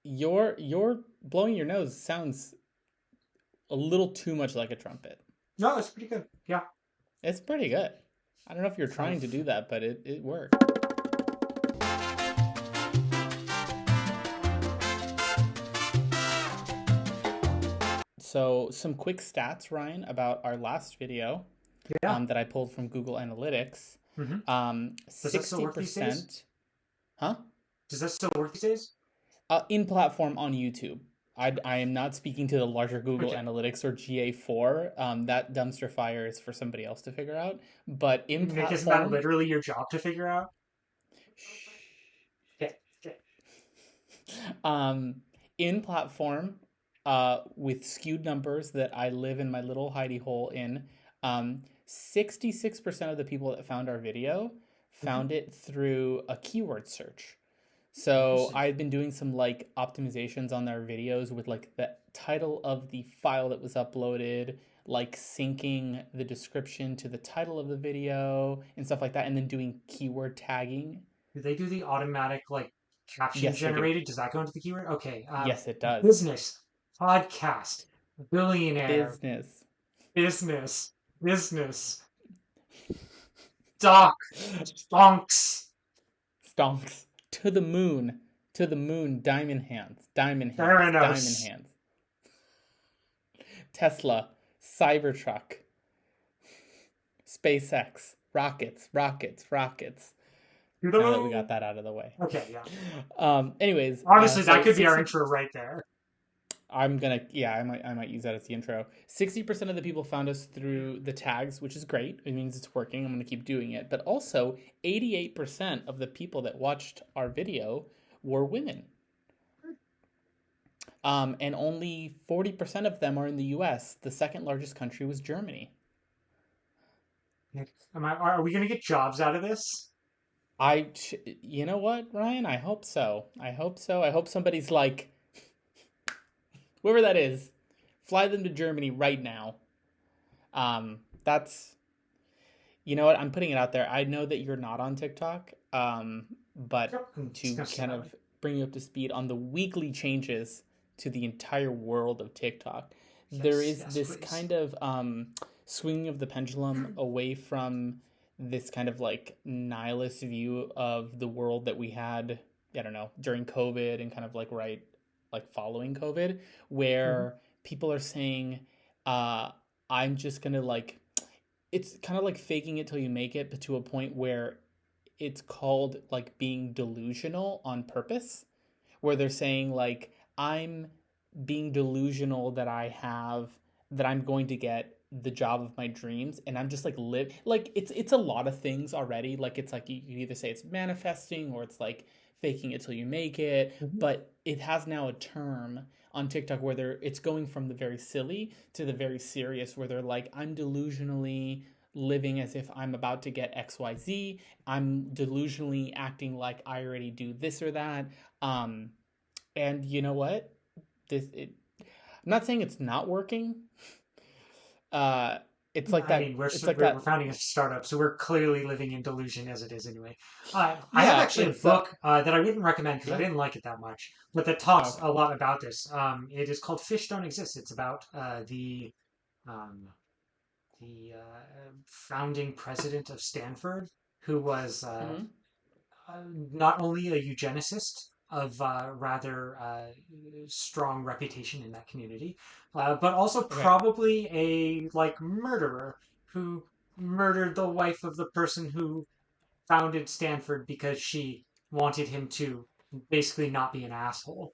Your blowing your nose sounds a little too much like a trumpet. No, it's pretty good. Yeah. It's pretty good. I don't know if you're Kind trying of. to do that, but it worked. So, some quick stats, Ryan, about our last video Yeah. that I pulled from Google Analytics. hmm Does that still work these days? 60%, huh? Does that still work these days? In platform on YouTube. I am not speaking to the larger Google Okay. Analytics or GA4. That dumpster fire is for somebody else to figure out. But in Nick, isn't that platform, literally your job to figure out? Okay. Okay. um, in platform, with skewed numbers that I live in my little hidey hole in, 66% of the people that found our video hmm found it through a keyword search. So Interesting. I've been doing some like optimizations on their videos with like the title of the file that was uploaded, like syncing the description to the title of the video and stuff like that, and then doing keyword tagging. Do they do the automatic like caption Yes, they do. generated? Does that go into the keyword? Okay. Yes, it does. Business, podcast, billionaire, Business. business, business, doc, stonks, Stonks. To the moon. To the moon. Diamond hands. Diamond hands. Diamond Theranos. hands. Tesla. Cybertruck. SpaceX. Rockets. Rockets. Rockets. To the Now that we got moon. that out of the way. Okay, yeah. Anyways, Honestly, that so could be our 60. intro right there. Yeah, I might use that as the intro. 60% of the people found us through the tags, which is great. It means it's working. I'm gonna keep doing it. But also, 88% of the people that watched our video were women. And only 40% of them are in the US. The second largest country was Germany. Are we gonna get jobs out of this? You know what, Ryan? I hope so. I hope so. I hope somebody's like, whoever that is, fly them to Germany right now. That's, you know what? I'm putting it out there. I know that you're not on TikTok, but Yep, I'm just to gonna stay kind that way. of bring you up to speed on the weekly changes to the entire world of TikTok, there Yes, is yes, this please. kind of swinging of the pendulum away from this kind of like nihilist view of the world that we had, I don't know, during COVID and kind of like following COVID, hmm where people are saying, uh, I'm just gonna like, it's kind of like faking it till you make it, but to a point where it's called like being delusional on purpose, where they're saying like I'm being delusional that I'm going to get the job of my dreams, and I'm just like live like it's a lot of things already. Like it's like you either say it's manifesting or it's like faking it till you make it, hmm but it has now a term on TikTok where it's going from the very silly to the very serious, where they're like, I'm delusionally living as if I'm about to get XYZ. I'm delusionally acting like I already do this or that. Um, and you know what? I'm not saying it's not working. Uh, it's like I that. mean, we're, It's like we're that. founding a startup, so we're clearly living in delusion as it is anyway. I have Yeah, actually a it's book that I wouldn't recommend because I yeah. didn't like it that much, but that talks Okay. a lot about this. It is called Fish Don't Exist. It's about um, the founding president of Stanford, who was Mm-hmm. not only a eugenicist of rather strong reputation in that community, but also Okay. probably a like murderer who murdered the wife of the person who founded Stanford because she wanted him to basically not be an asshole.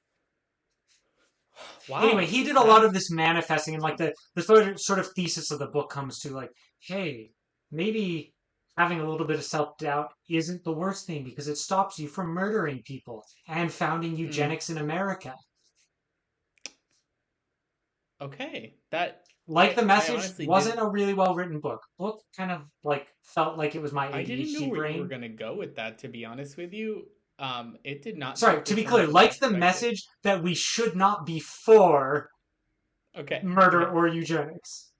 Anyway, Wow. he did a lot That of this manifesting, and like the sort of thesis of the book comes to like, hey, maybe having a little bit of self doubt isn't the worst thing because it stops you from murdering people and founding mm, eugenics in America. okay. That Like I the I message honestly wasn't didn't a really well written book. Book kind of like felt like it was my I didn't know ADHD where you were brain. gonna go with that, to be honest with you. It did not Sorry, take to the be turn clear, from I like the expected. message that we should not be for Okay. murder Okay. or eugenics.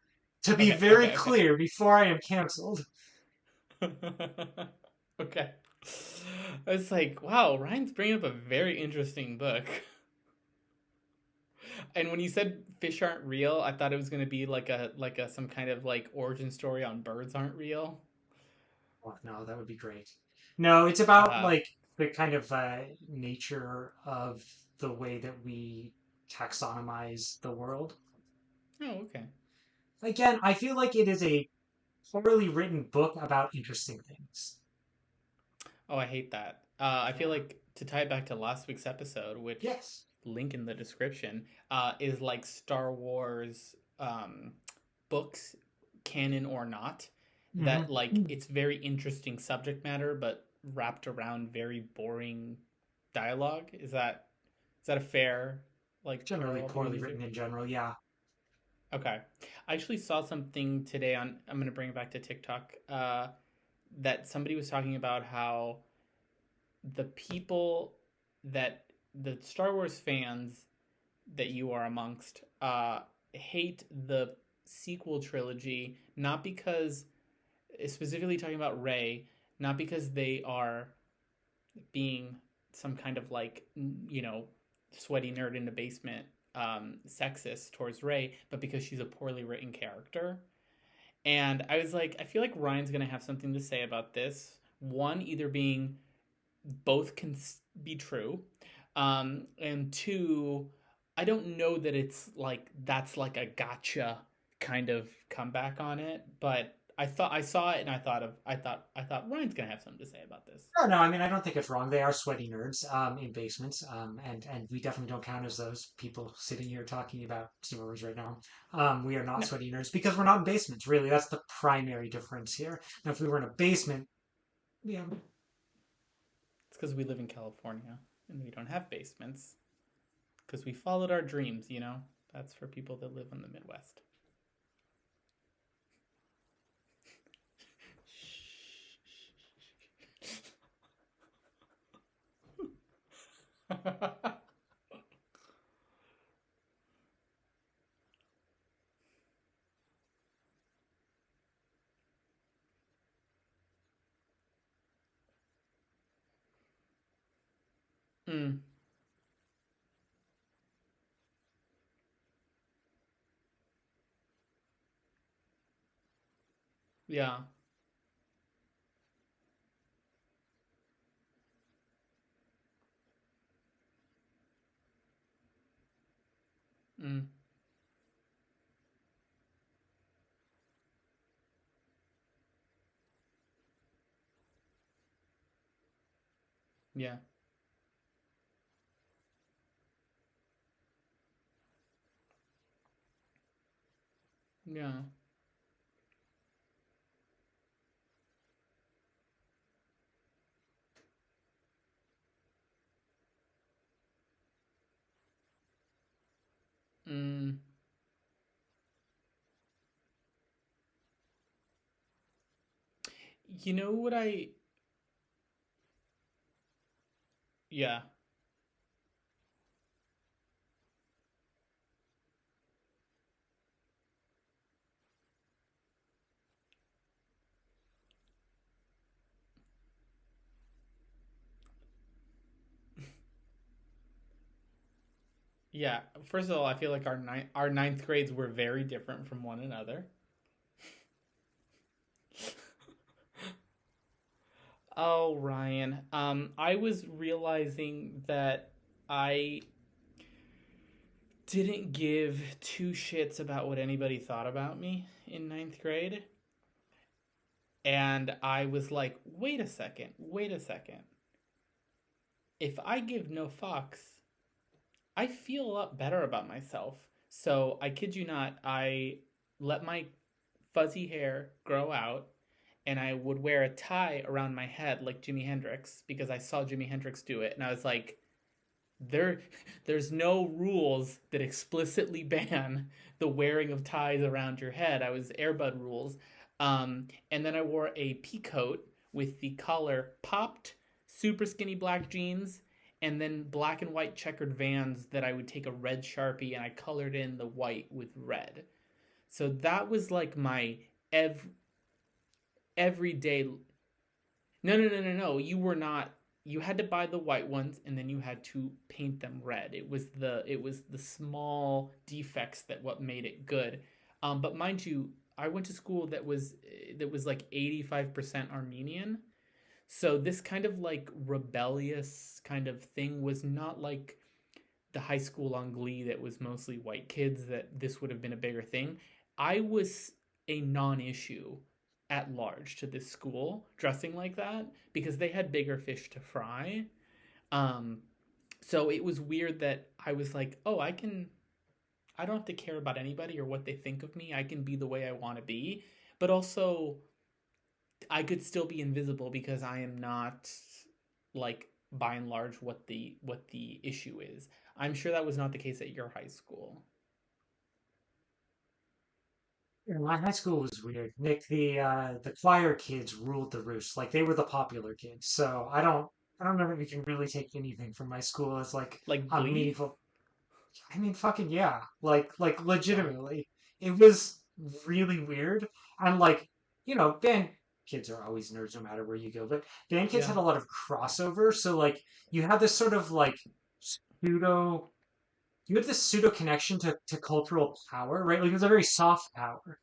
To be Okay. very Okay. Okay. clear before I am canceled. Okay. I was like, wow, Ryan's bringing up a very interesting book. And when you said fish aren't real, I thought it was gonna be like a some kind of like origin story on birds aren't real. Oh, no, that would be great. No, it's about Uh like the kind of nature of the way that we taxonomize the world. oh, okay. Again, I feel like it is a poorly written book about interesting things. Oh, I hate that. I feel Yeah. like to tie it back to last week's episode, which Yes. link in the description, is like Star Wars books, canon or not. That like Hmm. it's very interesting subject matter, but wrapped around very boring dialogue. Is that a fair like Generally parallel to poorly use? written in general. Yeah. Okay. I actually saw something today on, I'm going to bring it back to TikTok, that somebody was talking about how the people that the Star Wars fans that you are amongst hate the sequel trilogy, not because, specifically talking about Rey, not because they are being some kind of like, sweaty nerd in the basement, sexist towards Rey, but because she's a poorly written character. And I was like, I feel like Ryan's gonna have something to say about this. One, either being both can be true, and two, I don't know that it's like that's like a gotcha kind of comeback on it, but I saw it and I thought Ryan's gonna have something to say about this. No, no, I mean, I don't think it's wrong. They are sweaty nerds in basements, and we definitely don't count as those people sitting here talking about Star Wars right now. We are not No, sweaty nerds because we're not in basements, really. That's the primary difference here. Now, if we were in a basement, yeah, it's because we live in California and we don't have basements because we followed our dreams. That's for people that live in the Midwest. Mm, yeah. Mm, yeah. Yeah. Mm, you know what I? Yeah. Yeah. First of all, I feel like our ninth grades were very different from one another. Oh, Ryan. I was realizing that I didn't give two shits about what anybody thought about me in ninth grade. And I was like, wait a second, wait a second. If I give no fucks, I feel a lot better about myself. So I kid you not, I let my fuzzy hair grow out and I would wear a tie around my head like Jimi Hendrix because I saw Jimi Hendrix do it and I was like, there there's no rules that explicitly ban the wearing of ties around your head. I was Airbud rules. And then I wore a pea coat with the collar popped, super skinny black jeans, and then black and white checkered Vans that I would take a red Sharpie and I colored in the white with red. So that was like my ev- everyday. No, no, no, no, no. You were not. you had to buy the white ones and then you had to paint them red. It was the small defects that what made it good. But mind you, I went to school that was like 85% Armenian. So this kind of like rebellious kind of thing was not like the high school on Glee that was mostly white kids, that this would have been a bigger thing. I was a non-issue at large to this school dressing like that because they had bigger fish to fry. Um, so it was weird that I was like, oh, I don't have to care about anybody or what they think of me. I can be the way I want to be. But also, I could still be invisible because I am not like by and large what the issue is. I'm sure that was not the case at your high school. Yeah, my high school was weird. Nick, the choir kids ruled the roost. Like they were the popular kids. So I don't know that we can really take anything from my school as like Like a Glee? meaningful. I mean, fucking yeah. Like Wow. legitimately, it was really weird. And like, band kids are always nerds no matter where you go. But band kids Yeah. had a lot of crossover. So like, you had this sort of like pseudo you have this pseudo connection to cultural power, right? Like it was a very soft power.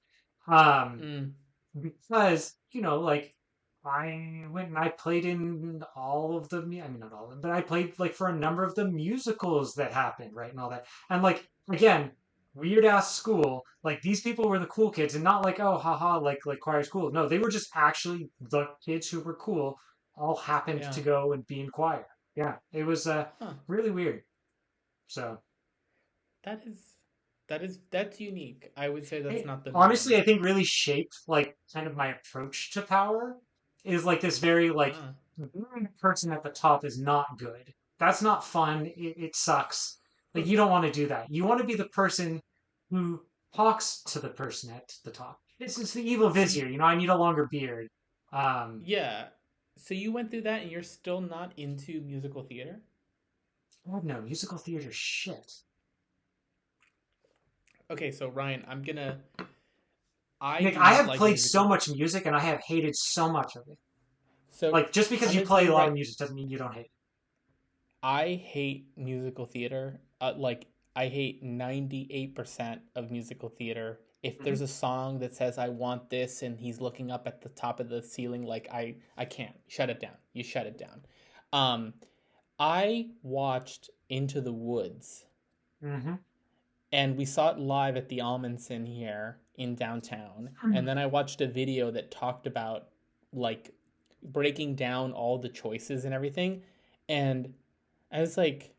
Um, Mm. because, like I went and I played in all of the, I mean, not all of them, but I played like for a number of the musicals that happened, right? And all that. And like, again, weird ass school. Like these people were the cool kids and not like, oh, haha, like choir's cool. No, they were just actually the kids who were cool, all happened Yeah. to go and be in choir. Yeah, it was Huh. really weird. So. That is that's unique. I would say that's It, not the honestly, norm. I think really shaped like kind of my approach to power is like this very like Ah. being the person at the top is not good. That's not fun. It sucks. Like you don't want to do that. You want to be the person who talks to the person at the top. This is the evil So you, vizier. I need a longer beard. Um, yeah. So you went through that and you're still not into musical theater? God no, musical theater shit. Okay, so Ryan, I Nick, do I not have like played so musical. much music and I have hated so much of it. So Like just because I'm you gonna tell play a you lot of right, music doesn't mean you don't hate I hate musical theater. Like I hate 98% of musical theater. If it. there's a song that says I want this and he's looking up at the top of the ceiling, like I can't. Shut it down. You shut it down. Um I watched Into the Woods Hmm. and we saw it live at the Almonson here in downtown. And then I watched a video that talked about like breaking down all the choices and everything. And I was like,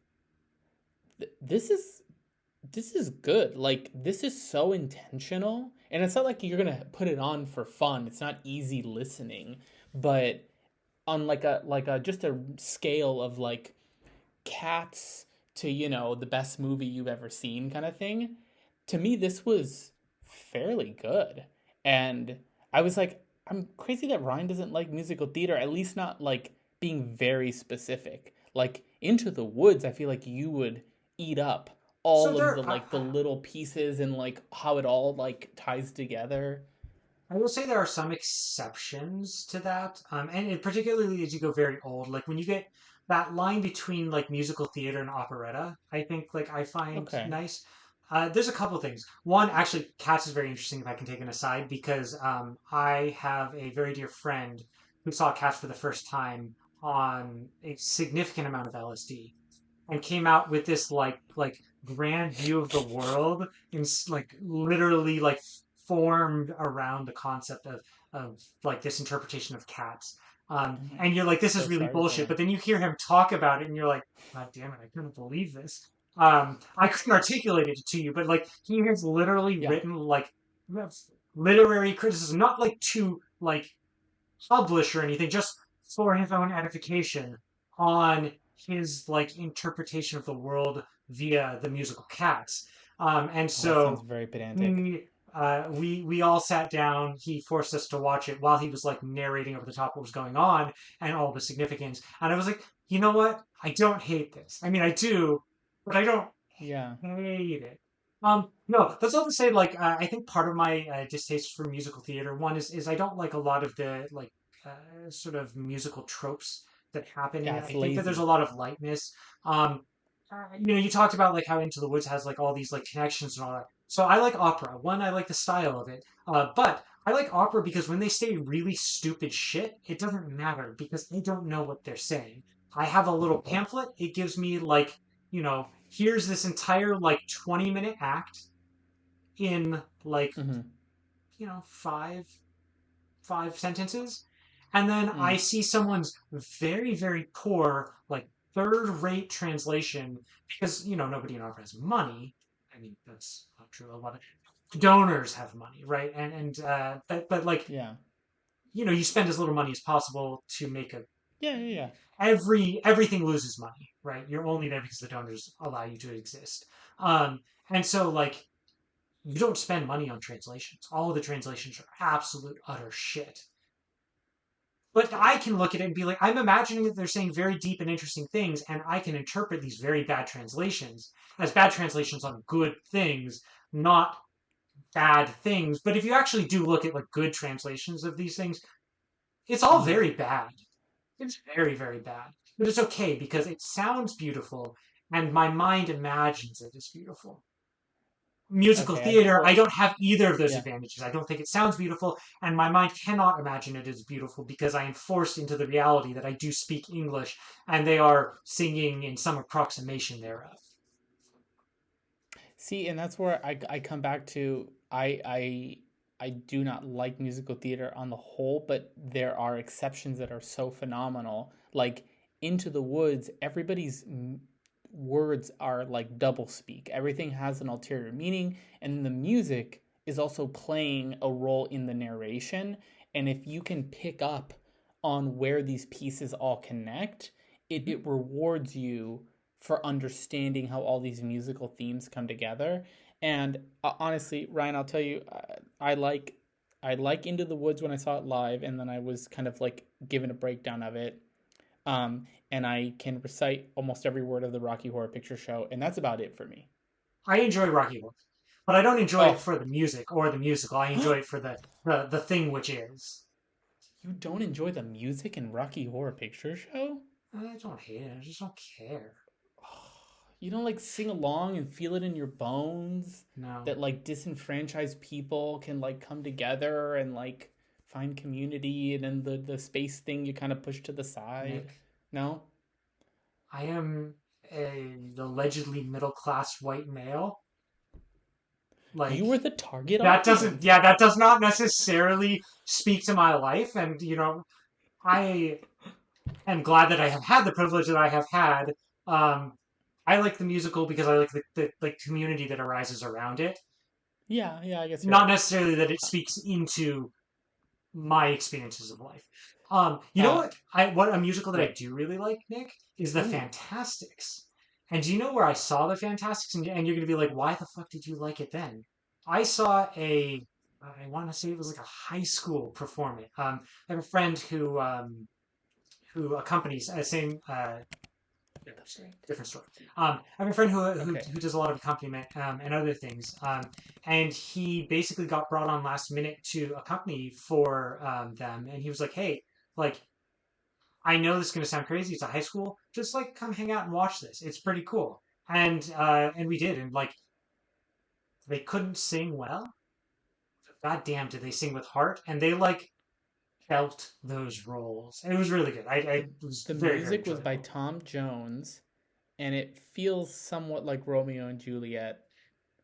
this is good. Like this is so intentional. And it's not like you're gonna put it on for fun. It's not easy listening, but on like a just a scale of like Cats to the best movie you've ever seen kind of thing. To me, this was fairly good, and I was like, I'm crazy that Ryan doesn't like musical theater. At least not like being very specific. Like Into the Woods, I feel like you would eat up So all of there, the like the little pieces and like how it all like ties together. I will say there are some exceptions to that, particularly as you go very old, like when you get that line between like musical theater and operetta, I think like I find Okay. nice. There's a couple things. One, actually, Cats is very interesting if I can take an aside because I have a very dear friend who saw Cats for the first time on a significant amount of LSD and came out with this like grand view of the world and like literally like formed around the concept of like this interpretation of cats. Oh my And you're god, like, this is so really sorry for bullshit. him. But then you hear him talk about it, and you're like, God damn it, I couldn't believe this. I couldn't articulate it to you, but like he has literally Yeah. written like literary criticism, not like to like publish or anything, just for his own edification on his like interpretation of the world via the musical Cats. And Oh, that sounds so very pedantic. he we all sat down. He forced us to watch it while he was like narrating over the top what was going on and all the significance. And I was like, you know what? I don't hate this. I mean, I do, but I don't Yeah. hate it. No, that's all to say. Like, I think part of my distaste for musical theater, one is I don't like a lot of the like sort of musical tropes that happen in Yeah, it. it's I think that there's a lazy. lot of lightness. Um, you talked about like how Into the Woods has like all these like connections and all that. So I like opera. One, I like the style of it. But I like opera because when they say really stupid shit, it doesn't matter because they don't know what they're saying. I have a little pamphlet. It gives me like, here's this entire like 20-minute act in like, Mm-hmm. five sentences. And then I Mm. see someone's very, very poor, like third-rate translation because, nobody in opera has money. I mean, that's not true. A lot of donors have money, right? But like, Yeah. you spend as little money as possible to make a Yeah, yeah, yeah. everything loses money, right? You're only there because the donors allow you to exist. And so like you don't spend money on translations. All of the translations are absolute utter shit. But I can look at it and be like, I'm imagining that they're saying very deep and interesting things, and I can interpret these very bad translations as bad translations on good things, not bad things. But if you actually do look at like good translations of these things, it's all Mm-hmm. very bad. It's very, very bad. But it's okay because it sounds beautiful and my mind imagines it as beautiful. Musical Okay, I think theater, I what don't have either of those yeah. advantages. I don't think it sounds beautiful, and my mind cannot imagine it as beautiful because I am forced into the reality that I do speak English and they are singing in some approximation thereof. See, and that's where I come back to I do not like musical theater on the whole, but there are exceptions that are so phenomenal. Like Into the Woods, words are like double speak. Everything has an ulterior meaning, and the music is also playing a role in the narration. And if you can pick up on where these pieces all connect, Mhm. it rewards you for understanding how all these musical themes come together. And honestly, Ryan, I'll tell you, I like Into the Woods when I saw it live, and then I was kind of like given a breakdown of it. And I can recite almost every word of the Rocky Horror Picture Show, and that's about it for me. I enjoy Rocky Horror, but I don't enjoy it Oh, for the music or the musical. I enjoy it for the thing which is. you don't enjoy the music in Rocky Horror Picture Show? I don't hate it. I just don't care. You don't like sing along and feel it in your bones No, that like disenfranchised people can like come together and like find community, and then the space thing you kind of push to the side. Nick. No? I am a allegedly middle class white male. You Like were the target that doesn't audience. yeah, that does not necessarily speak to my life. And I am glad that I have had the privilege that I have had. um I like the musical because I like the like community that arises around it, Yeah, yeah, I guess you're not right. necessarily that it speaks into my experiences of life. You know Uh what a musical that I what? do really like, Nick, is the Ooh. Fantastics. And do you know where I saw the Fantastics? And you're gonna be like, why the fuck did you like it then? I saw I want to say it was like a high school performance. I have a friend who accompanies same different story. I have a friend Okay. who does a lot of accompaniment and other things, and he basically got brought on last minute to accompany for them, and he was like, "Hey, like I know this is gonna sound crazy. It's a high school. Just like come hang out and watch this. It's pretty cool." And we did, and like they couldn't sing well. God damn, did they sing with heart? And they like felt those roles. And it was really good. The It was the very, very music was by enjoyable. Tom Jones, and it feels somewhat like Romeo and Juliet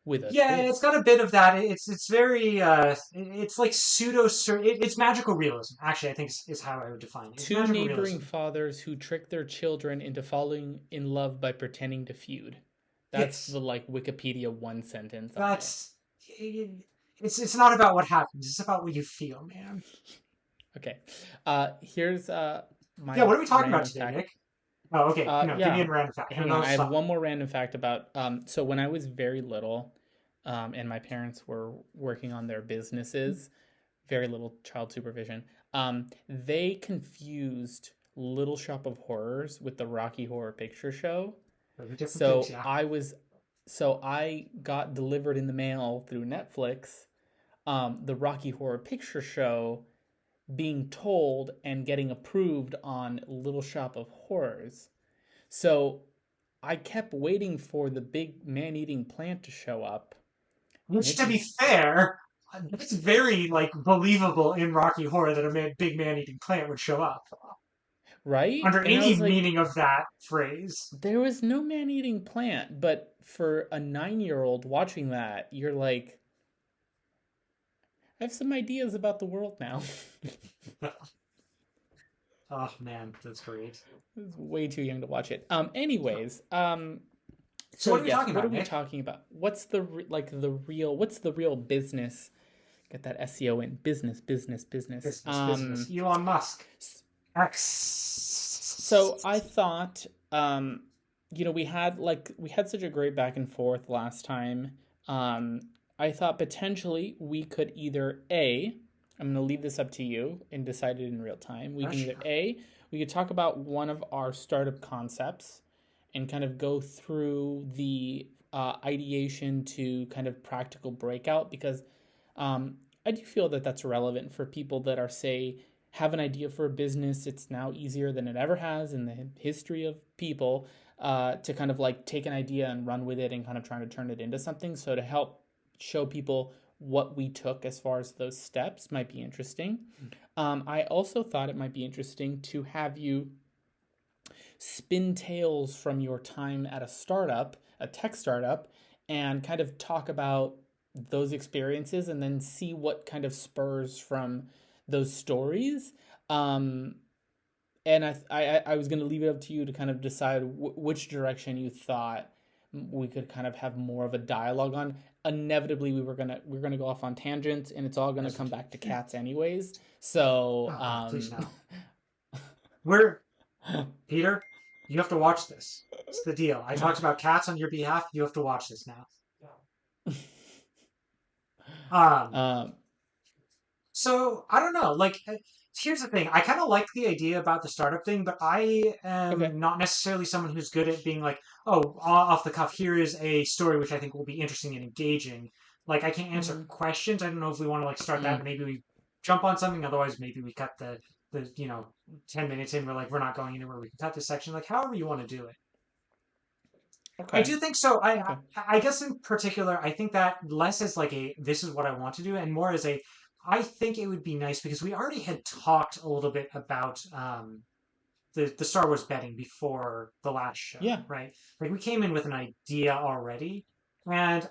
with a Yeah, it's got twist. a bit of that. It's very it's like it's magical realism. Actually, I think is how I would define it. It's Two magical neighboring realism. fathers who trick their children into falling in love by pretending to feud. That's Yes. the like Wikipedia one sentence on it. That's it, it's not about what happens. It's about what you feel, man. Okay. Here's Yeah, my what are we talking about random today, fact. Nick? Oh, okay. No, give me Yeah. a random fact. And Hang then on. I'll I have stop. one more random fact about so when I was very little, and my parents were working on their businesses, very little child supervision. They confused Little Shop of Horrors with the Rocky Horror Picture Show. Those are different things, So yeah. I got delivered in the mail through Netflix, the Rocky Horror Picture Show being told and getting approved on Little Shop of Horrors. So I kept waiting for the big man-eating plant to show up, and Which, it to be just fair, it's very like believable in Rocky Horror that big man-eating plant would show up right. under And I any was like, meaning of that phrase. there was no man-eating plant. But for a 9-year-old watching that, you're like, I have some ideas about the world now. Oh man, that's great. I was way too young to watch it. Anyways, So so what are we yes, talking what are about, we Nick? talking about? What's the what's the real business? Get that SEO in business, business, business. Business. Elon Musk. So X. I thought, we had such a great back and forth last time. Um, I thought potentially we could either I'm going to leave this up to you and decide it in real time. We Oh, can either sure. we could talk about one of our startup concepts and kind of go through the ideation to kind of practical breakout because I do feel that that's relevant for people that are, say, have an idea for a business. It's now easier than it ever has in the history of people to kind of like take an idea and run with it and kind of trying to turn it into something. So to help show people what we took as far as those steps might be interesting. I also thought it might be interesting to have you spin tales from your time at a startup, a tech startup, and kind of talk about those experiences and then see what kind of spurs from those stories. Um, and I was going to leave it up to you to kind of decide which direction you thought we could kind of have more of a dialogue on. Inevitably, we're gonna go off on tangents, and it's all gonna As we come do. back to cats anyways. So, Oh God, please no. We're Peter. You have to watch this. It's the deal. I talked about cats on your behalf. You have to watch this now. Um, um, So I don't know. Like, here's the thing. I kind of like the idea about the startup thing, but I okay. am not necessarily someone who's good at being like, oh, off the cuff, here is a story which I think will be interesting and engaging. Like, I can't answer Mm-hmm. questions. I don't know if we want to like start that. Mm, Maybe we jump on something. Otherwise, maybe we cut the 10 minutes in. We're like, we're not going anywhere. We can cut this section. Like, however you want to do it. I okay. do think so. Okay. I guess in particular, I think that less as like a this is what I want to do, and more as a I think it would be nice because we already had talked a little bit about the Star Wars betting before the last show, Yeah. right? Like we came in with an idea already, and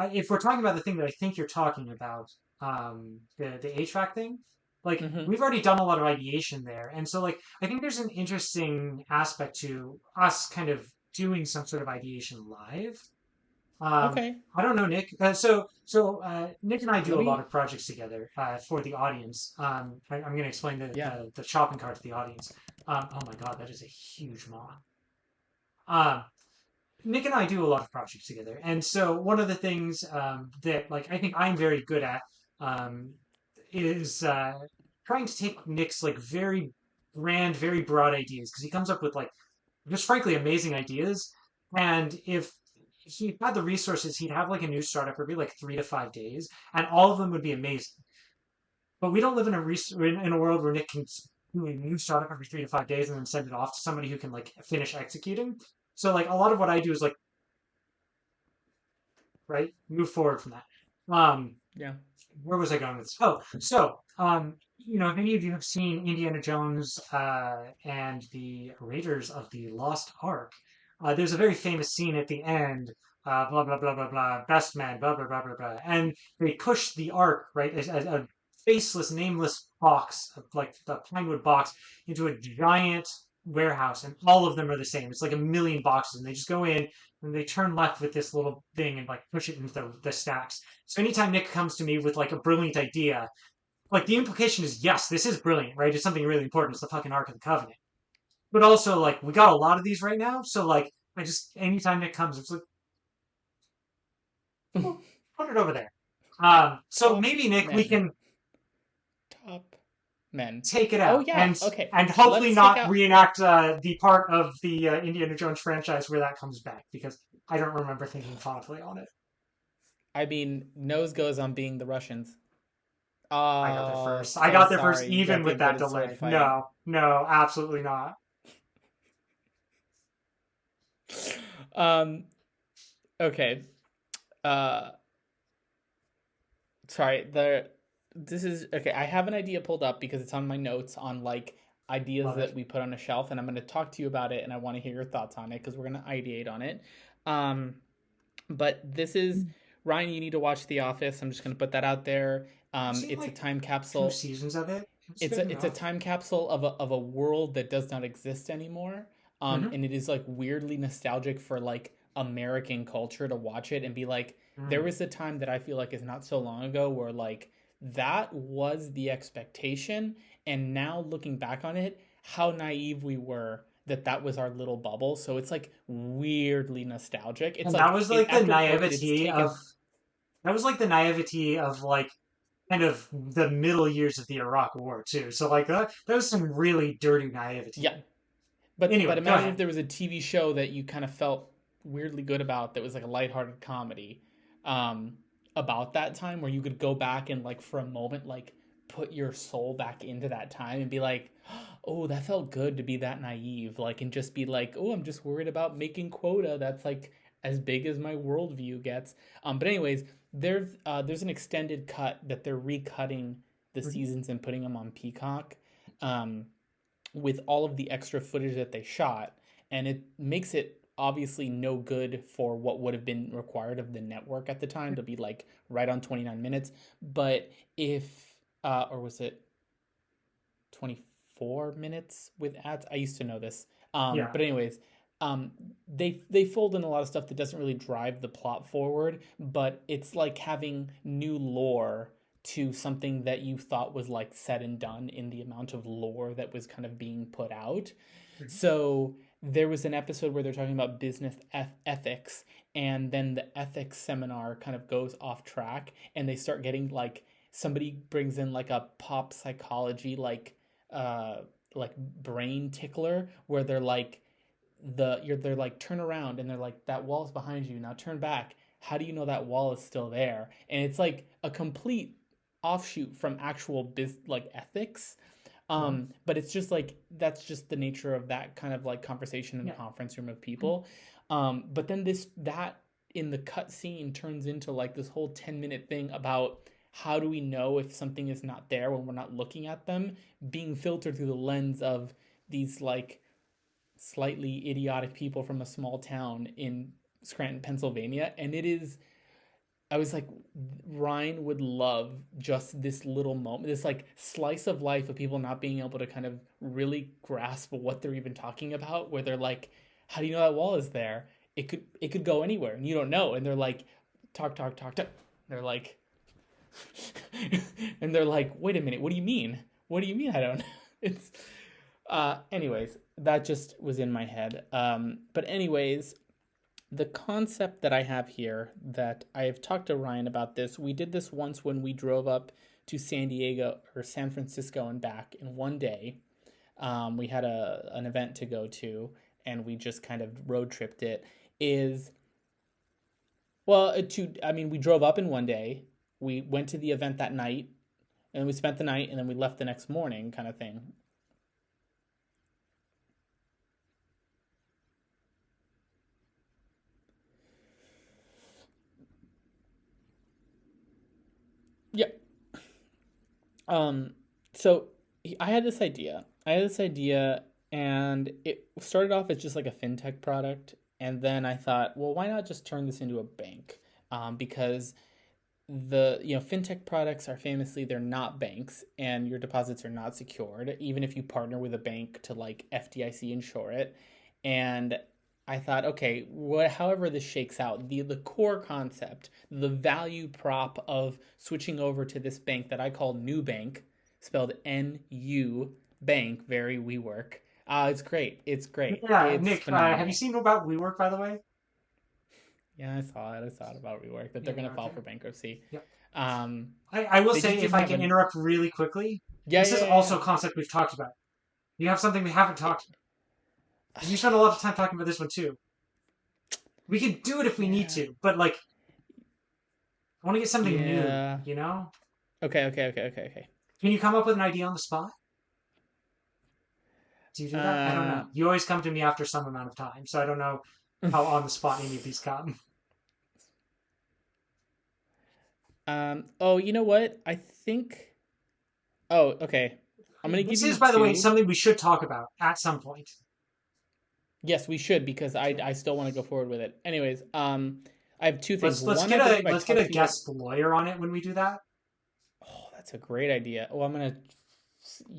if we're talking about the thing that I think you're talking about, the HVAC thing, like Mm-hmm. we've already done a lot of ideation there, and so like I think there's an interesting aspect to us kind of doing some sort of ideation live. um, Okay. I don't know, Nick. So Nick and I do Let a lot me. of projects together for the audience. I'm going to explain Yeah. the shopping cart to the audience. Oh my God, that is a huge moth. Um, Nick and I do a lot of projects together, and so one of the things that like I think I'm very good at um, is trying to take Nick's like very grand, very broad ideas because he comes up with like just frankly amazing ideas. And if he had the resources, he'd have like a new startup every like 3 to 5 days, and all of them would be amazing. But we don't live in in a world where Nick can do a new startup every 3 to 5 days and then send it off to somebody who can like finish executing. So like a lot of what I do is like right move forward from that. Yeah. Where was I going with this? Oh, so if any of you have seen Indiana Jones and the Raiders of the Lost Ark, there's a very famous scene at the end. Blah blah blah blah blah. Best man. Blah blah blah blah blah. And they push the Ark right as a faceless, nameless box, like the pinewood box, into a giant warehouse, and all of them are the same. It's like a million boxes, and they just go in and they turn left with this little thing and like push it into the stacks. So anytime Nick comes to me with like a brilliant idea, like the implication is yes, this is brilliant, right? It's something really important. It's the fucking Ark of the Covenant. But also like we got a lot of these right now, so like I just anytime Nick comes, it's like put it over there. So Top maybe Nick, we men. can Top men. take it Oh out yeah. and Okay. and hopefully Let's take not out. reenact the part of the Indiana Jones franchise where that comes back because I don't remember thinking fondly on it. I mean, nose goes on being the Russians. I got there Oh, first. I so got there first, sorry. You got even the with that inverted sword delay. fight. No, no, absolutely not. Um, okay. Uh, sorry. This is okay. I have an idea pulled up because it's on my notes on like ideas Love that it. we put on a shelf, and I'm going to talk to you about it, and I want to hear your thoughts on it because we're going to ideate on it. Um, but this is Ryan. You need to watch The Office. I'm just going to put that out there. I've seen It's a like time two capsule. seasons of it. It's good It's a enough. time capsule of a world that does not exist anymore. Mm-hmm. And it is like weirdly nostalgic for like American culture to watch it and be like, there Mm. was a time that I feel like is not so long ago where like that was the expectation, and now looking back on it, how naive we were that that was our little bubble. So it's like weirdly nostalgic. It's And that like was it like the after COVID, it's naivety of taken. that was like the naivety of like kind of the middle years of the Iraq War too. So like that was some really dirty Yeah, naivety. but Anyway, go imagine if ahead. there was a TV show that you kind of felt weirdly good about that was like a lighthearted comedy um, about that time where you could go back and like for a moment like put your soul back into that time and be like, oh, that felt good to be that naive, like and just be like, oh, I'm just worried about making quota. That's like as big as my worldview gets. But anyways, there's an extended cut that they're recutting the Mhm. seasons and putting them on Peacock. Um, with all of the extra footage that they shot, and it makes it obviously no good for what would have been required of the network at the time to be like right on 29 minutes. But if or was it 24 minutes with ads? I used to know this. Yeah. But anyways, they fold in a lot of stuff that doesn't really drive the plot forward, but it's like having new lore to something that you thought was like said and done in the amount of lore that was kind of being put out. Mhm. So there was an episode where they're talking about business ethics, and then the ethics seminar kind of goes off track, and they start getting like somebody brings in like a pop psychology uh like brain tickler where they're like they're like turn around and they're like that wall's behind you now turn back, how do you know that wall is still there, and it's like a complete offshoot from actual like ethics. Mhm. But it's just like that's just the nature of that kind of like conversation in a Yeah. conference room of people. But then this that in the cut scene turns into like this whole 10-minute thing about how do we know if something is not there when we're not looking at them, being filtered through the lens of these like slightly idiotic people from a small town in Scranton, Pennsylvania. And it is, I was like, Ryan would love just this little moment, this like slice of life of people not being able to kind of really grasp what they're even talking about, where they're like, how do you know that wall is there? It could go anywhere and you don't know. And they're like, talk. They're like, and they're like, wait a minute, what do you mean? What do you mean I don't know? It's anyways, that just was in my head. But anyways, the concept that I have here that I have talked to Ryan about this. We did this once when we drove up to San Diego or San Francisco and back in one day. We had an event to go to, and we just kind of road tripped it. Is well, to I mean, we drove up in one day. We went to the event that night, and we spent the night, and then we left the next morning, kind of thing. Yeah. Um. So I had this idea. And it started off as just like a fintech product, and then I thought, well, why not just turn this into a bank? Because the fintech products are famously they're not banks, and your deposits are not secured, even if you partner with a bank to like FDIC insure it. And I thought, okay, however this shakes out, the core concept, the value prop of switching over to this bank that I call New Bank, spelled NU Bank, very WeWork. It's great. It's great. Yeah, It's Nick, have you phenomenal. seen about WeWork, by the way? Yeah, I saw it. I saw it about WeWork that they're Yeah, gonna file okay. for bankruptcy. Yeah. Um, I will they just say, if didn't I have can an. interrupt really quickly, Yeah, this is yeah, yeah, also a concept we've talked about. You have something we haven't yeah. talked about. You spent a lot of time talking about this one too. We can do it if we need Yeah, to, but like, I want to get something new, yeah. you know? Okay. Can you come up with an idea on the spot? Do you do that? I don't know. Uh, You always come to me after some amount of time, so I don't know how on the spot any of these come. oh, you know what? I think. Oh, okay. I'm gonna give This you is, by the way, two. something we should talk about at some point. Yes, we should because I Yeah. I still want to go forward with it. Anyways, I have two things. Let's One, get I a believe I let's get talked a to you. guest lawyer on it when we do that. Oh, that's a great idea. Oh, I'm gonna.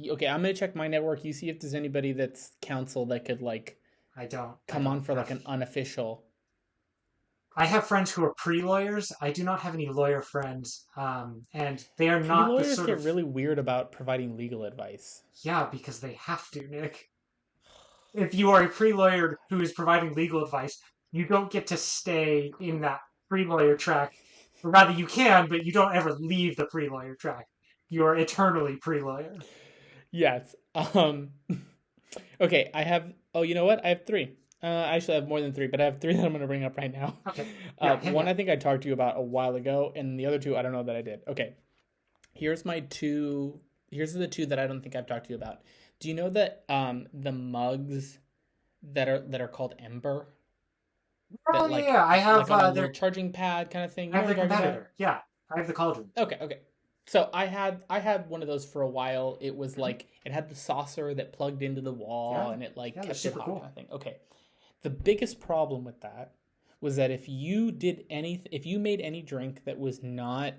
Okay, I'm gonna check my network. You see if there's anybody that's counsel that could like I don't. I come on don't for like have. an unofficial. I have friends who are pre-lawyers. I do not have any lawyer friends, and they are Pre not the lawyers sort get of really weird about providing legal advice. yeah because they have to, Nick. If you are a pre-lawyer who is providing legal advice, you don't get to stay in that pre-lawyer track. Or rather, you can, but you don't ever leave the pre-lawyer track. You are eternally pre-lawyer. Yes. Okay, I have. Oh, you know what? I have three. I actually have more than three, but I have three that I'm going to bring up right now. Okay, yeah, hit me One I up. think I talked to you about a while ago, and the other two I don't know that I did. Okay, here's my two. Here's the two that I don't think I've talked to you about. Do you know that the mugs that are called Ember, Oh that yeah, I have like on a little their charging pad kind of thing? I You know have what the I'm talking about? competitor. Yeah, I have the cauldron. Okay. So I had one of those for a while. It was Mhm. like it had the saucer that plugged into the wall Yeah, and it like yeah, they're kept it super hot kind cool. of thing. Okay. The biggest problem with that was that if you made any drink that was not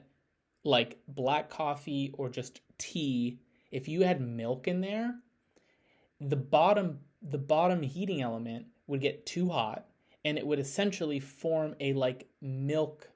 like black coffee or just tea, if you had milk in there, the bottom heating element would get too hot and it would essentially form a like milk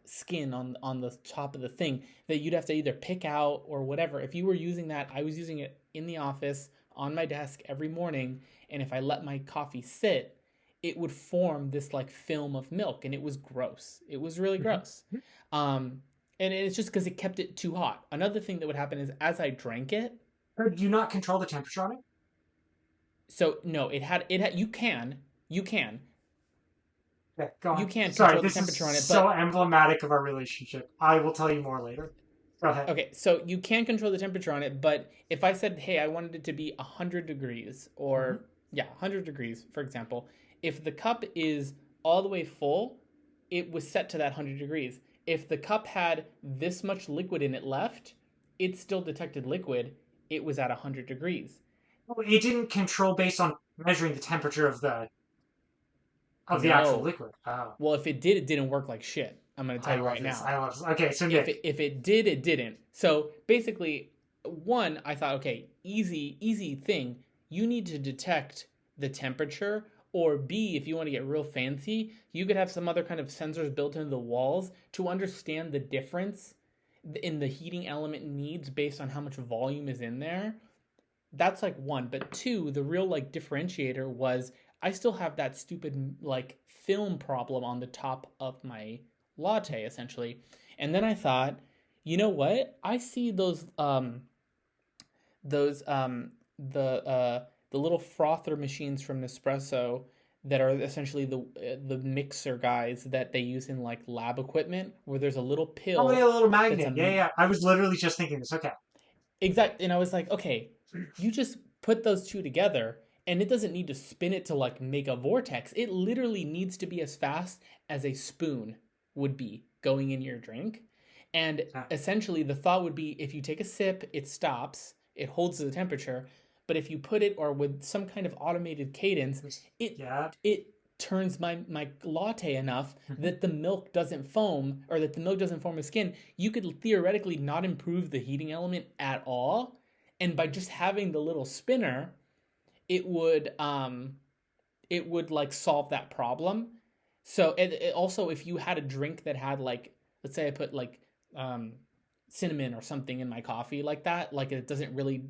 skin on the top of the thing that you'd have to either pick out or whatever. If you were using that, I was using it in the office on my desk every morning, and if I let my coffee sit, it would form this like film of milk, and it was gross. It was really Mhm. gross. Um, and it's just because it kept it too hot. Another thing that would happen is as I drank it, Or do you not control the temperature on it? so no, it had you can Yeah, go you on. can Sorry, control the this is temperature on it, so but emblematic of our relationship. I will tell you more later. Go ahead. okay, so you can control the temperature on it, but if I said, hey, I wanted it to be 100 degrees, Hmm. or yeah, 100 degrees, for example, if the cup is all the way full, it was set to that 100 degrees. If the cup had this much liquid in it left, it still detected liquid. It was at 100 degrees. Well, it didn't control based on measuring the temperature of the actual No. liquid. Oh, Well, if it did, it didn't work like shit. I'm going to tell I you love right this. now. I love this. Okay, so if Nick, it did, it didn't. So basically, one, I thought, okay, easy thing. You need to detect the temperature, or B, if you want to get real fancy, you could have some other kind of sensors built into the walls to understand the difference in the heating element needs based on how much volume is in there. That's like one, but two, the real like differentiator was I still have that stupid like film problem on the top of my latte essentially. And then I thought, you know what? I see those the little frother machines from Nespresso that are essentially the mixer guys that they use in like lab equipment where there's a little oh yeah, pill a little that's magnet. Yeah, a yeah. I was literally just thinking this. Okay. exact, and I was like, okay, you just put those two together and it doesn't need to spin it to like make a vortex. It literally needs to be as fast as a spoon would be going in your drink. And Yeah. essentially the thought would be if you take a sip, it stops, it holds the temperature, but if you put it or with some kind of automated cadence, it Yeah. it turns my latte enough Mhm. that the milk doesn't foam or that the milk doesn't form a skin. You could theoretically not improve the heating element at all, and by just having the little spinner, it would like solve that problem. So it also, if you had a drink that had like, let's say I put like um cinnamon or something in my coffee like that, like it doesn't really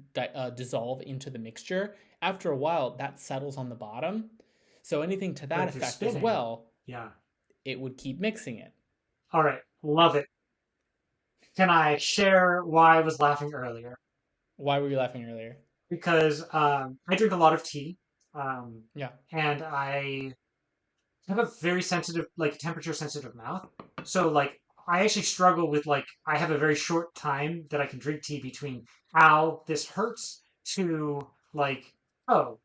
dissolve into the mixture, after a while that settles on the bottom. So anything to But that if you're effect as spinning, well, yeah. it would keep mixing it. All right. Love it. Can I share why I was laughing earlier? Why were you laughing earlier? Because I drink a lot of tea, um, Yeah. and I have a very sensitive, like temperature sensitive mouth. So like I actually struggle with like I have a very short time that I can drink tea between ow, this hurts to like, oh,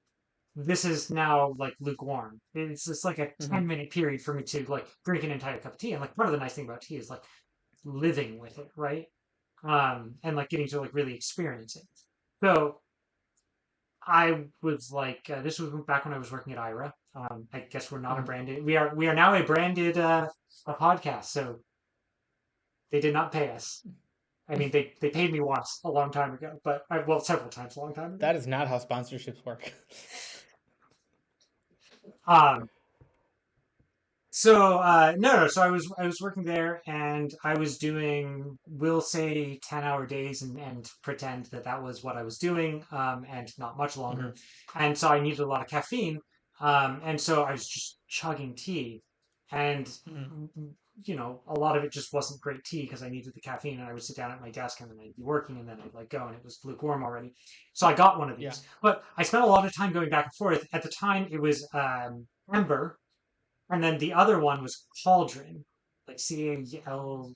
this is now like lukewarm. It's just like a Hmm. 10-minute period for me to like drink an entire cup of tea. And like part of the nice thing about tea is like living with it, right? And like getting to like really experience it. So I was like, this was back when I was working at IRA. I guess we're not a Hmm. branded. We are now a branded a podcast. So they did not pay us. I mean, they paid me once a long time ago, but well, several times a long time ago. That is not how sponsorships work. Um, so no, no. So I was working there, and I was doing, we'll say, 10-hour days, and pretend that that was what I was doing, and not much longer. Hmm. And so I needed a lot of caffeine, and so I was just chugging tea, and Hmm. a lot of it just wasn't great tea because I needed the caffeine, and I would sit down at my desk, and then I'd be working, and then I'd like go, and it was lukewarm already. So I got one of Yeah. these, but I spent a lot of time going back and forth. At the time, it was Ember, and then the other one was Cauldron, like Caldryn.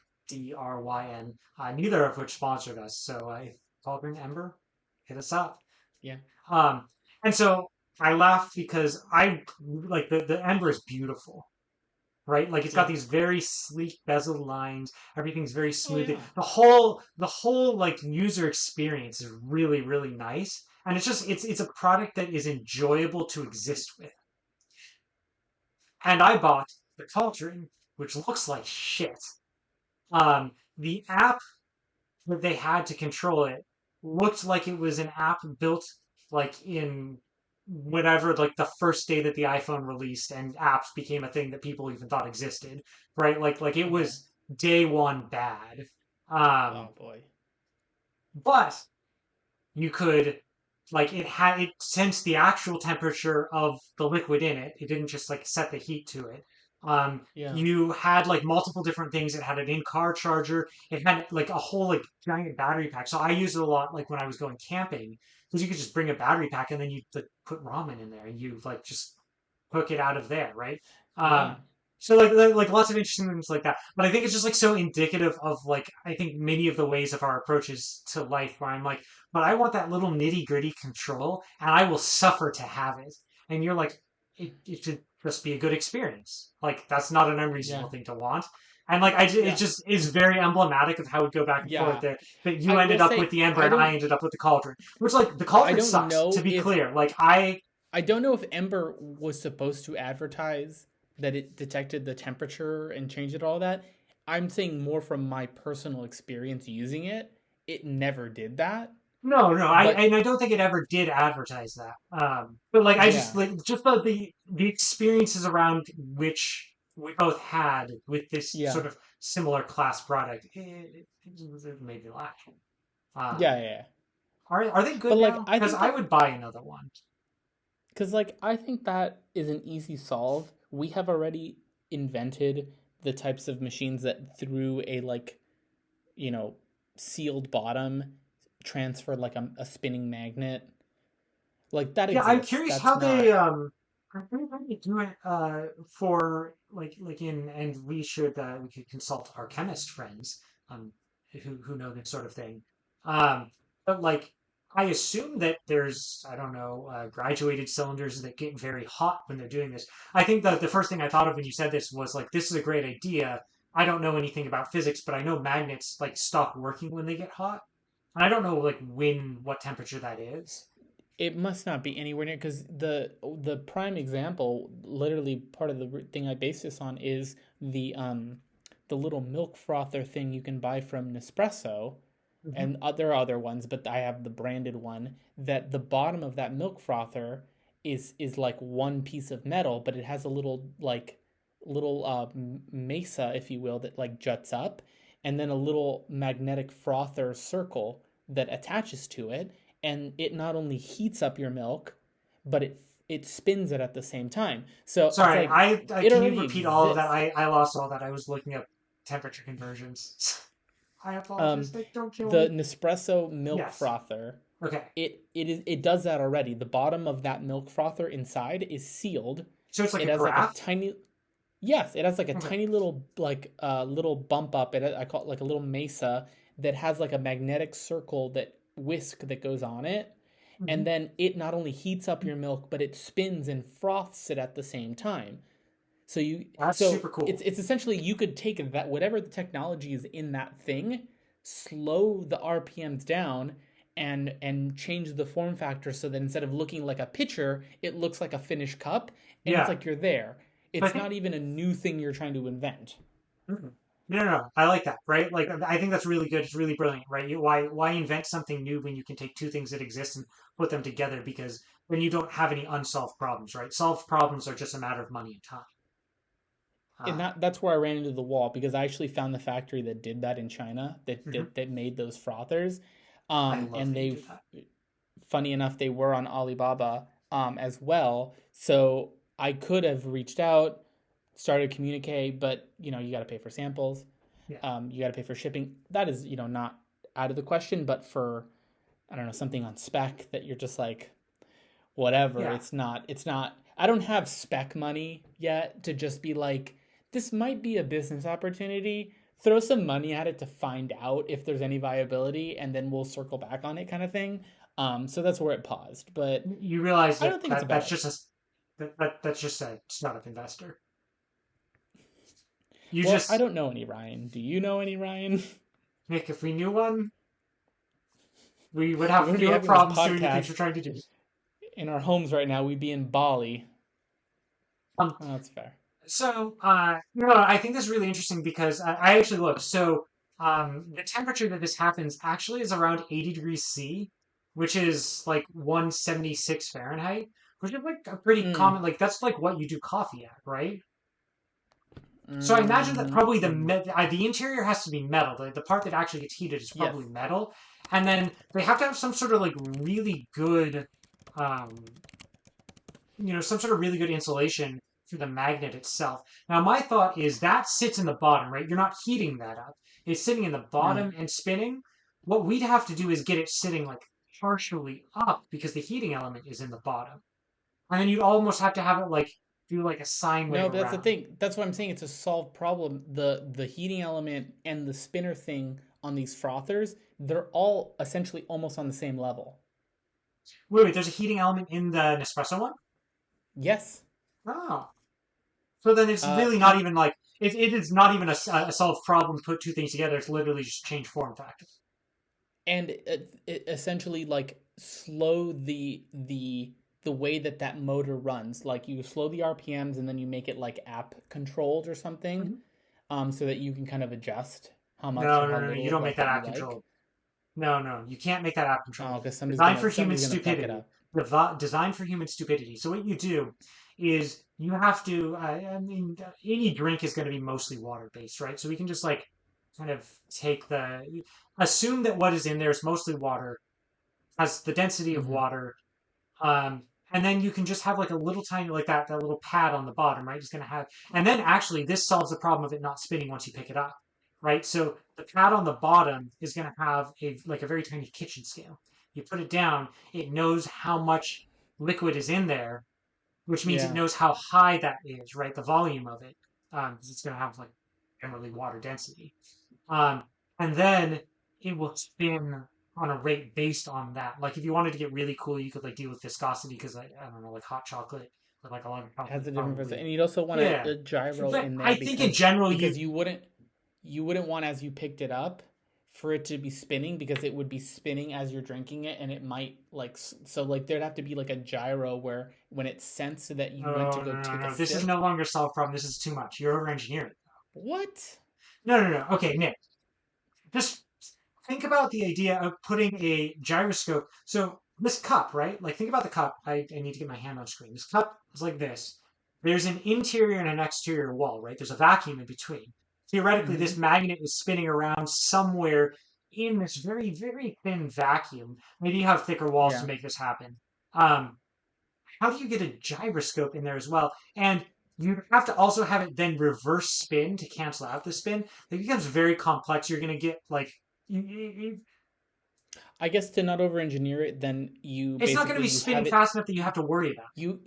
Neither of which sponsored us. So Cauldron, Ember, hit us up. Yeah. Um, and so I laughed because I like the Ember is beautiful, right? Like it's got Yeah. these very sleek bezel lines. Everything's very Oh smooth. yeah. The whole like user experience is really really nice, and it's a product that is enjoyable to exist with. And I bought the Cauldron, which looks like shit. The app that they had to control it looked like it was an app built like in whatever, like the first day that the iPhone released and apps became a thing that people even thought existed, right? Like it Okay. was day one bad. Um, Oh boy. but you could like it sensed the actual temperature of the liquid in it. It didn't just like set the heat to it. Yeah. You had like multiple different things. It had an in-car charger. It had like a whole like giant battery pack. So I used it a lot like when I was going camping because you could just bring a battery pack and then you like put ramen in there and you like just hook it out of there, right? Yeah. Um, so like lots of interesting things like that. But I think it's just like so indicative of like I think many of the ways of our approaches to life where I'm like, but I want that little nitty gritty control and I will suffer to have it. And you're like, it should just be a good experience. Like that's not an Yeah. unreasonable thing to want. And like it Yeah. just is very emblematic of how we go back and forth Yeah. there. That you I will ended up with say the Ember and I ended up with the Cauldron. Which like the I Cauldron don't sucks, to know be if clear. Like I I don't know if Ember was supposed to advertise that it detected the temperature and changed it all that. I'm saying more from my personal experience using it. It never did that. No, no, But I don't think it ever did advertise that. But like I just yeah. like just the experiences around which we both had with this Yeah. sort of similar class product, it made me laugh. Yeah, Um, yeah. Yeah. are they good But like now? I Because think I that would buy another one. cuz like I think that is an easy solve. We have already invented the types of machines that through a like, you know, sealed bottom transfer like a spinning magnet. Like that Yeah, I'm exists. curious That's how they not I think how they do it for like in and we could consult our chemist friends um who know this sort of thing. But like I assume that there's I don't know graduated cylinders that get very hot when they're doing this. I think that the first thing I thought of when you said this was like this is a great idea. I don't know anything about physics, but I know magnets like stop working when they get hot. And I don't know like what temperature that is. it must not be anywhere near because the prime example, literally part of the thing I base this on is the little milk frother thing you can buy from Nespresso, Mhm. and there are other ones, but I have the branded one that the bottom of that milk frother is like one piece of metal, but it has a little like little mesa, if you will, that like juts up, and then a little magnetic frother circle that attaches to it, and it not only heats up your milk, but it spins it at the same time. So it's Sorry, like I it can you already repeat all of that? exists. I lost all that. I was looking up temperature conversions. I Um, apologize. Nick, don't kill the me. Nespresso milk Yes. frother, Okay. it does that already. The bottom of that milk frother inside is sealed. So it's like It a has like a graph. tiny Yes, it has like a Okay. tiny little little bump up. I call it like a little mesa that has like a magnetic circle that whisk that goes on it, Hmm. and then it not only heats up your milk, but it spins and froths it at the same time. That's So super cool. it's essentially you could take that whatever the technology is in that thing, slow the RPMs down and change the form factor so that instead of looking like a pitcher, it looks like a finished cup and it's Yeah. like you're there. So I It's think not even a new thing you're trying to invent. mhm. No, no, no. I like that, right? Like, I think that's really good. It's really brilliant, right? Why invent something new when you can take two things that exist and put them together? Because then you don't have any unsolved problems, right? Solved problems are just a matter of money and time. And Uh, that's where I ran into the wall because I actually found the factory that did that in China mhm. that made those frothers. I love And that you did that. funny enough, they were on Alibaba as well. So I could have reached out, started to communicate, but you got to pay for samples. Yeah, You got to pay for shipping. That is not out of the question, but for I don't know something on spec that you're just like whatever. yeah. It's not. I don't have spec money yet to just be like this might be a business opportunity. Throw some money at it to find out if there's any viability, and then we'll circle back on it, kind of thing. So that's where it paused, but You realize I that, don't think it's a bad that's idea. just that's just a startup investor. You Well, I just don't know any Ryan. Do you know any Ryan? Nick, if we knew one, we would We have wouldn't be fewer having this problems doing the things we're podcast trying to do. in our homes right now. We'd be in Bali. Um, Oh, that's fair. So, no, I think this is really interesting because I actually looked. So, the temperature that this happens actually is around 80 degrees C, which is like 176 Fahrenheit, which is like a pretty Mm. common, like that's like what you do coffee at, right? So I imagine that Mm, probably mm, the interior has to be metal. The part that actually gets heated is yes. probably metal, and then they have to have some sort of like really good, um, some sort of really good insulation for the magnet itself. Now, my thought is that sits in the bottom, right? You're not heating that up. It's sitting in the Mm. bottom and spinning. What we'd have to do is get it sitting like partially up because the heating element is in the bottom. And then you'd almost have to have it like do like a sine No, wave but that's the around. thing. That's what I'm saying. It's a solved problem. The heating element and the spinner thing on these frothers, they're all essentially almost on the same level. Wait, there's a heating element in the Nespresso one? Yes. Oh. So then it's really not Heat even like, it is not even a solved problem to put two things together. It's literally just change form factor. and it essentially like slow the way that motor runs. Like you slow the RPMs and then you make it like app controlled or something, Mhm. so that you can kind of adjust how much No, or no, how no, no. You little don't of make like that what you app like. controlled. No, no, you can't make that app Oh, controlled. because Designed for human somebody's gonna fuck it stupidity. up. Designed for human stupidity. So what you do is you have to. I mean, any drink is going to be mostly water based, right? So we can just like kind of take assume that what is in there is mostly water, has the density of Mm-hmm. water, um, and then you can just have like a little tiny like that little pad on the bottom, right? Just gonna have, and then actually this solves the problem of it not spinning once you pick it up, right? So the pad on the bottom is gonna have a very tiny kitchen scale. You put it down, it knows how much liquid is in there, which means it Yeah. knows how high that is, right? The volume of it, 'cause it's gonna have like generally water density. Um, and then it will spin on a rate based on that. Like if you wanted to get really cool, you could like deal with viscosity because I don't know, like hot chocolate or like a lot of Has chocolate a different percent, probably. and you'd also want Yeah. a gyro But in I there think in because general because you wouldn't want as you picked it up for it to be spinning because it would be spinning as you're drinking it and it might like so like there'd have to be like a gyro where when it sensed that you went to oh go no no take a no. This is sip. no longer a solved problem. This is too much. You're over engineering. What? No no no. Okay, Nick. Just think about the idea of putting a gyroscope. So this cup, right? Like think about the cup. I need to get my hand on screen. This cup is like this. There's an interior and an exterior wall, right? There's a vacuum in between. Theoretically, Mm-hmm. this magnet is spinning around somewhere in this very, very thin vacuum. Maybe you have thicker walls to Yeah. make this happen. Um, how do you get a gyroscope in there as well? And you have to also have it then reverse spin to cancel out the spin. It becomes very complex. You're going to get like I guess to not over engineer it, then it's not going to be you have spinning it fast enough that you have to worry about. you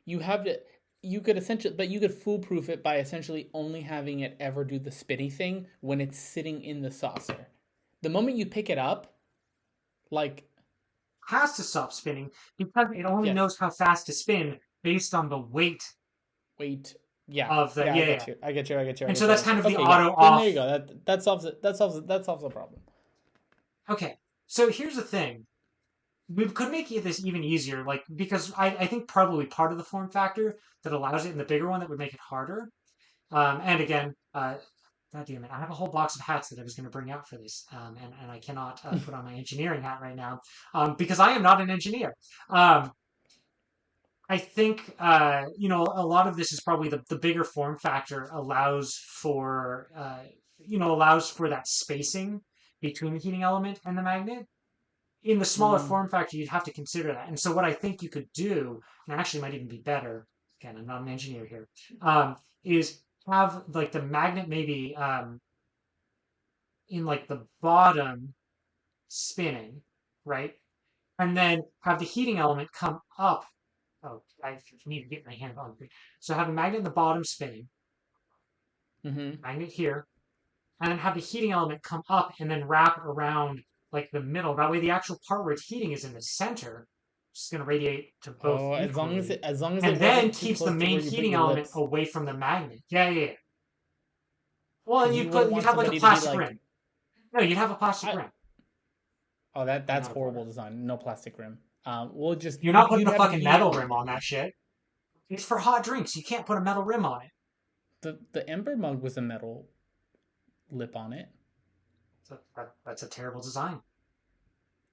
you have to. you could essentially, but you could foolproof it by essentially only having it ever do the spinny thing when it's sitting in the saucer. The moment you pick it up, like, Has to stop spinning because it only yes, knows how fast to spin based on the weight wait, yeah, of the yeah, I yeah, yeah. get you, I get you, I get you, I And so get you, I that's get kind you. of the Okay, yeah, auto then there off. you go. That solves it. That solves the problem. Okay, so here's the thing. We could make this even easier, like because I think probably part of the form factor that allows it in the bigger one that would make it harder. And again, God damn it, I have a whole box of hats that I was going to bring out for this, and I cannot put on my engineering hat right now because I am not an engineer. Um, I think a lot of this is probably the bigger form factor allows for that spacing between the heating element and the magnet. In the smaller Mm, form factor, you'd have to consider that. And so what I think you could do, and actually might even be better, again, I'm not an engineer here, is have like the magnet maybe in like the bottom spinning, right? And then have the heating element come up. Oh, I need to get my hand on it. So have the magnet in the bottom spinning, mm-hmm. magnet here, and then have the heating element come up and then wrap around like the middle. That way, the actual part where it's heating is in the center, which is going to radiate to both Oh, equally, as long as it and then wasn't too keeps the close to main where you put heating your element lips, away from the magnet. Yeah, yeah, yeah. Well, and because you wouldn't you'd want have like a somebody to be plastic like, rim. No, you'd have a plastic I, rim. oh, that's Not a horrible problem. design. No plastic rim. We'll just You're not putting you'd a have it fucking be metal rim on that shit. It's for hot drinks. You can't put a metal rim on it. the Ember mug was a metal lip on it. So that's a terrible design.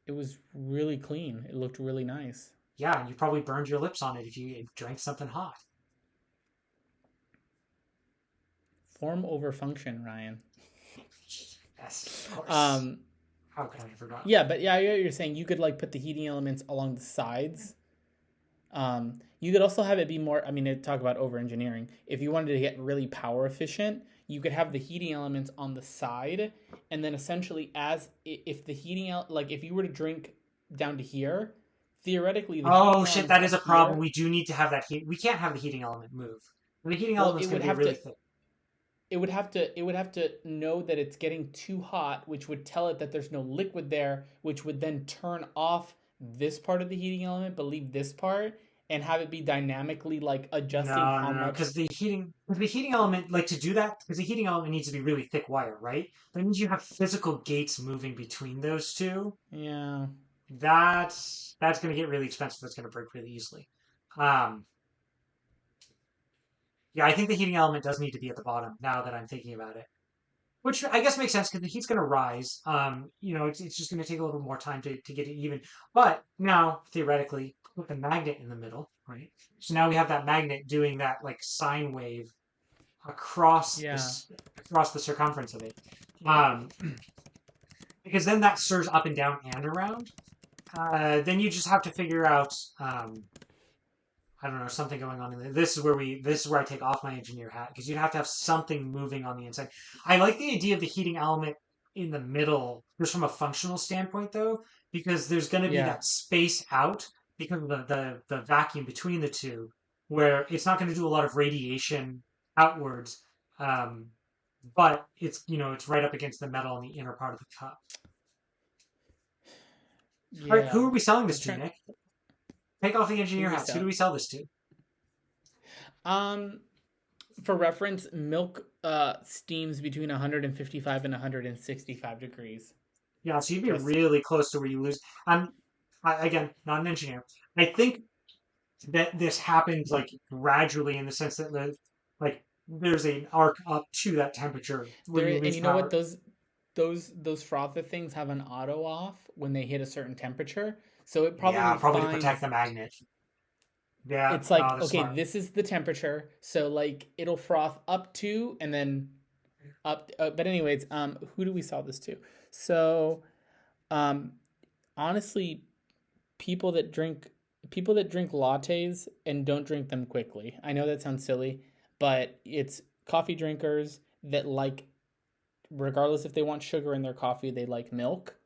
It was really clean. It looked really nice. Yeah, and you probably burned your lips on it if you drank something hot. Form over function, Ryan. Yes, of course. Um, How could I have forgotten? yeah, but yeah, I get what you're saying. You could like put the heating elements along the sides. You could also have it be more. I mean, talk about over engineering. If you wanted to get really power efficient, you could have the heating elements on the side, and then essentially, if the like if you were to drink down to here, theoretically the Oh heating shit, elements that up is a problem. here. We do need to have that heat. We can't have the heating element move. The heating Well, element's going to be really thick. it would have to know that it's getting too hot, which would tell it that there's no liquid there, which would then turn off this part of the heating element, but leave this part, and have it be dynamically like adjusting No, how no, no, much. because the heating element, like to do that, because the heating element needs to be really thick wire, right? That means you have physical gates moving between those two. Yeah. That's going to get really expensive. That's going to break really easily. Um, yeah, I think the heating element does need to be at the bottom now that I'm thinking about it. Which I guess makes sense because the heat's going to rise. It's just going to take a little more time to get it even. But now, theoretically, put the magnet in the middle, right? So now we have that magnet doing that like sine wave across Yeah. across the circumference of it. Um, because then that stirs up and down and around. Then you just have to figure out I don't know, something going on in there. This is where I take off my engineer hat because you'd have to have something moving on the inside. I like the idea of the heating element in the middle, just from a functional standpoint though, because there's going to be Yeah. that space out because of the vacuum between the two, where it's not going to do a lot of radiation outwards, um, but it's right up against the metal in the inner part of the cup. All right, who Yeah. are we selling I'm this to, trying. Nick? Take off the Who engineer we hats. Who do sell? we sell this to? Um, for reference, milk steams between 155 and 165 degrees. Yeah, so you'd be Just really close to where you lose. And again, not an engineer. I think that this happens like gradually in the sense that like there's an arc up to that temperature where there, you and lose you know what? power. Those frother things have an auto off when they hit a certain temperature, so it Yeah, probably probably to protect finds. the magnet. Yeah, It's no, like, that's okay, smart. this is the temperature, so like it'll froth up to and then up. But anyways, who do we sell this to? So, um, honestly, people that drink people that drink lattes and don't drink them quickly. I know that sounds silly, but it's coffee drinkers that like, regardless if they want sugar in their coffee, they like milk,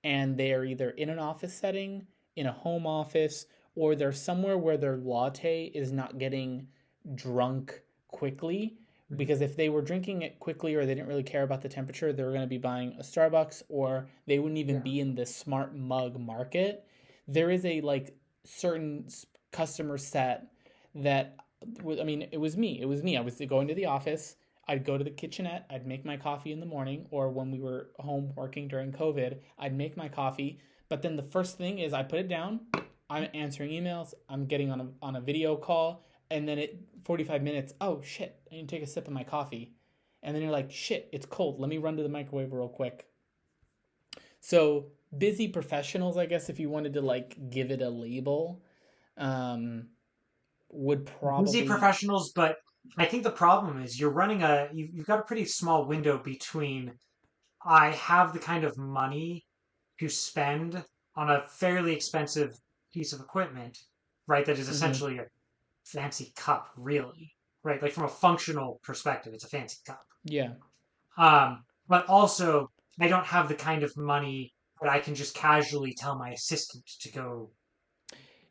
and they are either in an office setting, in a home office, or they're somewhere where their latte is not getting drunk quickly, Mhm. because if they were drinking it quickly or they didn't really care about the temperature, they were going to be buying a Starbucks, or they wouldn't even Yeah. be in the smart mug market. There is a like certain customer set that I mean, it was me. It was me. I was going to the office. I'd go to the kitchenette. I'd make my coffee in the morning, or when we were home working during COVID, I'd make my coffee. But then the first thing is I put it down. I'm answering emails. I'm getting on a video call, and then it 45 minutes. Oh shit! I need to take a sip of my coffee, and then you're like, shit, it's cold. Let me run to the microwave real quick. So busy professionals, I guess, if you wanted to like give it a label, um, would Busy probably. professionals, but I think the problem is you've got a pretty small window between I have the kind of money to spend on a fairly expensive piece of equipment, right? That is Mm-hmm. essentially a fancy cup, really, right? Like from a functional perspective, it's a fancy cup. Yeah. But also, I don't have the kind of money that I can just casually tell my assistant to go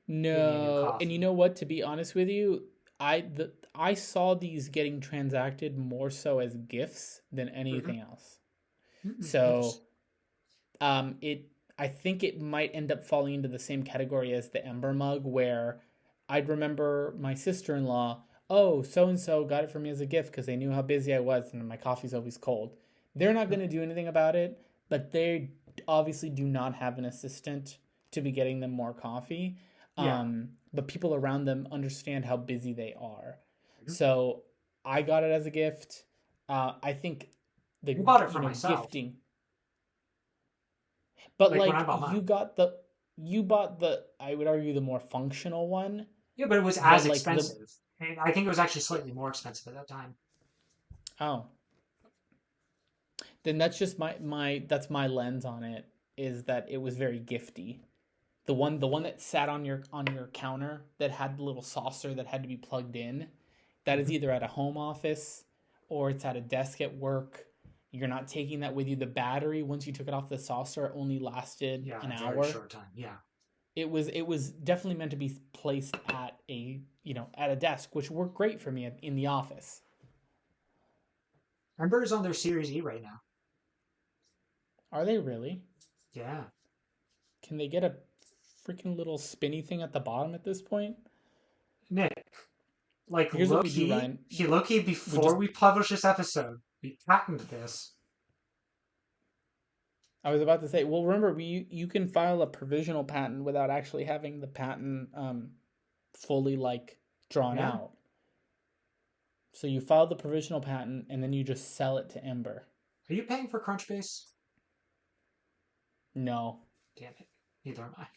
get me a new No, and you coffee. know what? To be honest with you, I saw these getting transacted more so as gifts than Hmm. anything else. So, Interesting. it I think it might end up falling into the same category as the Ember mug, where I'd remember my sister-in-law, oh, so and so got it for me as a gift because they knew how busy I was and my coffee's always cold. They're not going to do anything about it, but they obviously do not have an assistant to be getting them more coffee. Yeah. But people around them understand how busy they are. Mhm. So I got it as a gift. I think I the bought it you for know myself. gifting, but Like when I like bought mine. you bought the, I would argue, the more functional one Yeah, but it was as that like the expensive. And I think it was actually slightly more expensive at that time. oh, then that's just that's my lens on it, is that it was very gifty. The one that sat on your counter that had the little saucer that had to be plugged in, that is Mhm. either at a home office or it's at a desk at work. You're not taking that with you. The battery, once you took it off the saucer, only lasted Yeah, an a very hour. short time. Yeah. It was definitely meant to be placed at a at a desk, which worked great for me in the office. Ember is on their Series E right now. Are they really? Yeah. Can they get a freaking little spinny thing at the bottom at this point? Nick, like Here's what we do, Ryan. Low key, We before just we publish this episode, we patented this. I was about to say, well, remember, you can file a provisional patent without actually having the patent fully like drawn Yeah. out. So you file the provisional patent and then you just sell it to Ember. Are you paying for Crunchbase? No. Damn it. Neither am I.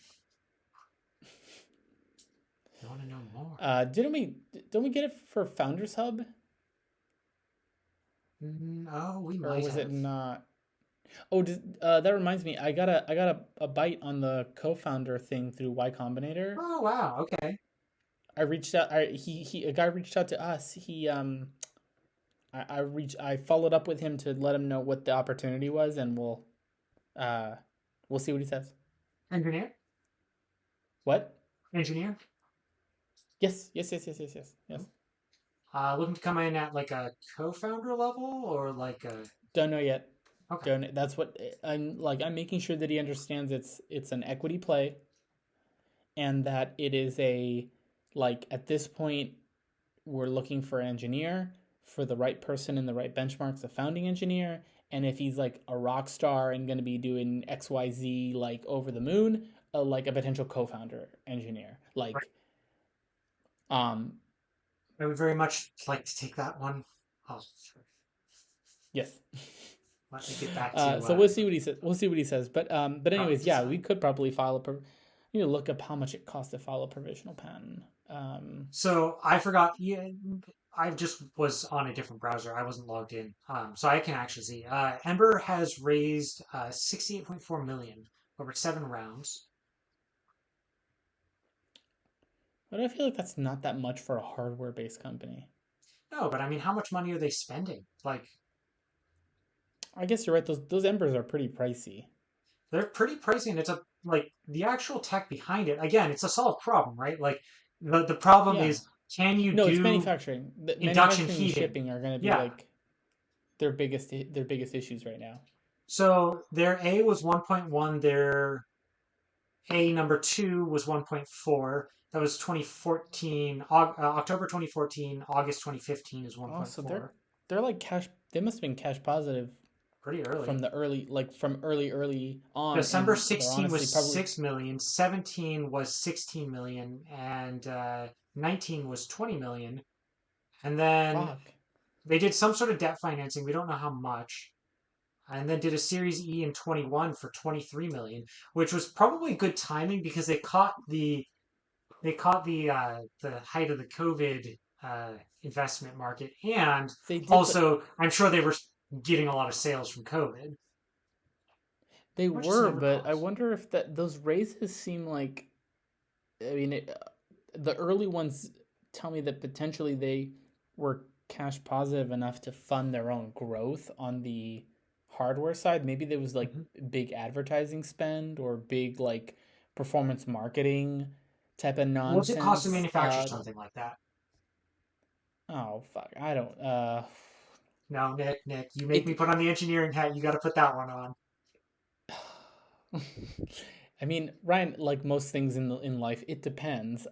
I want to know more. Didn't we don't we get it for Founders Hub, Oh, we or might was it have. not? Oh, that reminds me. I got a bite on the co-founder thing through Y Combinator. Oh, wow. Okay. I reached out. He a guy reached out to us. I followed up with him to let him know what the opportunity was, and uh we'll see what he says. Engineer? What? Engineer? Yes, yes, yes, yes, yes, yes, yes. Looking to come in at like a co-founder level or like a. Don't know yet. Okay. Don't. That's what I'm like. I'm making sure that he understands it's an equity play, and that it is a, like, at this point we're looking for an engineer, for the right person in the right benchmarks, a founding engineer. And if he's like a rock star and going to be doing XYZ like over the moon, like a potential co-founder engineer. Right. Um, I would very much like to take that one. Oh, yes. let me get back to So we'll see what he says. We'll see what he says. But product anyways, yeah, we design. could probably file a. You know, look up how much it costs to file a provisional patent. So I forgot. Yeah, I just was on a different browser. I wasn't logged in. So I can actually see. Ember has raised 68.4 million over 7 rounds. But I feel like that's not that much for a hardware-based company. No, but I mean, how much money are they spending? Like, I guess you're right. Those embers are pretty pricey. they're pretty pricey, and it's the actual tech behind it. Again, it's a solved problem, right? Like, the problem Yeah. is can you No, it's do manufacturing. The induction manufacturing and heating? shipping are going to be Yeah. like their biggest issues right now. So their A was 1.1, their A number two was 1.4. That was 2014, October 2014, August 2015 is Oh, so 1.4. they're like cash. They must have been cash positive Pretty from early. the early, like from early on, December and they're 16 honestly was probably 6 million, 17 was 16 million, and 19 was 20 million. And then fuck. they did some sort of debt financing. We don't know how much. And then did a Series E in 21 for 23 million, which was probably good timing because they caught the height of the COVID investment market, and They did, but also I'm sure they were getting a lot of sales from COVID. they How much does an were. Ember But I cost? wonder if that those raises seem like. I mean, the early ones tell me that potentially they were cash positive enough to fund their own growth on the hardware side. Maybe there was like Mm-hmm. big advertising spend or big like performance marketing type of What's it cost to nonsense. manufacture something like that? Oh fuck, I don't. No, Nick, you make me It. put on the engineering hat. You got to put that one on. I mean, Ryan, like most things in life, it depends.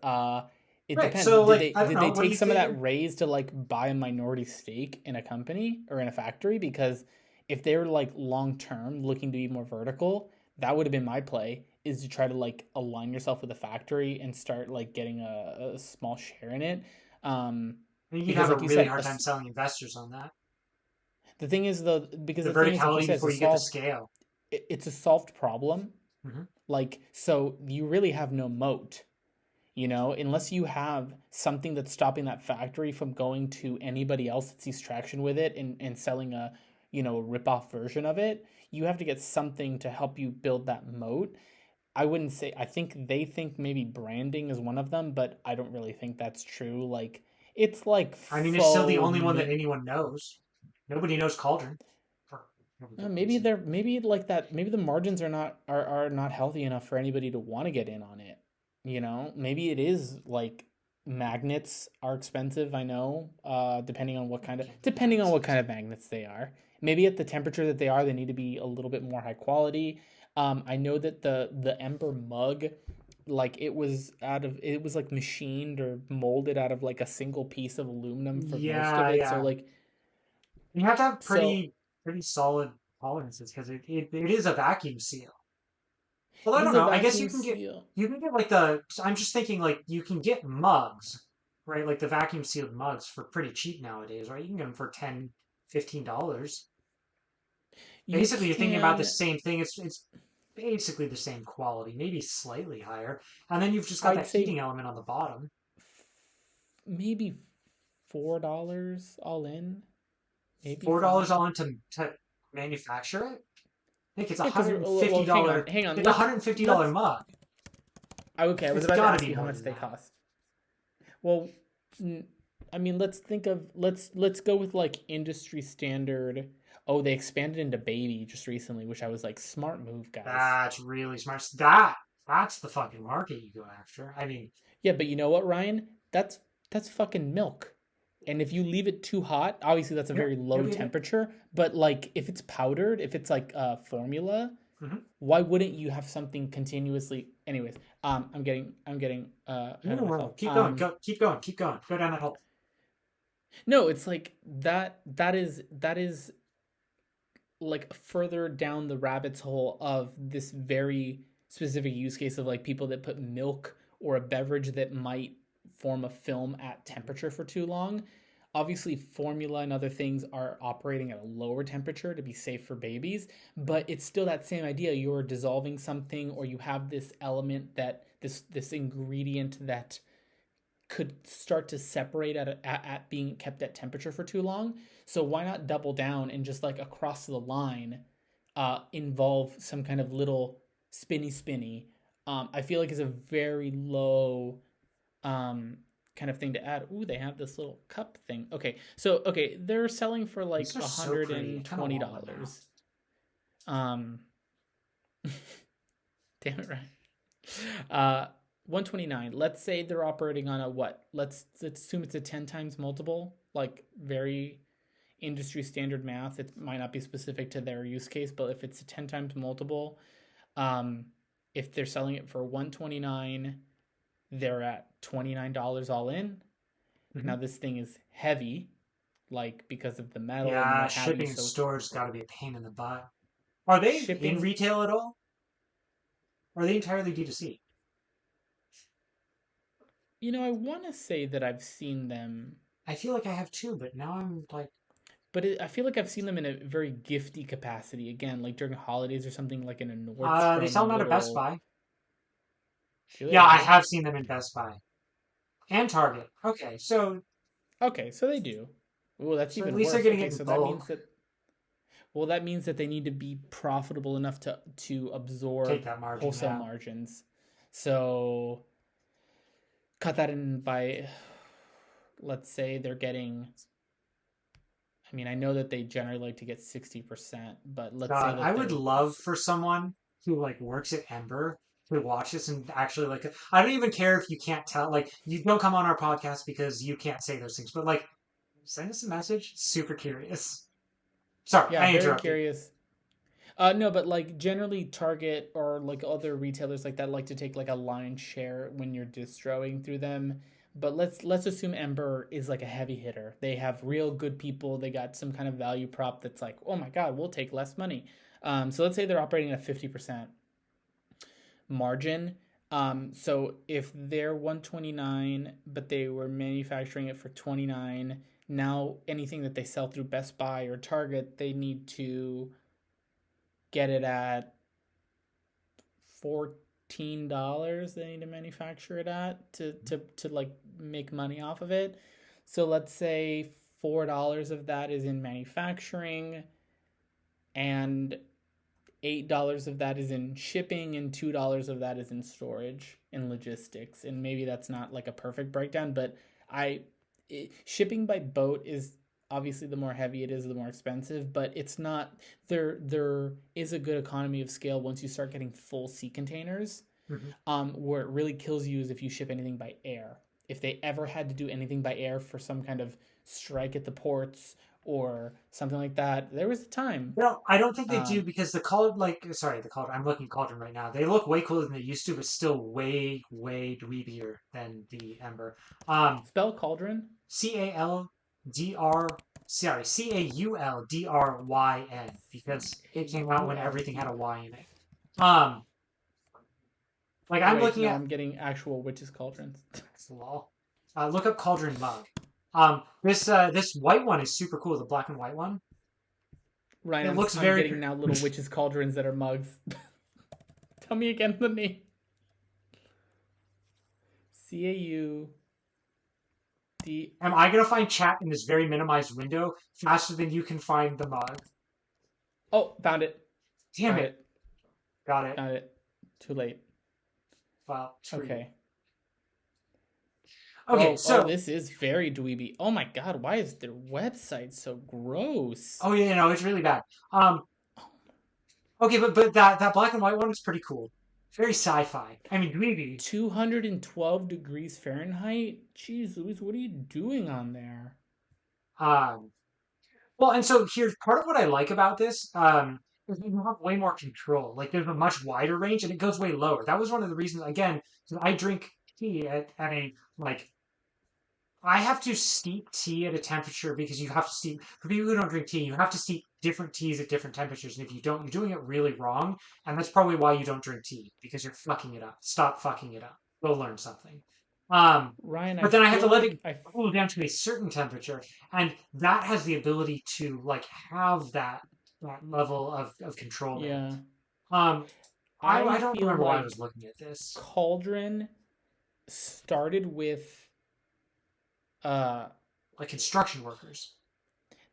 It Right. depends. So, like, I don't Did know. they What do take you some of think? that raise to like buy a minority stake in a company or in a factory? Because if they were like long term looking to be more vertical, that would have been my play, is to try to like align yourself with a factory and start like getting a small share in it. Um, I think you'd because have a like you really said, hard time selling investors on that. the thing is though, because The the thing is like you verticality said, before you get the scale. it's a solved problem. Hmm. Like, so you really have no moat, unless you have something that's stopping that factory from going to anybody else that sees traction with it and selling a rip-off version of it. You have to get something to help you build that moat. I wouldn't say, I think they think maybe branding is one of them, but I don't really think that's true. Like, it's like I mean, it's still the faux only one that anyone knows. Nobody knows Cauldron. For no good maybe reason. they're maybe like that. Maybe the margins are not healthy enough for anybody to want to get in on it. Maybe it is like magnets are expensive. I know, depending on what kind of magnets they are. Maybe at the temperature that they are, they need to be a little bit more high quality. I know that the Ember mug, like it was like machined or molded out of like a single piece of aluminum for most of Yeah, it. So yeah. like You have to have so pretty solid tolerances because it is a vacuum seal. Well, I it don't is a know. I guess vacuum seal. you can get like I'm just thinking like you can get mugs, right? Like the vacuum sealed mugs for pretty cheap nowadays, right? You can get them for 10, $15. You Basically, you're thinking about the can, same thing. It's basically the same quality, maybe slightly higher. And then you've just got I'd that say heating element on the bottom. maybe $4 all in, maybe $4 five. all in to manufacture it. I think it's a Yeah, because hundred and well, fifty hang on, dollar. hang on. It's $150 Let's. mug. Okay, I was It's about to got to ask be you how more much than they that. cost. Well, I mean, let's go with like industry standard. Oh, they expanded into baby just recently, which I was like, smart move, guys. That's really smart. That's the fucking market you go after. I mean, Yeah, but you know what, Ryan? That's fucking milk. And if you leave it too hot, obviously that's a yep, very yep, low yep, yep. temperature, but like if it's powdered, if it's like formula, Mm-hmm. why wouldn't you have something continuously? Anyways, I'm getting No, ahead of no, no. myself. Keep going. Go, keep going. Keep going. Go down that hole. No, it's like that is like further down the rabbit's hole of this very specific use case of like people that put milk or a beverage that might form a film at temperature for too long. Obviously, formula and other things are operating at a lower temperature to be safe for babies, but it's still that same idea. You're dissolving something, or you have this element that this ingredient that could start to separate at being kept at temperature for too long. So why not double down and just like across the line, involve some kind of little spinny. I feel like is a very low um, kind of thing to add. Ooh, they have this little cup thing. Okay, they're selling for like These are a so hundred pretty. I and kind of twenty want one now. dollars. Um, damn it, right. 129. Let's say they're operating on a what? Let's assume it's a 10 times multiple, like very industry standard math. It might not be specific to their use case, but if it's a 10 times multiple, um, if they're selling it for 129, they're at $29 all in. Hmm. Now this thing is heavy, like because of the metal and Yeah, what have you. shipping and So storage got to be a pain in the butt. Are they in shipping, retail at all? Or are they entirely D2C? I want to say that I've seen them, I feel like I have two, but now I'm like, but I feel like I've seen them in a very gifty capacity. Again, like during holidays or something, like in a they sell Nordstrom them at a Best little. Buy. Do they Yeah, I really? have seen them in Best Buy and Target. Okay, Okay, so they do. Oh, that's so at even least they're worse. getting Okay, it in so that means bulk. that that means that they need to be profitable enough to Take absorb that margin, wholesale yeah. margins. So cut that in by, let's say they're getting. I mean, I know that they generally like to get 60%, but let's say God, I that would they're. love for someone who like works at Ember to watch this and actually like I don't even care if you can't tell like you don't come on our podcast because you can't say those things, but like send us a message. Super curious. Sorry, Yeah, I very interrupted. curious. No, but like generally Target or like other retailers like that like to take like a line share when you're distroing through them. But let's assume Ember is like a heavy hitter. They have real good people. They got some kind of value prop that's like, oh my god, we'll take less money. So let's say they're operating at 50% margin. So if they're 129, but they were manufacturing it for 29, now anything that they sell through Best Buy or Target, they need to get it at $14 they need to manufacture it at to like make money off of it. So let's say $4 of that is in manufacturing and $8 of that is in shipping and $2 of that is in storage and logistics. And maybe that's not like a perfect breakdown, but shipping by boat is obviously the more heavy it is, the more expensive, but it's not there is a good economy of scale once you start getting full sea containers. Hmm. Where it really kills you is if you ship anything by air. If they ever had to do anything by air for some kind of strike at the ports or something like that, there was a time. No, I don't think they do Um, because the cauldron, like, sorry, the cauldron. I'm looking at cauldron right now. They look way cooler than they used to, but still way, way dweebier than the Ember. Um, spell cauldron. Cauldryn because it came out when everything had a CAULD. Y in it. Um, like Oh I'm wait, looking no, at, I'm getting actual witches cauldrons. lol. Look up cauldron mug. This white one is super cool. The black and white one. Ryan, It I'm looks I'm very. getting now little witches cauldrons that are mugs. Tell me again the name. CAUD. Am I gonna find chat in this very minimized window faster than you can find the mug? Oh, found it. Damn Found it! it. Got it. Found it. Too late. File tree. Okay. Okay, Oh, so this is very dweeby. Oh my god, why is their website so gross? oh yeah, no, it's really bad. Um, okay, but that black and white one is pretty cool. Very sci-fi. I mean, dweeby. 212 degrees Fahrenheit? Jeez Louise, what are you doing on there? Um, well, and so here's part of what I like about this. Is you have way more control. Like there's a much wider range, and it goes way lower. That was one of the reasons. Again, 'cause I drink tea at a like I have to steep tea at a temperature because you have to steep, for people who don't drink tea, you have to steep different teas at different temperatures. And if you don't, you're doing it really wrong. And that's probably why you don't drink tea because you're fucking it up. Stop fucking it up. Go learn something. Um, Ryan, I but then I have to feel let it like I cool down to a certain temperature. And that has the ability to like have that level of control in yeah. it. Um, I I don't feel remember why I like was looking at this. Cauldron started with uh Like construction workers.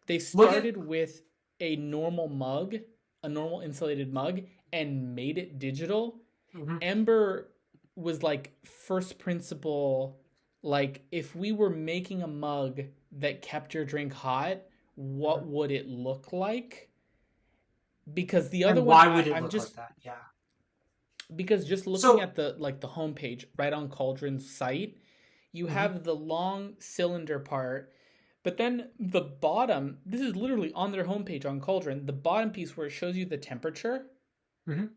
they Look at started with a normal mug, a normal insulated mug, and made it digital. mhm. Ember was like first principle, like if we were making a mug that kept your drink hot, what would it look like? Because the other And one why would it I'm look like just that? Yeah. Because just looking So, at the homepage right on Cauldron's site, you mhm, have the long cylinder part, but then the bottom, this is literally on their homepage on Cauldron, the bottom piece where it shows you the temperature, mhm.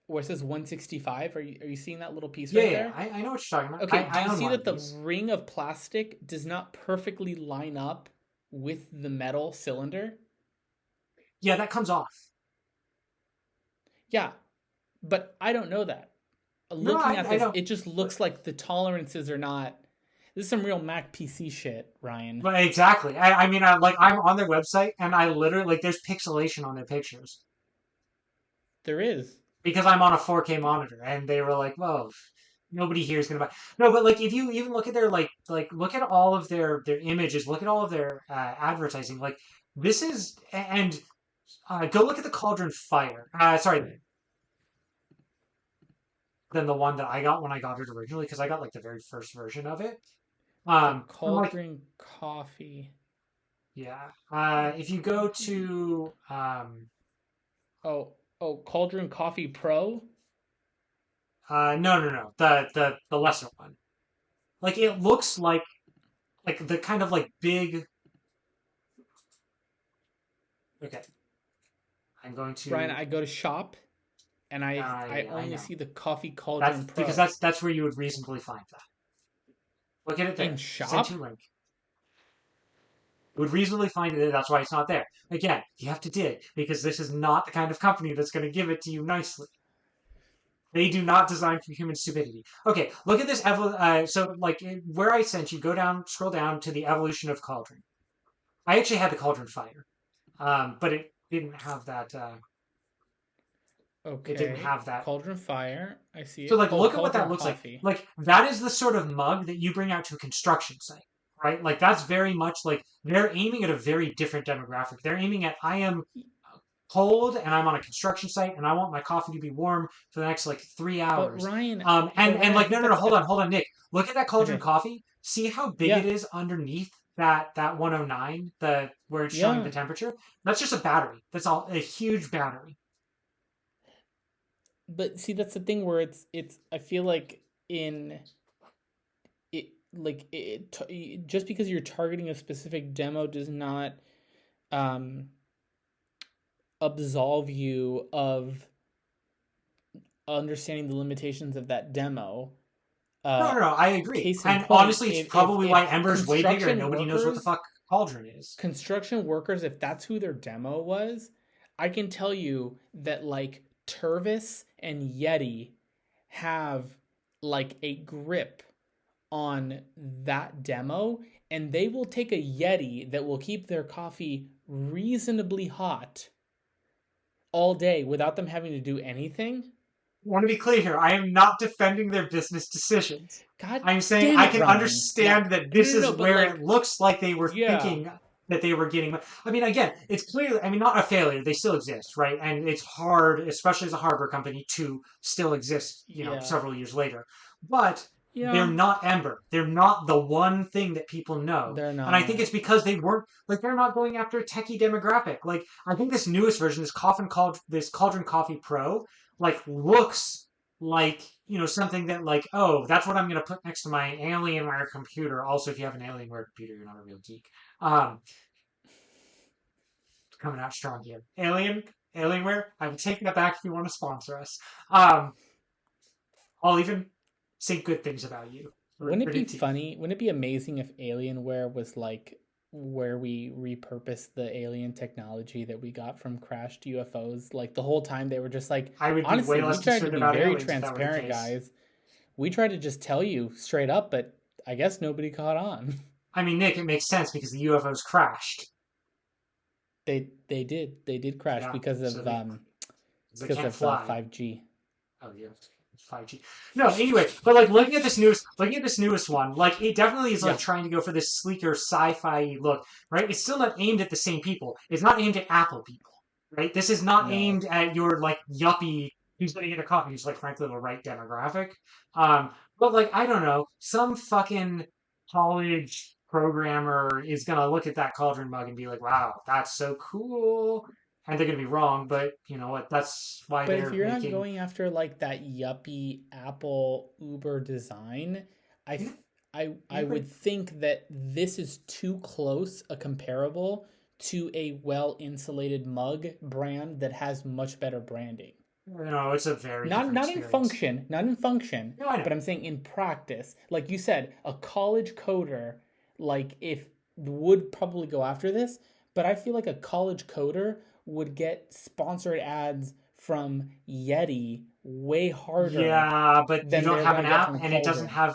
where it says 165. Are you seeing that little piece Yeah, right yeah, yeah. there? I know what you're talking about. Okay, do I you own see one of that the these. ring of plastic does not perfectly line up with the metal cylinder? Yeah, that comes off. Yeah, but I don't know that. No, Looking at I this, don't. it just looks like the tolerances are not. This is some real Mac PC shit, Ryan. But exactly. I mean, I'm on their website and I literally like there's pixelation on their pictures There is. because I'm on a 4K monitor, and they were like, "Whoa, nobody here is gonna buy." No, but like if you even look at their look at all of their images, look at all of their advertising. Like this is and go look at the Cauldron Fire. Sorry, than the one that I got when I got it originally because I got like the very first version of it. The And like Cauldron Coffee. yeah, if you go to Oh, oh, Cauldron Coffee Pro. no, the lesser one. Like it looks like the kind of like big. Okay, I'm going Ryan, to. I go to shop and I I only know see the Coffee that's Cauldron because Pro that's where you would reasonably find that. Look at it in there. Sent shop. you a link. You would reasonably find it there. That's why it's not there. Again, you have to dig because this is not the kind of company that's going to give it to you nicely. They do not design for human stupidity. Okay, look at this. So, like, where I sent you, go down, scroll down to the evolution of Cauldron. I actually had the Cauldron Fire, but it didn't have that. It didn't Okay, have that. Cauldron Fire. I see So, it. like, Oh, look at what that Cauldron looks like. Coffee. Like, that is the sort of mug that you bring out to a construction site, right? Like, that's very much like they're aiming at a very different demographic. They're aiming at I am cold and I'm on a construction site and I want my coffee to be warm for the next like 3 hours. But Ryan, I Like no think no no that's hold on Nick, look at that Cauldron okay. coffee. See how big it Yeah, is underneath that 109 the where it's showing the yeah. temperature. That's just a battery. That's all a huge battery. But see, that's the thing where it's. I feel like in it just because you're targeting a specific demo does not um absolve you of understanding the limitations of that demo. Uh, No, I agree. Case in And point, honestly, it's if probably why if Ember's way bigger and nobody knows what the fuck Cauldron is. construction workers, if that's who their demo was, I can tell you that like Tervis and Yeti have like a grip on that demo, and they will take a Yeti that will keep their coffee reasonably hot all day without them having to do anything. I want to be clear here. I am not defending their business decisions. God I'm saying damn I it, can Ryan. Now, understand that no, this no, is no, but where it like, looks like they were yeah, thinking that they were getting. I mean, again, it's clearly, I mean, not a failure. They still exist, right? And it's hard, especially as a hardware company, to still exist, yeah, several years later. But they're yeah, not Ember. They're not the one thing that people know. they're And I think not. it's because they weren't, like, they're not going after a techie demographic. Like, I think this newest version, this Cauldron Coffee Pro, like, looks like something that like that's what I'm going to put next to my Alienware computer. Also, if you have an Alienware computer, you're not a real geek. um Coming out strong here. Alienware, I would take that back if you want to sponsor us. I'll even say good things about you. Wouldn't it be Pretty. funny? Wouldn't it be amazing if Alienware was like where we repurposed the alien technology that we got from crashed UFOs? Like the whole time they were just like, I would be way honestly, we less tried to concerned be about very aliens if that were the transparent, case. guys. We tried to just tell you straight up, but I guess nobody caught on. I mean, Nick, it makes sense because the UFOs crashed. They did crash Yeah, because so of they because can't of fly. 5G. Oh yeah, 5G. No, anyway, but like looking at this newest one, like it definitely is like Yeah, trying to go for this sleeker sci-fi look, right? It's still not aimed at the same people. It's not aimed at Apple people, right? This is not no. aimed at your like yuppie who's going to get a coffee, who's like frankly the right demographic. But like I don't know, some fucking college programmer is gonna look at that cauldron mug and be like, "Wow, that's so cool." and they're gonna be wrong, but you know what? That's why But if they're you're not making. going after like that yuppie Apple Uber design, I Yeah, f- I I agree. would think that this is too close a comparable to a well insulated mug brand that has much better branding. No, it's a very Not different not in experience. function, not in function, No, I know. but I'm saying in practice. Like you said, a college coder, like if would probably go after this, but I feel like a college coder would get sponsored ads from Yeti way harder Yeah, but you than don't they're have gonna an get app from and it doesn't Cauldron. have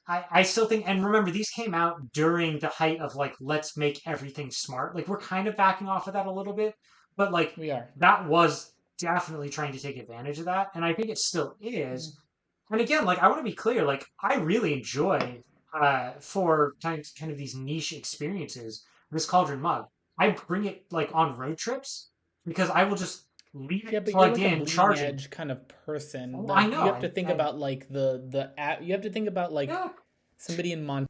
I still think, and remember, these came out during the height of like, let's make everything smart. Like, we're kind of backing off of that a little bit, but like, We are. that was definitely trying to take advantage of that. And I think it still Mm. is. And again, like, I want to be clear, like, I really enjoy, for kind of these niche experiences, this Cauldron mug. I bring it like on road trips because I will just leave Yeah, it but you're plugged like a in, bleeding charging. edge kind of person. Oh, I Like you know. have to think And about like the app. You have to think about like yeah, somebody in Montana.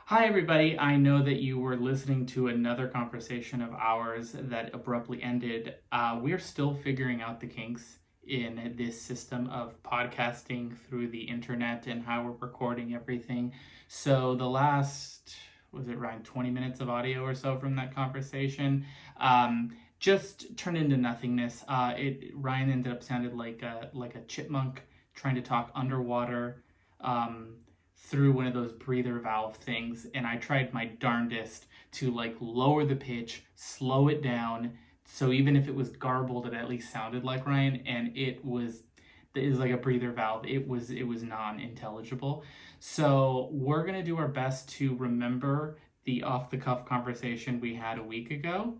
Hi, everybody. I know that you were listening to another conversation of ours that abruptly ended. We're still figuring out the kinks in this system of podcasting through the internet and how we're recording everything. So, the last, was it around 20 minutes of audio or so from that conversation? Just turned into nothingness. Ryan ended up sounded like a chipmunk trying to talk underwater. Um, Through one of those breather valve things, and I tried my darndest to like lower the pitch, slow it down, so even if it was garbled, it at least sounded like Ryan, and it was like a breather valve. It was non-intelligible. So we're gonna do our best to remember the off the cuff conversation we had a week ago,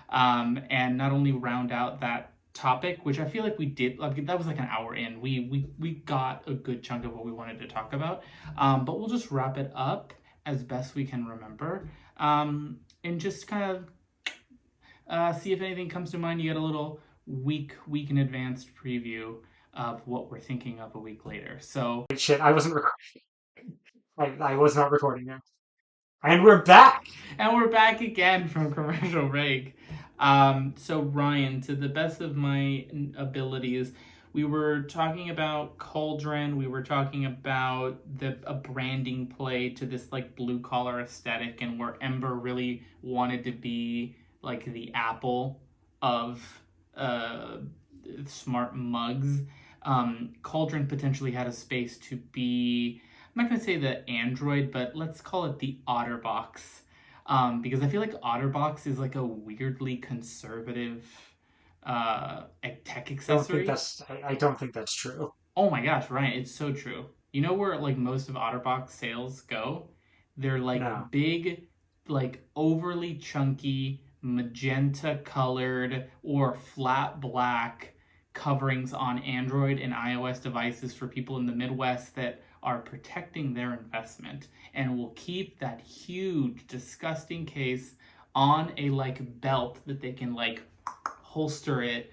and not only round out that topic, which I feel like we did. Like that was like an hour in. We got a good chunk of what we wanted to talk about, but we'll just wrap it up as best we can remember, and just kind of see if anything comes to mind. You get a little week in advance preview of what we're thinking of a week later. So, shit, I wasn't recording. I was not recording there. And we're back. and we're back again from commercial break. So Ryan, to the best of my abilities, we were talking about Cauldron. We were talking about a branding play to this like blue collar aesthetic, and where Ember really wanted to be like the Apple of uh, smart mugs. Cauldron potentially had a space to be. I'm not going to say the Android, but let's call it the OtterBox, because I feel like OtterBox is like a weirdly conservative tech Don't think accessory. that's. I don't think that's true. Oh my gosh, Ryan, it's so true. You know where like most of OtterBox sales go? They're like No. big, like overly chunky, magenta colored or flat black coverings on Android and iOS devices for people in the Midwest that are protecting their investment and will keep that huge, disgusting case on a like belt that they can like holster it.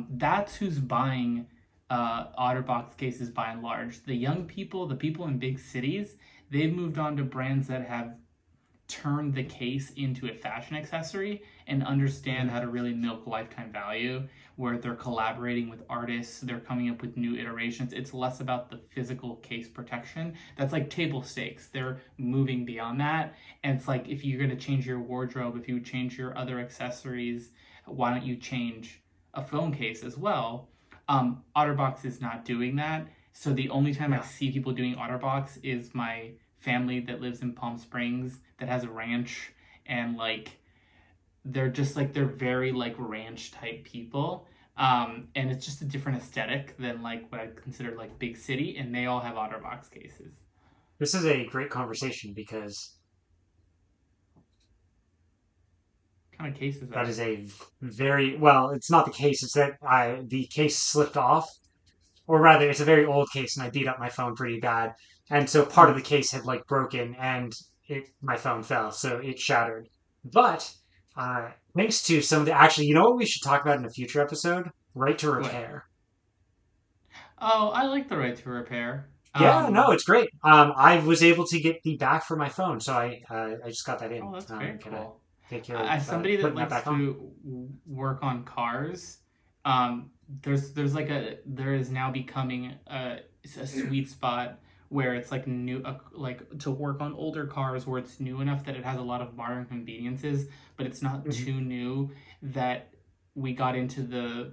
That's who's buying OtterBox cases by and large. The young people, the people in big cities, they've moved on to brands that have turned the case into a fashion accessory and understand Mhm. how to really milk lifetime value, where they're collaborating with artists, they're coming up with new iterations. It's less about the physical case protection. That's like table stakes. They're moving beyond that. And it's like if you're going to change your wardrobe, if you change your other accessories, why don't you change a phone case as well? OtterBox is not doing that. So the only time I Yeah. see people doing OtterBox is my family that lives in Palm Springs that has a ranch, and like they're very like ranch type people. And it's just a different aesthetic than like what I consider like big city, and they all have OtterBox cases. This is a great conversation because What kind of cases that are is they? a very well. It's not the case. It's that the case slipped off, or rather, it's a very old case, and I beat up my phone pretty bad, and so part of Mm. the case had like broken, and my phone fell, so it shattered. But thanks to some of the actually, you know what we should talk about in a future episode? Right to What? repair. Oh, I like the right to repair. Yeah, no, it's great. I was able to get the back for my phone, so I just got that in. Oh, that's very Can I? cool. take care of As somebody that putting that likes back on. to work on cars, um, there's like there is now becoming a sweet spot where it's like new, like to work on older cars where it's new enough that it has a lot of modern conveniences, but it's not Hmm. too new that we got into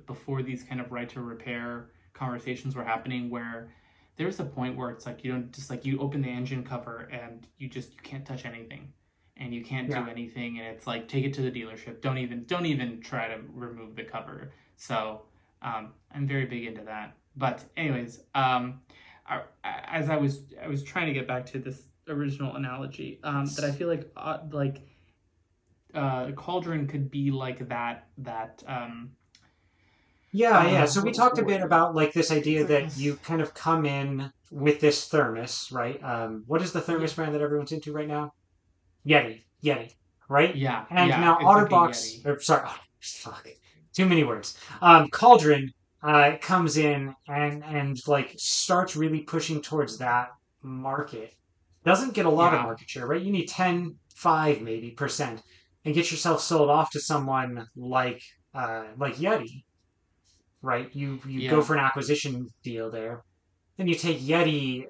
before these kind of right to repair conversations were happening, where there's a point where it's like you don't just like you open the engine cover and you can't touch anything and you can't Yeah. do anything, and it's like take it to the dealership, don't even try to remove the cover. So I'm very big into that. But anyways, as I was trying to get back to this original analogy, that I feel like cauldron could be like that Yeah, yeah. So we talked a what, bit about like this it's idea like that a you kind of come in with this thermos, right? What is the yeah, thermos brand that everyone's into right now? Yeti, right? yeah, And yeah, now it's like a Otterbox, Yeti. or sorry, fuck, too many words. Cauldron comes in and like starts really pushing towards that market. Doesn't get a lot of Yeah, market share, right? You need 10, 5 maybe percent, and get yourself sold off to someone like Yeti, right? You go yeah, for an acquisition deal there. Then you take Yeti,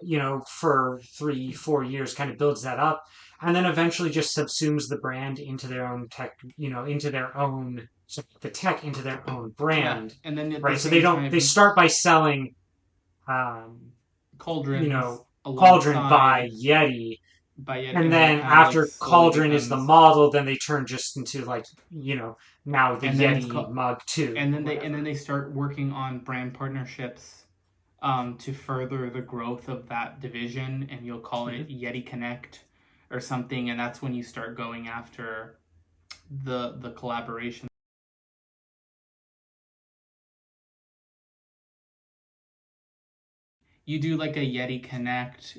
for 3, 4 years, kind of builds that up, and then eventually just subsumes the brand into their own tech, into their own the tech into their own yeah, brand, and then at the right? So they same don't they time start by selling, um, you cauldrons know, Cauldron by alongside Yeti, by Yeti, and and then it then kind of like after slowly Cauldron is the becomes, model, then they turn just into like, now the and then it's Yeti called, mug too, and or then whatever. they start working on brand partnerships to further the growth of that division, and you'll call Hmm. it Yeti Connect or something, and that's when you start going after the collaboration. You do like a Yeti Connect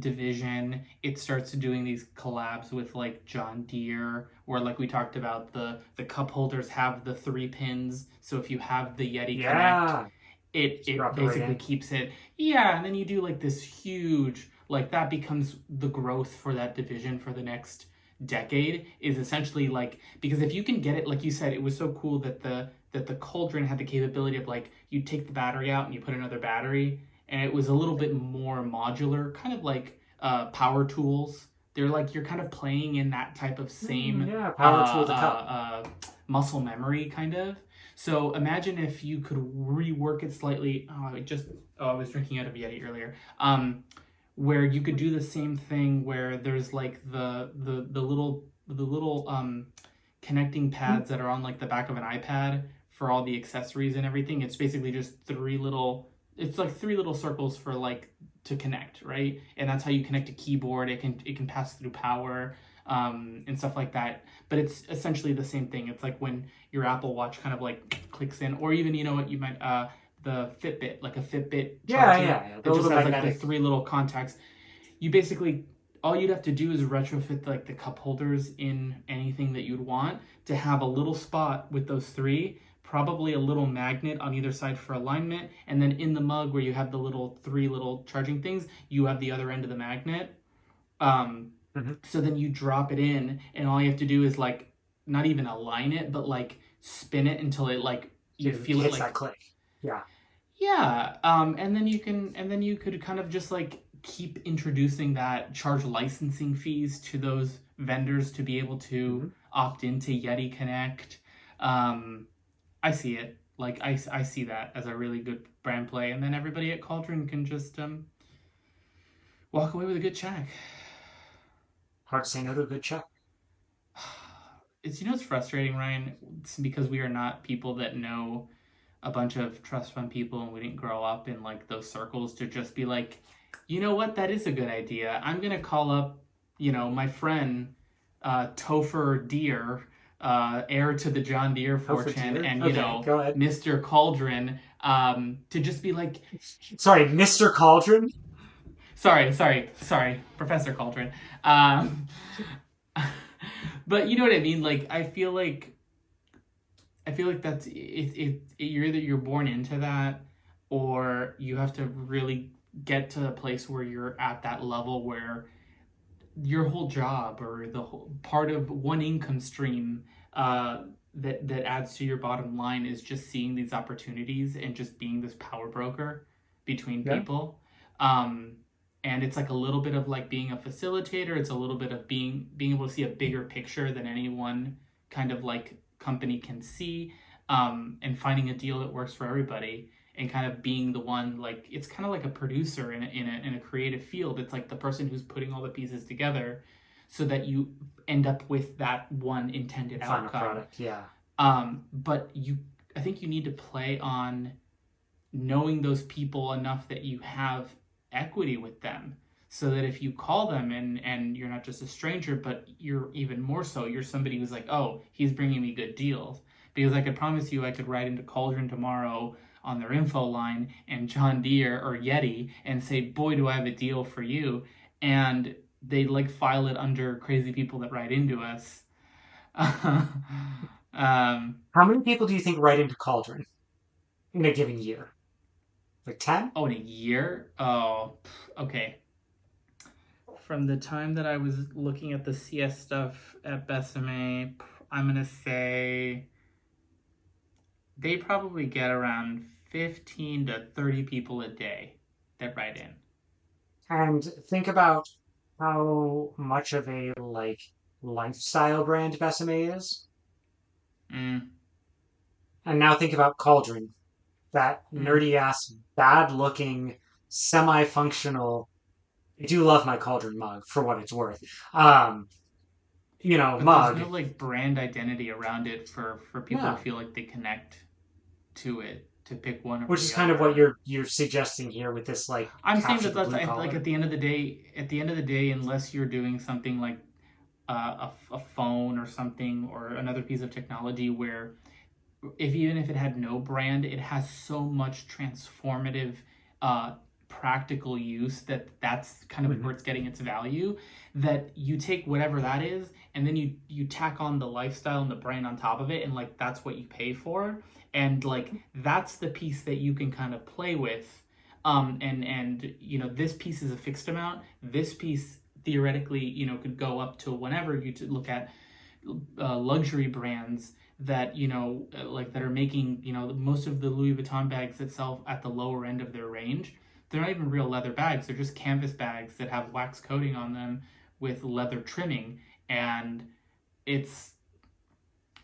division. It starts doing these collabs with like John Deere, where like we talked about the cup holders have the 3 pins. So if you have the Yeti Connect, Yeah, it drop it right basically in. keeps it. Yeah, and then you do like this huge, like that becomes the growth for that division for the next decade, is essentially like, because if you can get it, like you said, it was so cool that the cauldron had the capability of like you take the battery out and you put another battery, and it was a little bit more modular, kind of like power tools. They're like you're kind of playing in that type of same Yeah, uh, power tool the cup. uh, uh, muscle memory kind of. So imagine if you could rework it slightly. I was drinking out of Yeti earlier. Where you could do the same thing where there's like the little connecting pads that are on like the back of an iPad for all the accessories and everything. It's basically just it's like three little circles for like to connect, right? And that's how you connect a keyboard. It can pass through power, and stuff like that. But it's essentially the same thing. It's like when your Apple Watch kind of like clicks in, or even you know what you might the Fitbit, like a Fitbit Yeah, charger yeah, yeah. The that just little has like the magnetic. three little contacts. You basically, all you'd have to do is retrofit like the cup holders in anything that you'd want to have a little spot with those three, probably a little magnet on either side for alignment, and then in the mug where you have the little three little charging things, you have the other end of the magnet. um, Hmm. so then you drop it in, and all you have to do is like not even align it, but like spin it until it like you It feel it hits that like, click. Yeah, yeah. And then you could kind of just like keep introducing that, charge licensing fees to those vendors to be able to hmm, opt into Yeti Connect. Um, I see it. Like I see that as a really good brand play, and then everybody at Cauldron can just walk away with a good check. hard to say no to a good check. It's it's frustrating, Ryan. It's because we are not people that know a bunch of trust fund people, and we didn't grow up in like those circles to just be like, you know what, that is a good idea. I'm gonna call up, my friend, Topher Deere, heir to the John Deere Oh, for fortune, deer. and Okay, go ahead. Mr. Cauldron, to just be like, Sorry, Mr. Cauldron. sorry, Professor Cauldron. Um, but you know what I mean. Like I feel like that's you're either you're born into that, or you have to really get to a place where you're at that level where your whole job or the whole part of one income stream that adds to your bottom line is just seeing these opportunities and just being this power broker between Yeah. people. Um, and it's like a little bit of like being a facilitator. It's a little bit of being able to see a bigger picture than any one kind of like company can see, and finding a deal that works for everybody and kind of being the one, like it's kind of like a producer in a creative field. It's like the person who's putting all the pieces together so that you end up with that one intended Final outcome. product. Yeah. But I think you need to play on knowing those people enough that you have equity with them, so that if you call them and you're not just a stranger, but you're even more so, you're somebody who's like, oh, he's bringing me good deals. Because I could promise you I could write into Cauldron tomorrow on their info line and John Deere or Yeti and say, boy, do I have a deal for you. And they like file it under crazy people that write into us. um, How many people do you think write into Cauldron in a given year? Like 10? oh, in a year? Oh, okay. From the time that I was looking at the CS stuff at Besame, I'm gonna say they probably get around 15 to 30 people a day that write in. And think about how much of a like lifestyle brand Besame is. Mm, And now think about Cauldron, that mm. nerdy ass, bad looking, semi functional. I do love my Cauldron mug for what it's worth. Um, But there's mug. no like brand identity around it for people to Yeah. feel like they connect to it to pick one over Which is the kind of what other. you're suggesting here with this like I'm saying capture that the that's blue like collar. at the end of the day, unless you're doing something like a phone or something or another piece of technology where if even if it had no brand, it has so much transformative, uh, practical use that that's kind of Hmm. where it's getting its value. That you take whatever that is, and then you tack on the lifestyle and the brand on top of it, and like that's what you pay for, and like that's the piece that you can kind of play with. And this piece is a fixed amount. This piece theoretically could go up to whenever you to look at luxury brands that like that are making most of the Louis Vuitton bags itself at the lower end of their range. They're not even real leather bags. They're just canvas bags that have wax coating on them with leather trimming, and it's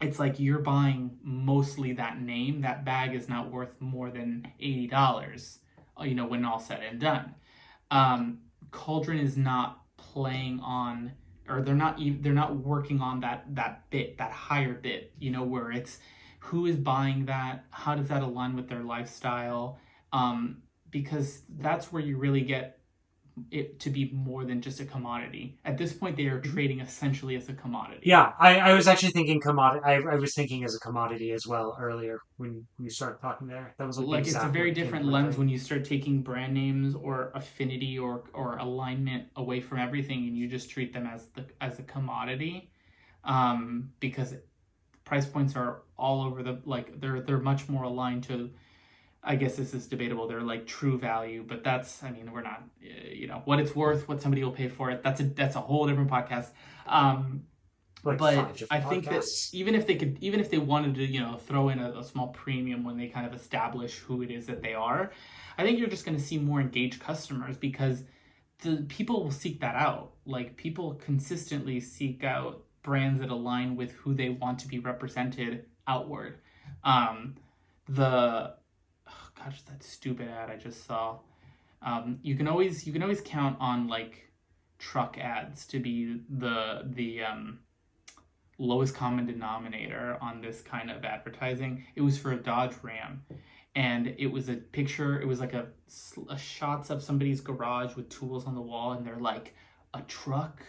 it's like you're buying mostly that name. That bag is not worth more than $80. When all said and done. Cauldron is not playing on, or they're not working on that bit, that higher bit, where it's who is buying that, how does that align with their lifestyle, because that's where you really get it to be more than just a commodity. At this point, they are trading essentially as a commodity. Yeah, I was actually thinking commodity. I was thinking as a commodity as well earlier when you started talking there. That was like the Like it's a exact word very that came to different my lens brain. when you start taking brand names or affinity or alignment away from everything, and you just treat them as a commodity, because price points are all over the, like they're much more aligned to, I guess this is debatable, they're like true value, but that's, I mean, we're not, what it's worth, what somebody will pay for it, that's a whole different podcast. um Like five but I different think that podcasts. even if they wanted to, throw in a small premium when they kind of establish who it is that they are, I think you're just going to see more engaged customers because the people will seek that out. Like people consistently seek out brands that align with who they want to be represented outward. Um, the oh gosh, that stupid ad I just saw. You can always count on like truck ads to be the lowest common denominator on this kind of advertising. It was for a Dodge Ram, and it was a picture. It was like a shots of somebody's garage with tools on the wall, and they're like, a truck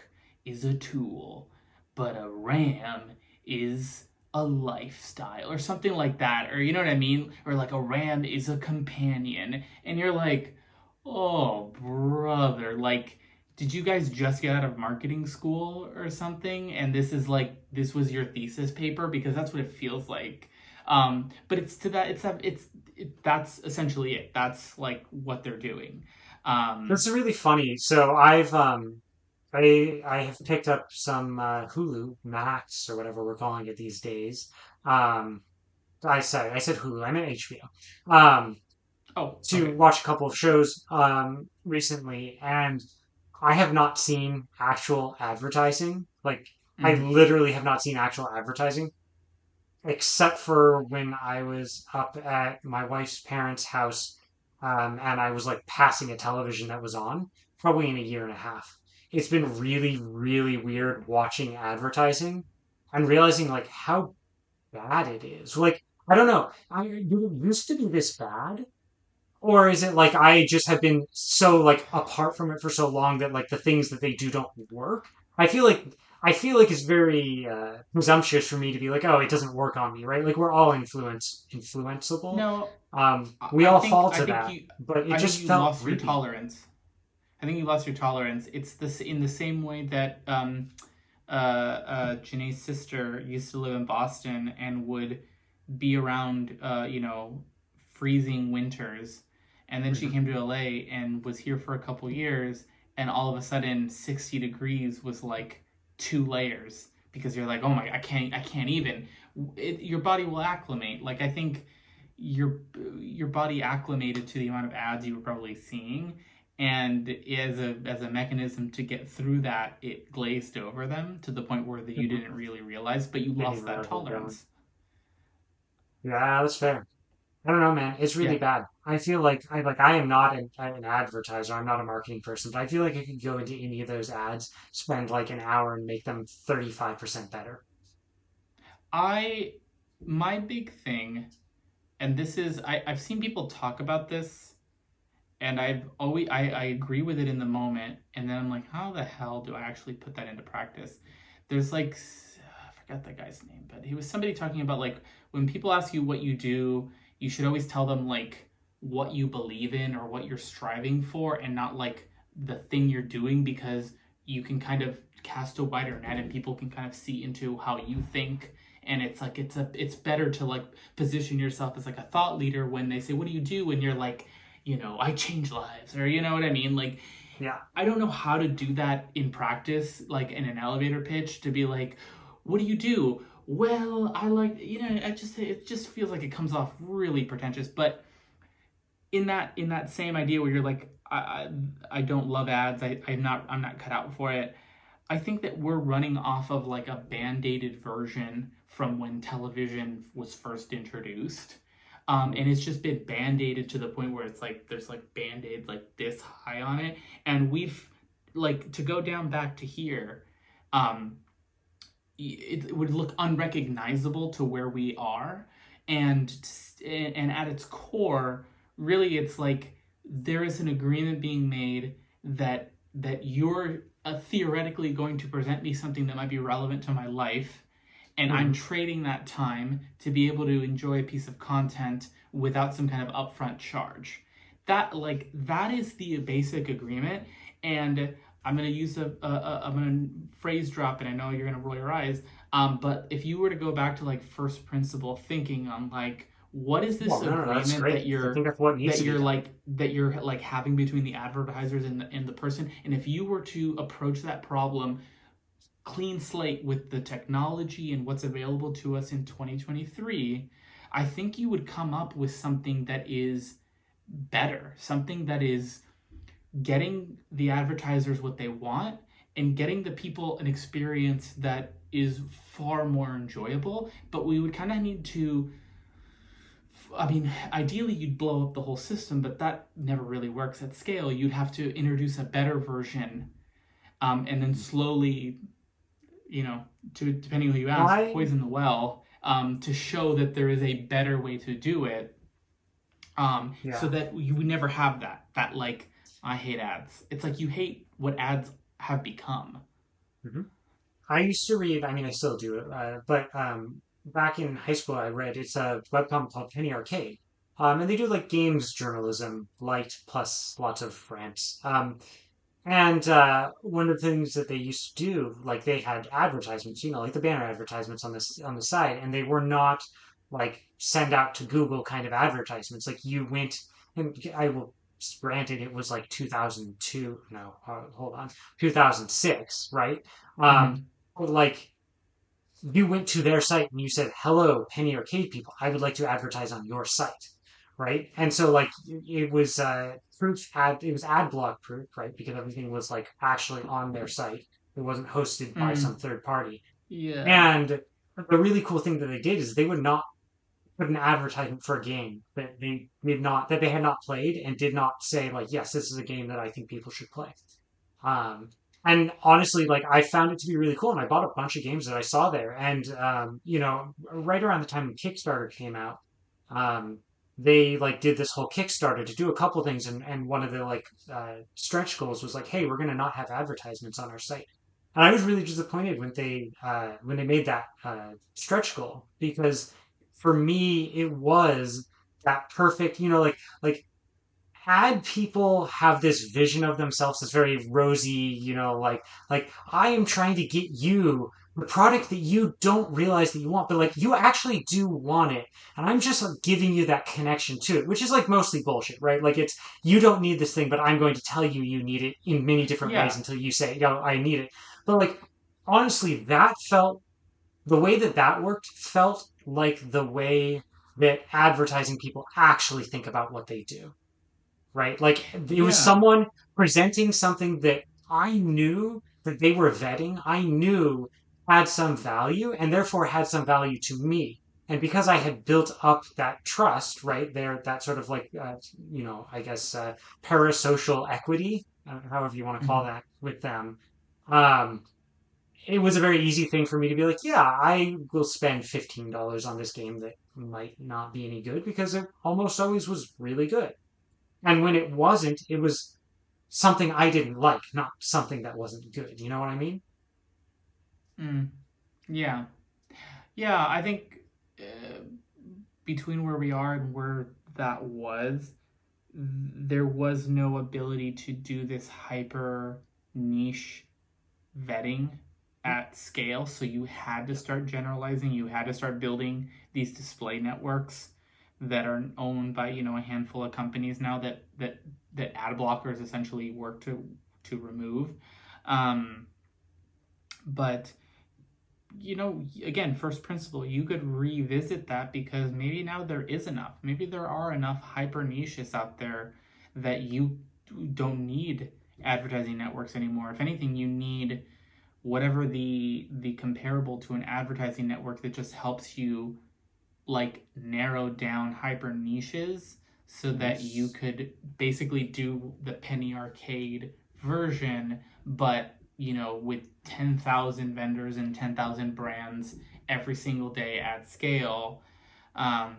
is a tool, but a Ram is a lifestyle or something like that, or you know what I mean, or like a Ram is a companion, and you're like, oh brother, like did you guys just get out of marketing school or something, and this was your thesis paper? Because that's what it feels like. But it's to that that's essentially it. That's like what they're doing. um That's really funny. So I've I have picked up some Hulu Max or whatever we're calling it these days. Um, I said Hulu. I meant HBO. Oh, To okay. watch a couple of shows recently, and I have not seen actual advertising. Like I Mm-hmm. literally have not seen actual advertising, except for when I was up at my wife's parents' house, and I was like passing a television that was on, probably in a year and a half. It's been really, really weird watching advertising and realizing like how bad it is. Like, I don't know. Did it used to be this bad? Or is it like I just have been so like apart from it for so long that like the things that they do don't work? I feel like I feel like it's very presumptuous for me to be like, oh, it doesn't work on me, right? Like we're all influenceable. No, We I all think fall to that, but it I think just you felt lost your really tolerance. I think you lost your tolerance. It's this in the same way that Janae's sister used to live in Boston and would be around, freezing winters, and then she Mhm. came to LA and was here for a couple years, and all of a sudden 60 degrees was like 2 layers because you're like, oh my, I can't even. Your body will acclimate. Like I think your your body acclimated to the amount of ads you were probably seeing, and as a mechanism to get through that, it glazed over them to the point where that you Mhm. didn't really realize, but you Didn't lost even that realize what was going. tolerance. Yeah, that's fair. I don't know, man. It's Yeah, really bad. I feel like I am not an advertiser. I'm not a marketing person, but I feel like I could go into any of those ads, spend like an hour, and make them 35% better. I my big thing, and this is I've seen people talk about this, and I agree with it in the moment, and then I'm like, how the hell do I actually put that into practice? There's like I forgot that guy's name, but he was somebody talking about like when people ask you what you do, you should always tell them like what you believe in or what you're striving for, and not like the thing you're doing, because you can kind of cast a wider net and people can kind of see into how you think. And it's like it's better to like position yourself as like a thought leader when they say what do you do, and you're like, I change lives, or you know what I mean? Like, Yeah. I don't know how to do that in practice, like in an elevator pitch, to be like, what do you do? Well, I like, it just feels like it comes off really pretentious. But in that same idea where you're like, I don't love ads. I'm not cut out for it. I think that we're running off of like a band-aided version from when television was first introduced. Mhm. And it's just been band-aided to the point where it's like there's like band-aids like this high on it. And we've like to go down back to here, um, it would look unrecognizable to where we are. And at its core, really it's like there is an agreement being made that you're theoretically going to present me something that might be relevant to my life, and I'm Mhm. trading that time to be able to enjoy a piece of content without some kind of upfront charge. That is the basic agreement. And I'm gonna use I'm gonna phrase drop, and I know you're gonna roll your eyes. But if you were to go back to like first principle thinking on like what is this Well, no, no, that's agreement great. I think that's what needs to be done. that you're like having between the advertisers and the person, and if you were to approach that problem clean slate with the technology and what's available to us in 2023, I think you would come up with something that is better, something that is getting the advertisers what they want and getting the people an experience that is far more enjoyable. But we would kind of need to, I mean, ideally you'd blow up the whole system, but that never really works at scale. You'd have to introduce a better version, and then slowly, to depending on who you ask, I poison the well, to show that there is a better way to do it, so yeah. that you would never have that like I hate ads. It's like you hate what ads have become. Mhm. I used to read. I mean, I still do it, but back in high school, I read. It's a webcomic called Penny Arcade, and they do like games journalism, light plus lots of rants. And one of the things that they used to do, like they had advertisements, like the banner advertisements on the side, and they were not like send out to Google kind of advertisements. Like you went, and I will. granted, it was like 2002. No, hold on, 2006, right? Um, Mm-hmm. like you went to their site and you said, "Hello, Penny Arcade people. I would like to advertise on your site," right? And so like it was proof ad. It was ad block proof, right? Because everything was like actually on their site. It wasn't hosted by Mm. some third party. Yeah. And the really cool thing that they did is they would not put an advertisement for a game that they had not played and did not say like, yes, this is a game that I think people should play. Um, and honestly, like I found it to be really cool, and I bought a bunch of games that I saw there. And right around the time when Kickstarter came out, um, they like did this whole Kickstarter to do a couple things, and one of the like stretch goals was like, hey, we're gonna not have advertisements on our site. And I was really disappointed when they made that stretch goal because for me it was that perfect, like had people have this vision of themselves as very rosy, like I am trying to get you the product that you don't realize that you want, but like you actually do want it. And I'm just like, giving you that connection to it, which is like mostly bullshit, right? Like it's you don't need this thing, but I'm going to tell you you need it in many different ways Yeah. until you say, yo, I need it. But like honestly, that felt the way that that worked felt like the way that advertising people actually think about what they do, right? Like it was Yeah. someone presenting something that I knew that they were vetting, I knew had some value and therefore had some value to me. And because I had built up that trust, right there, that sort of like, I guess, parasocial equity, however you want to call Mm-hmm. that, with them, um, it was a very easy thing for me to be like, yeah, I will spend $15 on this game that might not be any good because it almost always was really good. And when it wasn't, it was something I didn't like, not something that wasn't good. You know what I mean? Mm. Yeah. Yeah. I think between where we are and where that was, there was no ability to do this hyper niche vetting at scale. So you had to start generalizing. You had to start building these display networks that are owned by a handful of companies now that ad blockers essentially work to remove. Um, but again, first principle, you could revisit that because maybe now there is enough. Maybe there are enough hyper niches out there that you don't need advertising networks anymore. If anything, you need whatever the comparable to an advertising network that just helps you like narrow down hyper niches so Mm-hmm. that you could basically do the penny arcade version, but with 10,000 vendors and 10,000 brands every single day at scale,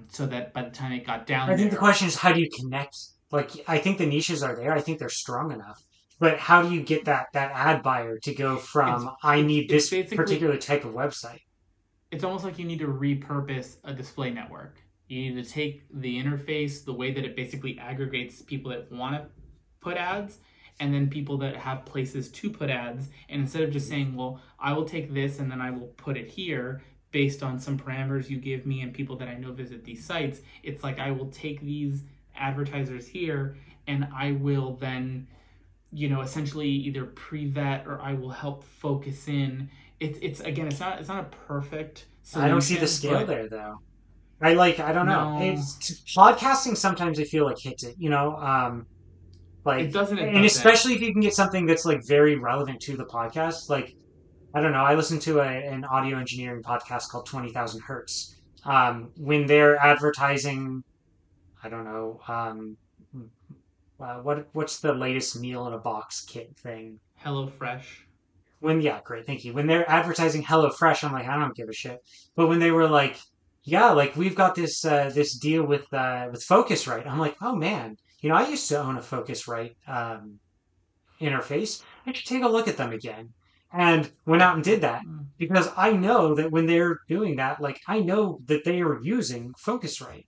so that by the time it got I down think the there, question is how do you connect? Like, I think the niches are there. I think they're strong enough. But how do you get that ad buyer to go it's from I it's need it's this basically particular type of website? it's almost like you need to repurpose a display network. You need to take the interface, the way that it basically aggregates people that want to put ads, and then people that have places to put ads. And instead of just saying, well, I will take this and then I will put it here based on some parameters you give me and people that I know visit these sites, it's like I will take these advertisers here and I will then essentially either pre-vet or I will help focus in. It's again, it's not a perfect I don't see the solution, scale but there though. I don't know. no, It's podcasting sometimes I feel like hits it, it like, doesn't. It and doesn't. especially if you can get something that's like very relevant to the podcast. Like, I don't know. I listen to an audio engineering podcast called 20,000 Hertz. When they're advertising, I don't know, what's the latest meal in a box kit thing? Hello Fresh. Yeah, great, thank you. When they're advertising HelloFresh, I'm like, I don't give a shit. But when they were like, yeah, like we've got this deal with Focusrite, I'm like, oh man, I used to own a Focusrite interface. I should take a look at them again. And went out and did that because I know that when they're doing that, like I know that they are using Focusrite,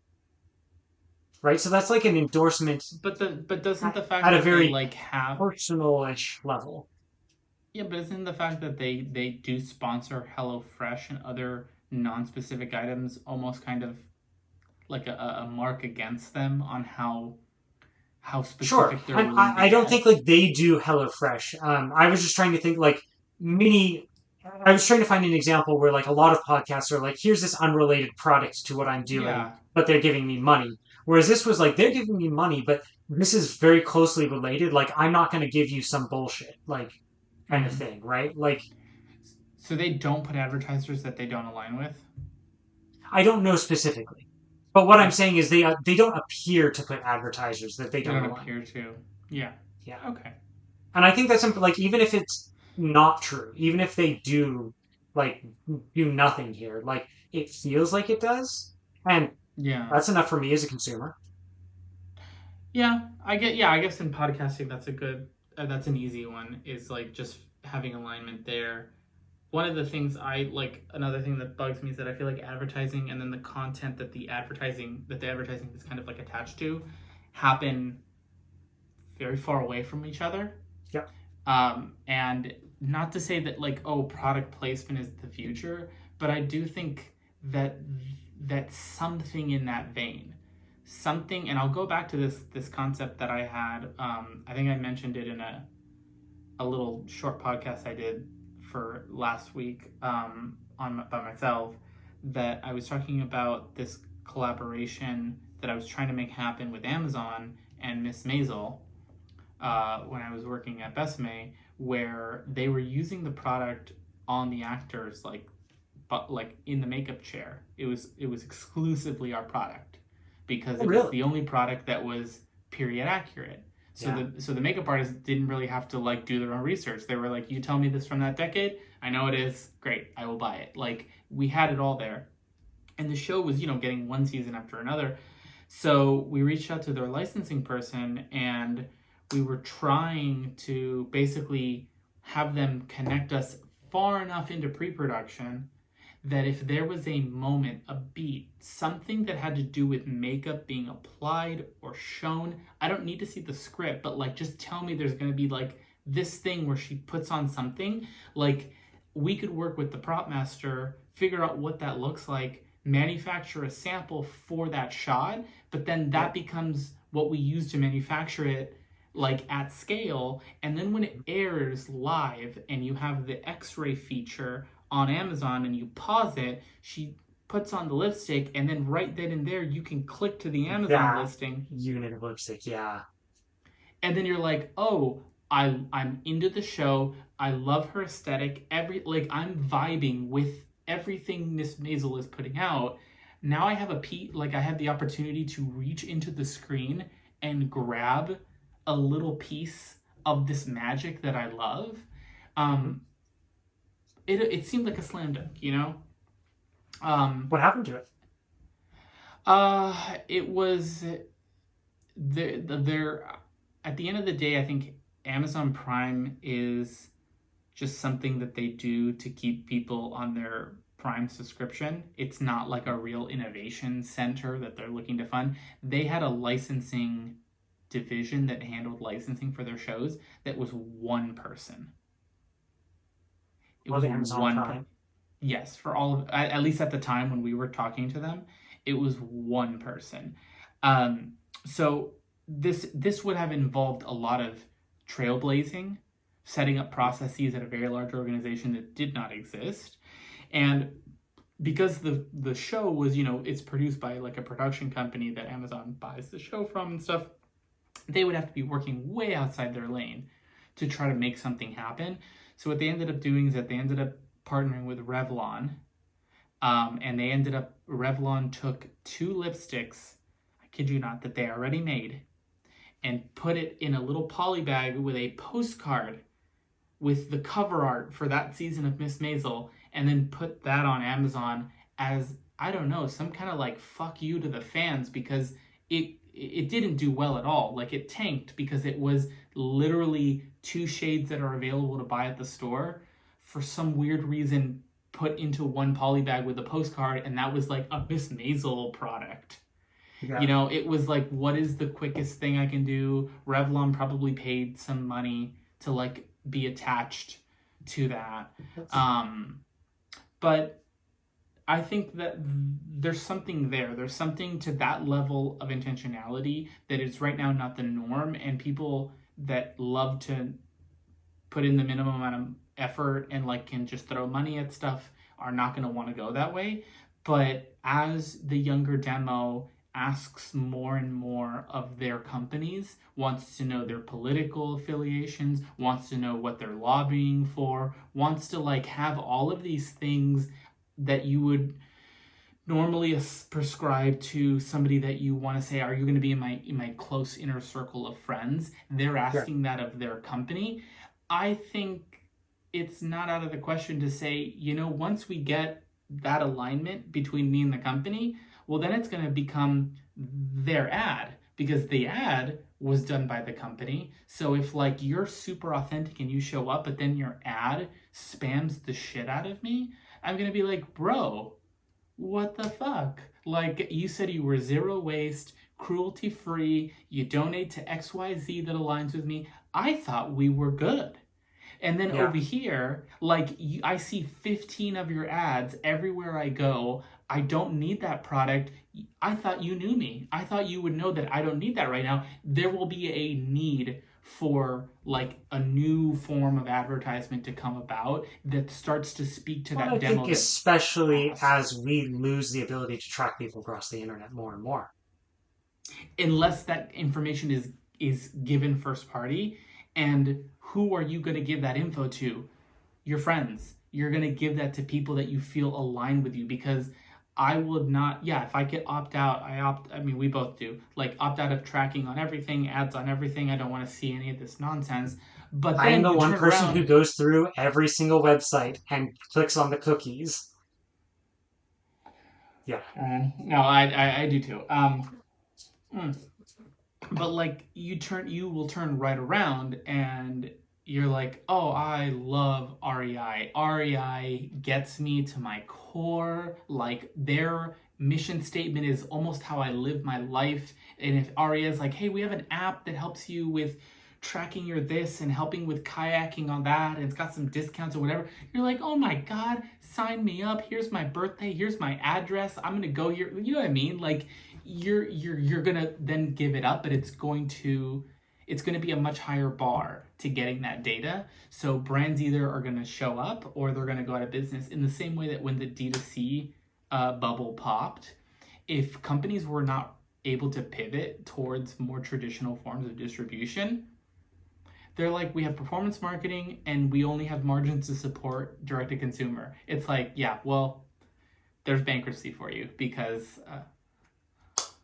right? So that's like an endorsement But doesn't the fact at a that they very like have personal-ish level. yeah, but isn't the fact that they do sponsor Hello Fresh and other non-specific items almost kind of like a mark against them on how how Sure. specific they're And willing to I don't get. think like they do HelloFresh. I was just trying to think like mini. I was trying to find an example where like a lot of podcasts are like, here's this unrelated product to what I'm doing, Yeah. but they're giving me money. Whereas this was like, they're giving me money, but this is very closely related. Like, I'm not going to give you some bullshit, like, kind of Mm. thing, right? Like, So they don't put advertisers that they don't align with? I don't know specifically. But what I'm Okay. saying is they don't appear to put advertisers that they They don't don't align appear with. to. Yeah. Yeah. Okay. And I think that's like even if it's not true, even if they do like do nothing here, like it feels like it does, and Yeah. that's enough for me as a consumer. Yeah. I get. Yeah. I guess in podcasting, that's a good. That's an easy one. Is like just having alignment there. One of the things I like, another thing that bugs me is that I feel like advertising and then the content that the advertising is kind of like attached to, happen very far away from each other. Yeah, And not to say that like, oh, product placement is the future, but I do think that something in that vein, something, and I'll go back to this concept that I had. I think I mentioned it in a little short podcast I did for last week, on by myself, that I was talking about this collaboration that I was trying to make happen with Amazon and Miss Maisel, when I was working at Besame, where they were using the product on the actors, but like in the makeup chair. It was exclusively our product because oh, it was really? the only product that was period accurate. So Yeah, the makeup artists didn't really have to like do their own research. They were like, "You tell me this from that decade, I know it is. Great, I will buy it." Like we had it all there, and the show was getting one season after another. So we reached out to their licensing person, and we were trying to basically have them connect us far enough into pre-production that if there was a moment, a beat, something that had to do with makeup being applied or shown, I don't need to see the script, but like just tell me there's going to be like this thing where she puts on something, like we could work with the prop master, figure out what that looks like, manufacture a sample for that shot, but then yeah, that becomes what we use to manufacture it like at scale. And then when it airs live and you have the x-ray feature on Amazon and you pause it, she puts on the lipstick, and then right then and there you can click to the Amazon that listing, unit of lipstick. Yeah, and then you're like, "Oh, I'm into the show. I love her aesthetic. I'm vibing with everything Miss Maisel is putting out. Now I have I have the opportunity to reach into the screen and grab a little piece of this magic that I love." hmm. Um, it seemed like a slam dunk. Um, What happened to it? it was there. At the end of the day, I think Amazon Prime is just something that they do to keep people on their Prime subscription. It's not like a real innovation center that they're looking to fund. They had a licensing division that handled licensing for their shows that was one person. It Was was it Amazon one Prime? Yes, for all of, at least at the time when we were talking to them, it was one person. Um, so this would have involved a lot of trailblazing, setting up processes at a very large organization that did not exist, and because the show was, it's produced by like a production company that Amazon buys the show from and stuff, they would have to be working way outside their lane to try to make something happen. So what they ended up doing is that they ended up partnering with Revlon, and Revlon took two lipsticks, I kid you not, that they already made, and put it in a little poly bag with a postcard with the cover art for that season of Miss Maisel, and then put that on Amazon as, I don't know, some kind of like fuck you to the fans, because it didn't do well at all. Like it tanked because it was literally two shades that are available to buy at the store, for some weird reason put into one poly bag with a postcard, and that was like a Miss Maisel product. Yeah, It was like, what is the quickest thing I can do? Revlon probably paid some money to like be attached to that. that's Um, but I think that there's something there. There's something to that level of intentionality that is right now not the norm, and people that love to put in the minimum amount of effort and like can just throw money at stuff are not going to want to go that way. But as the younger demo asks more and more of their companies, wants to know their political affiliations, wants to know what they're lobbying for, wants to like have all of these things that you would normally prescribe to somebody that you want to say, are you going to be in my close inner circle of friends? They're Sure. asking that of their company. I think it's not out of the question to say, once we get that alignment between me and the company, well, then it's going to become their ad, because the ad was done by the company. So if like you're super authentic and you show up, but then your ad spams the shit out of me, I'm going to be like, bro, what the fuck? Like, you said you were zero waste, cruelty free, you donate to XYZ that aligns with me. I thought we were good. And then Yeah. over here, like, I see 15 of your ads everywhere I go. I don't need that product. I thought you knew me. I thought you would know that I don't need that right now. There will be a need for like a new form of advertisement to come about that starts to speak to Well, that I think demo that especially asks. as we lose the ability to track people across the internet more and more. Unless that information is given first party, and who are you going to give that info to? Your friends. You're going to give that to people that you feel align with you, because I would not, yeah, if I could opt out, I mean, we both do, like opt out of tracking on everything, ads on everything. I don't want to see any of this nonsense. But I am then the you one turn person who around. goes through every single website and clicks on the cookies. Yeah. No, I do too. Mm, but like you will turn right around and you're like, oh, I love REI gets me to my core. Like, their mission statement is almost how I live my life. And if REI is like, hey, we have an app that helps you with tracking your this and helping with kayaking on that, and it's got some discounts or whatever, you're like, oh my god, sign me up. Here's my birthday, here's my address, I'm gonna go here. You know what I mean? Like, you're gonna then give it up, but it's going to be a much higher bar to getting that data. So brands either are going to show up or they're going to go out of business, in the same way that when the D2C bubble popped, if companies were not able to pivot towards more traditional forms of distribution, they're like, we have performance marketing and we only have margins to support direct to consumer. It's like, yeah, well, there's bankruptcy for you, because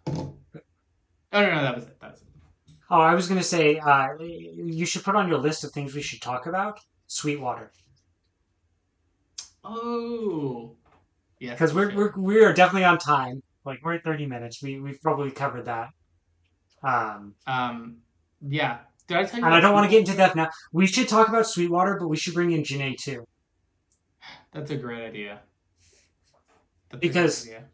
oh, no, that was it. That was it. Oh, I was going to say, you should put on your list of things we should talk about Sweetwater. Oh, yes, Because we should. we are definitely on time. Like we're at 30 minutes. We've probably covered that. Um, Um, yeah. Did I tell you and I about don't want to get Sweetwater into yet? depth now. We should talk about Sweetwater, but we should bring in Janae too. That's a great idea. That's a great Because idea.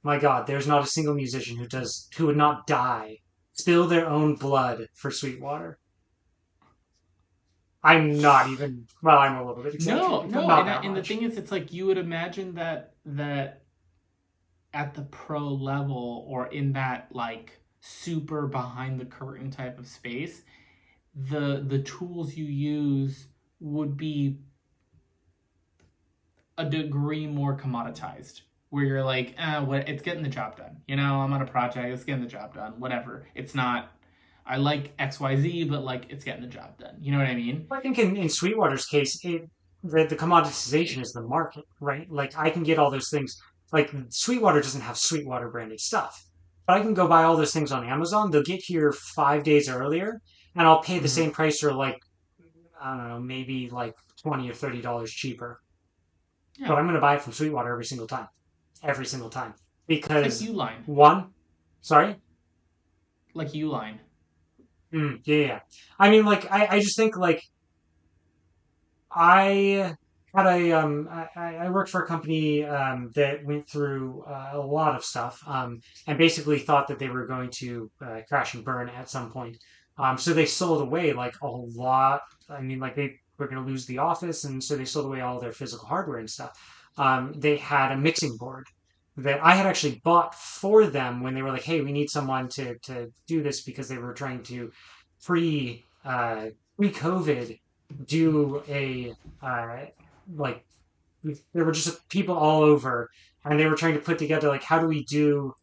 my God, there's not a single musician who would not die, spill their own blood for Sweetwater. I'm not even well, I'm a little bit No, exaggerating, but no, not and that the much. thing is, it's like you would imagine that at the pro level, or in that like super behind the curtain type of space, the tools you use would be a degree more commoditized, where you're like, what, it's getting the job done. I'm on a project, it's getting the job done. Whatever. It's not, I like XYZ, but like it's getting the job done. You know what I mean? I think in Sweetwater's case, the commoditization is the market, right? Like I can get all those things. Like Sweetwater doesn't have Sweetwater branded stuff, but I can go buy all those things on Amazon. They'll get here 5 days earlier, and I'll pay the Mm-hmm. same price or like I don't know, maybe like $20 or $30 cheaper. But Yeah. I'm going to buy it from Sweetwater every single time It's like because Uline. one, sorry, Like Uline. yeah, yeah. I mean, like I just think like I I worked for a company that went through a lot of stuff and basically thought that they were going to crash and burn at some point. So they sold away like a lot. I mean, like they were going to lose the office, and so they sold away all their physical hardware and stuff. they had a mixing board that I had actually bought for them when they were like, "Hey, we need someone to do this," because they were trying to pre pre COVID do a like there were just people all over, and they were trying to put together like how do we do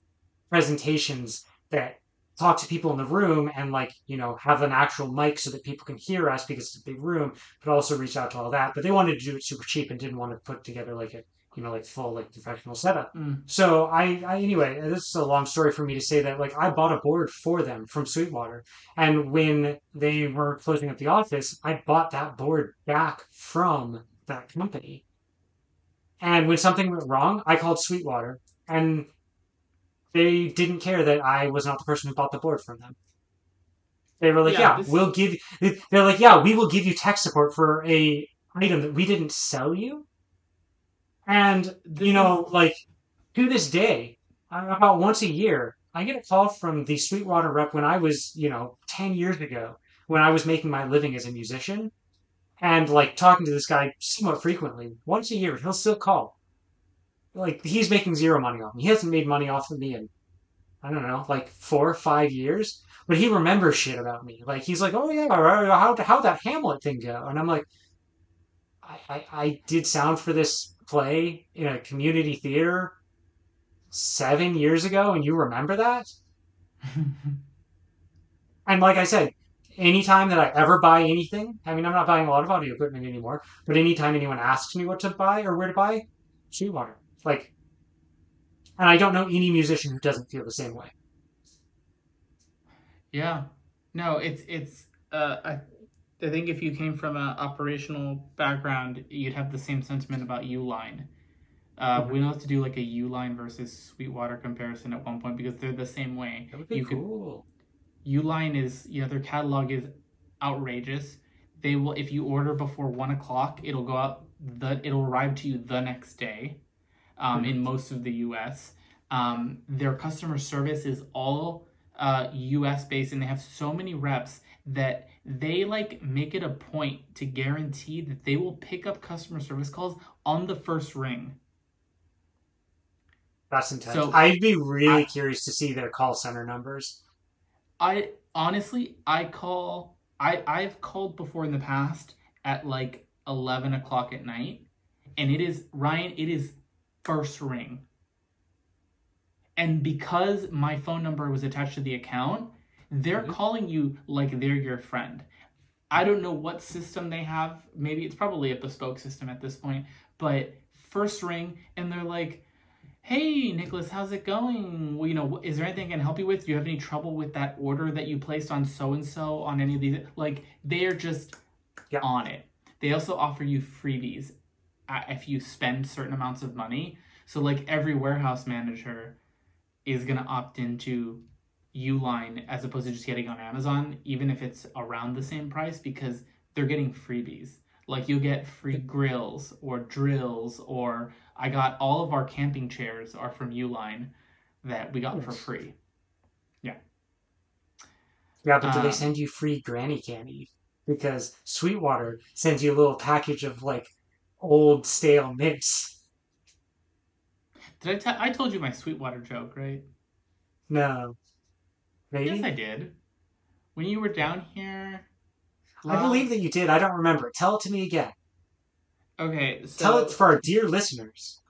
presentations that talk to people in the room and like have an actual mic so that people can hear us because it's a big room, but also reach out to all that. But they wanted to do it super cheap and didn't want to put together like a like full like professional setup. Mm. So I anyway, this is a long story for me to say that like I bought a board for them from Sweetwater, and when they were closing up the office, I bought that board back from that company. And when something went wrong, I called Sweetwater, and they didn't care that I was not the person who bought the board from them. They were like, Yeah, "Yeah, this we'll give." They're like, "Yeah, we will give you tech support for a item that we didn't sell you." And this is like to this day, about once a year, I get a call from the Sweetwater rep when I was 10 years ago when I was making my living as a musician and like talking to this guy somewhat frequently. Once a year, he'll still call. Like he's making zero money off me. He hasn't made money off of me in I don't know, like 4 or 5 years. But he remembers shit about me. Like he's like, "Oh yeah, how that Hamlet thing go?" And I'm like, I did sound for this play in a community theater 7 years ago, and you remember that?" And like I said, anytime that I ever buy anything, I mean, I'm not buying a lot of audio equipment anymore, but anytime anyone asks me what to buy or where to buy, Sweetwater. Like, and I don't know any musician who doesn't feel the same way. yeah. No, it's I think if you came from an operational background, you'd have the same sentiment about Uline. Mhm. We will have to do like a Uline versus Sweetwater comparison at one point because they're the same way. That would be You could cool. Uline is their catalog is outrageous. They will if you order before 1 o'clock, it'll arrive to you the next day. Mhm. In most of the U.S. Their customer service is all U.S. based, and they have so many reps that they like make it a point to guarantee that they will pick up customer service calls on the first ring. That's intense. So I'd be really I curious to see their call center numbers. I honestly I've called before in the past at like 11 o'clock at night, and it is Ryan. It is first ring. And because my phone number was attached to the account, they're Mhm. calling you like they're your friend. I don't know what system they have. Maybe it's probably a bespoke system at this point, but first ring and they're like, "Hey, Nicholas, how's it going? Well, is there anything I can help you with? Do you have any trouble with that order that you placed on so and so on any of these?" Like, they are just Yeah, on it. They also offer you freebies if you spend certain amounts of money. So, like, every warehouse manager is going to opt into Uline as opposed to just getting on Amazon, even if it's around the same price, because they're getting freebies. Like you'll get free grills or drills, or I got all of our camping chairs are from Uline that we got for nice. free. Yeah. Yeah, but do they Um, send you free granny candy? Because Sweetwater sends you a little package of like old stale mints. I told you my Sweetwater joke, right? No, Yes, I maybe. did. When you were down here I believe that last. you did. I don't remember it. Tell it to me again. Okay, Tell it so for our dear listeners.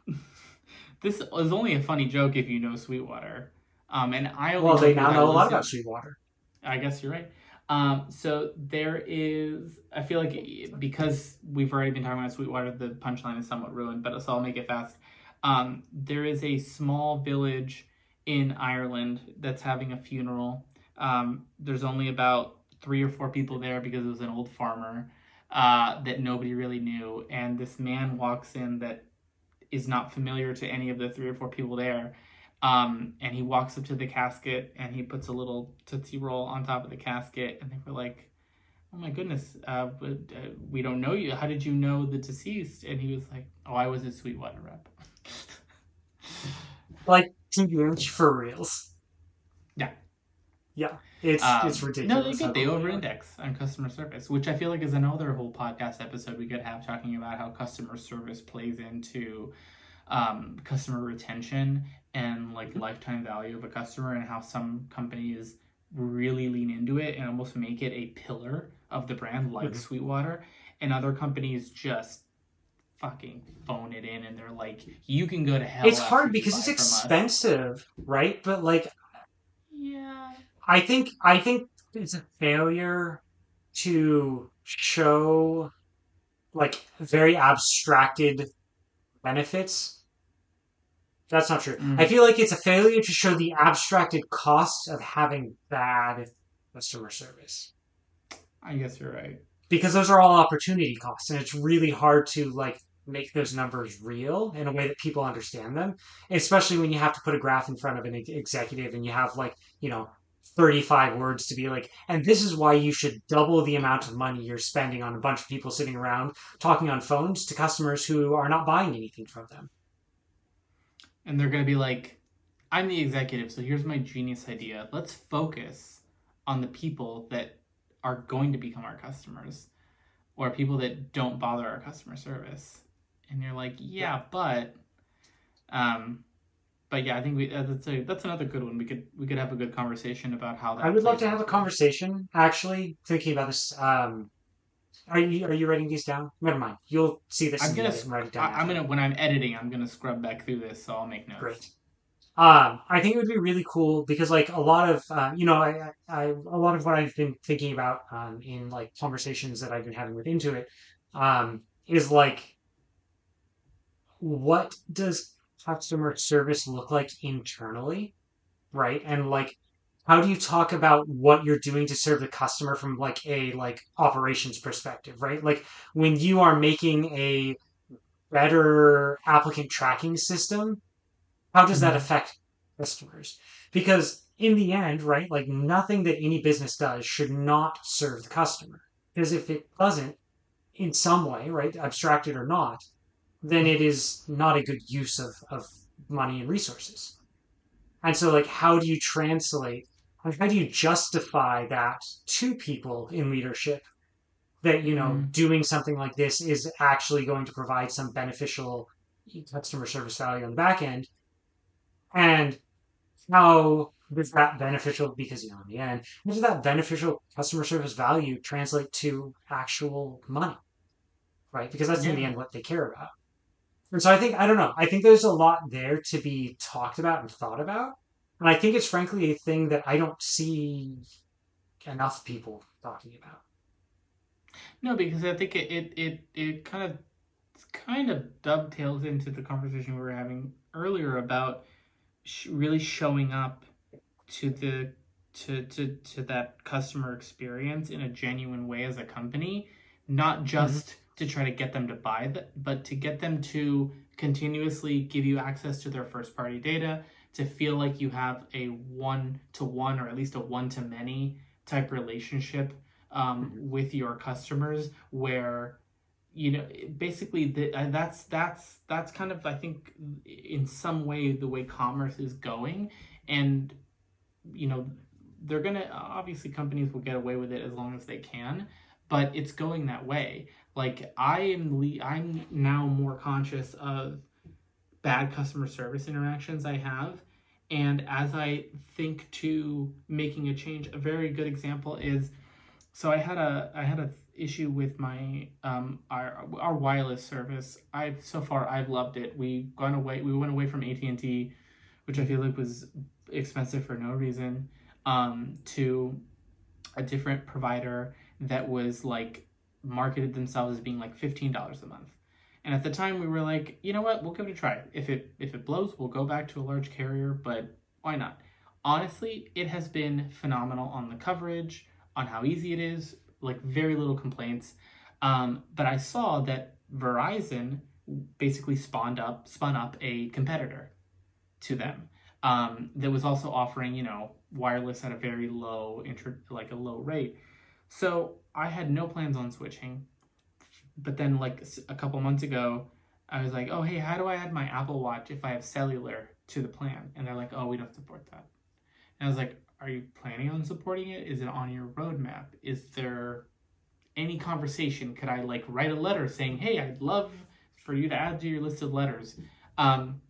this is only a funny joke if you know Sweetwater. And I only Well, know they it now because I know a lot about listen. Sweetwater. I guess you're right. So there is. I feel like because we've already been talking about Sweetwater, the punchline is somewhat ruined. But so I'll make it fast. There is a small village in Ireland that's having a funeral. There's only about 3 or 4 people there because it was an old farmer that nobody really knew, and this man walks in that is not familiar to any of the 3 or 4 people there. And he walks up to the casket and he puts a little Tootsie Roll on top of the casket. And they were like, "Oh my goodness, we don't know you. How did you know the deceased?" And he was like, "Oh, I was a Sweetwater rep." Like, huge for reals. Yeah. Yeah, it's No, they ridiculous how did. They cool they are. over-index on customer service, which I feel like is another whole podcast episode we could have talking about how customer service plays into customer retention and like Mhm, lifetime value of a customer, and how some companies really lean into it and almost make it a pillar of the brand, like mhm. Sweetwater, and other companies just fucking phone it in, and they're like, you can go to It's hell after hard you because it's buy from us. expensive, right? But like, Yeah. I think it's a failure to show like very abstracted benefits. That's not true. I Mm, feel like it's a failure to show the abstracted costs of having bad customer service I guess you're right. because those are all opportunity costs, and it's really hard to like make those numbers real in a way that people understand them, especially when you have to put a graph in front of an executive and you have like 35 words to be like, and this is why you should double the amount of money you're spending on a bunch of people sitting around talking on phones to customers who are not buying anything from them. And they're going to be like, I'm the executive, so here's my genius idea. Let's focus on the people that are going to become our customers, or people that don't bother our customer service. And you're like, Yeah. yeah, um, but yeah, I think that's another good one. We could have a good conversation about how I that would love plays to have a into it. conversation actually thinking about this. Are you writing these down? Never mind. You'll see this in the edit and write it down I'm after. gonna when I'm editing, I'm gonna scrub back through this, so I'll make notes. Great. I think it would be really cool because like a lot of a lot of what I've been thinking about in like conversations that I've been having with Intuit is like what does customer service look like internally, right? And like how do you talk about what you're doing to serve the customer from like a like operations perspective, right? Like when you are making a better applicant tracking system, how does that Mm-hmm. affect customers? Because in the end, right, like nothing that any business does should not serve the customer. Because if it doesn't, in some way, right, abstracted or not, then it is not a good use of money and resources. And so, like, how do you translate, like, how do you justify that to people in leadership that, Mm-hmm. doing something like this is actually going to provide some beneficial customer service value on the back end? And how does that beneficial, because in the end, how does that beneficial customer service value translate to actual money, right? Because that's in the Yeah. end what they care about. And so I don't know, I think there's a lot there to be talked about and thought about. And I think it's frankly a thing that I don't see enough people talking about. No, because I think it kind of dovetails into the conversation we were having earlier about really showing up to the to that customer experience in a genuine way as a company, not Hmm. just to try to get them to buy that, but to get them to continuously give you access to their first party data, to feel like you have a one to one or at least a one to many type relationship Hmm. with your customers, where basically that's kind of, I think, in some way the way commerce is going. And you know they're gonna, obviously companies will get away with it as long as they can, but it's going that way. Like I'm now more conscious of bad customer service interactions I have, and as I think to making a change, a very good example is, so I had a issue with my our wireless service. I've loved it. We went away from AT&T, which I feel like was expensive for no reason, to a different provider that was like marketed themselves as being like $15 a month. And at the time we were like, you know what, we'll give it a try. If it blows, we'll go back to a large carrier, but why not? Honestly, it has been phenomenal on the coverage, on how easy it is, like very little complaints. But I saw that Verizon basically spun up a competitor to them, that was also offering, wireless at a very like a low rate. So I had no plans on switching. But then, like a couple months ago, I was like, oh, hey, how do I add my Apple Watch if I have cellular to the plan? And they're like, oh, we don't support that. And I was like, are you planning on supporting it? Is it on your roadmap? Is there any conversation? Could I like write a letter saying, hey, I'd love for you to add to your list of letters? Um,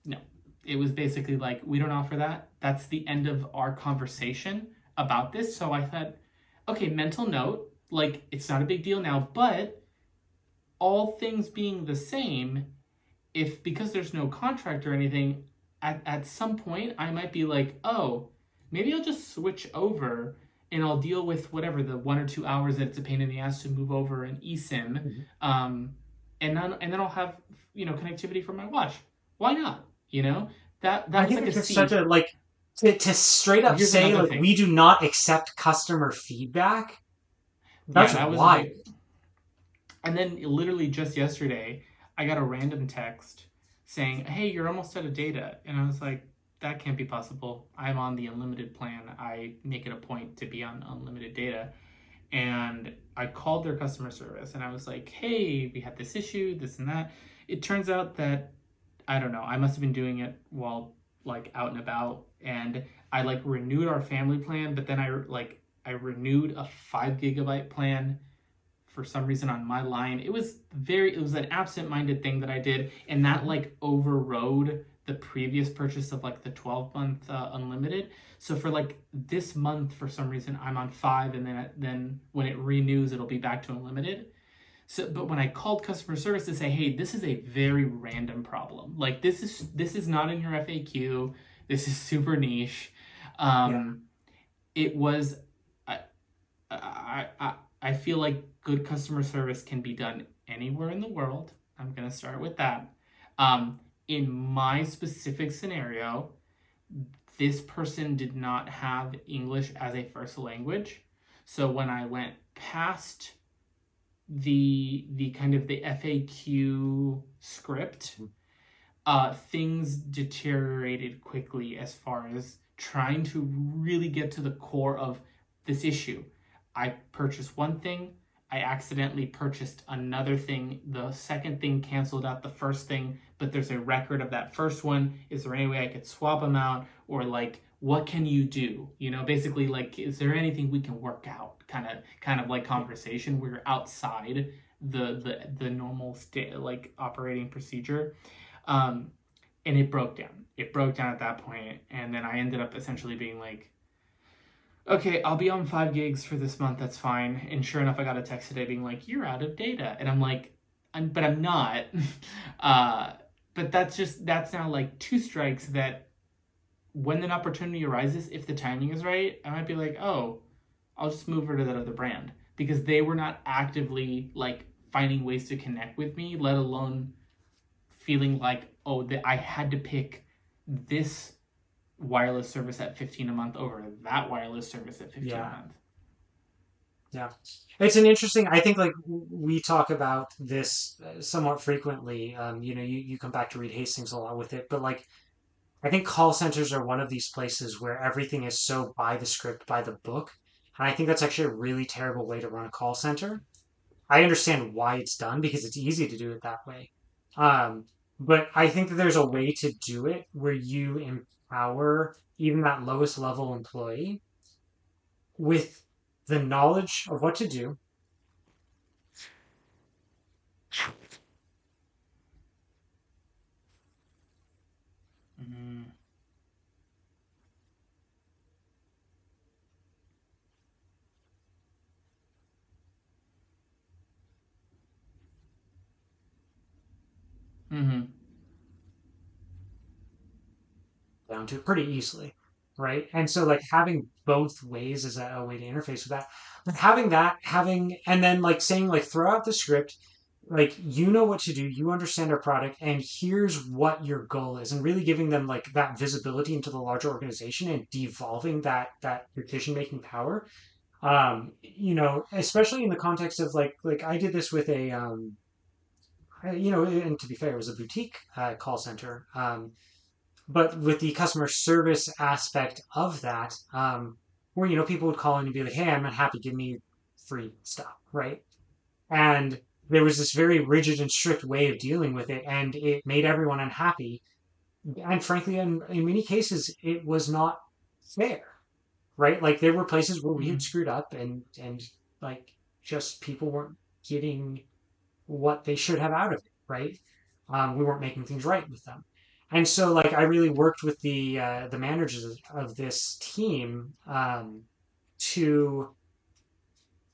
no, it was basically like, we don't offer that. That's the end of our conversation about this. So I thought, okay, mental note, like it's not a big deal now, but all things being the same, if because there's no contract or anything, at some point I might be like, oh, maybe I'll just switch over and I'll deal with whatever the 1 or 2 hours that it's a pain in the ass to move over an eSIM, Mhm. and then I'll have connectivity for my watch. Why not? You know that I was think like a it's just such seed. a like to straight up Here's say another like thing. we do not accept customer feedback. Yeah, That's that was a wild. big. And then literally just yesterday, I got a random text saying, "Hey, you're almost out of data," and I was like, "That can't be possible. I'm on the unlimited plan. I make it a point to be on unlimited data." And I called their customer service and I was like, "Hey, we had this issue, this and that." It turns out that I don't know. I must have been doing it while like out and about, and I like renewed our family plan, but then I renewed a 5 GB plan for some reason on my line. It was an absent-minded thing that I did, and that Mhm. like overrode the previous purchase of like the 12-month unlimited. So for like this month, for some reason, I'm on 5, and then when it renews, it'll be back to unlimited. So, but when I called customer service to say, "Hey, this is a very random problem. Like this is not in your FAQ. This is super niche." Yeah. Um, it was I, I feel like good customer service can be done anywhere in the world. I'm going to start with that. In my specific scenario, this person did not have English as a first language. So when I went past the kind of the FAQ script, things deteriorated quickly as far as trying to really get to the core of this issue. I purchased one thing, I accidentally purchased another thing. The second thing canceled out the first thing, but there's a record of that first one. Is there any way I could swap them out? Or like, what can you do? Basically like, is there anything we can work out? Kind of like conversation where you're outside the normal like operating procedure. Um, and it broke down. It broke down at that point, and then I ended up essentially being like, "Okay, I'll be on 5 gigs for this month. That's fine." And sure enough, I got a text today being like, "You're out of data," and I'm like, "But I'm not." uh, but that's now like two strikes. That when an opportunity arises, if the timing is right, I might be like, "Oh, I'll just move over to that other brand," because they were not actively like finding ways to connect with me, let alone feeling like, oh, that I had to pick this wireless service at 15 a month over that wireless service at 15 a Yeah. month. Yeah. It's an interesting, I think like we talk about this somewhat frequently. You come back to Reed Hastings a lot with it, but like I think call centers are one of these places where everything is so by the script, by the book. And I think that's actually a really terrible way to run a call center. I understand why it's done because it's easy to do it that way. Um, but I think that there's a way to do it where you empower even that lowest level employee with the knowledge of what to do. Mm-hmm. Mm-hmm. Down to pretty easily, right? And so like having both ways is a way to interface with that. But having that, having and then like saying like throw out the script, like you know what to do, you understand our product, and here's what your goal is, and really giving them like that visibility into the larger organization and devolving that decision making power. Especially in the context of like I did this with and to be fair, it was a boutique call center. But with the customer service aspect of that, where people would call in and be like, "Hey, I'm unhappy. Give me free stuff," right? And there was this very rigid and strict way of dealing with it, and it made everyone unhappy. And frankly, in many cases, it was not fair. right? Like there were places where we Mm-hmm. had screwed up and like just people weren't getting what they should have out of it, right? We weren't making things right with them. And so like I really worked with the managers of this team to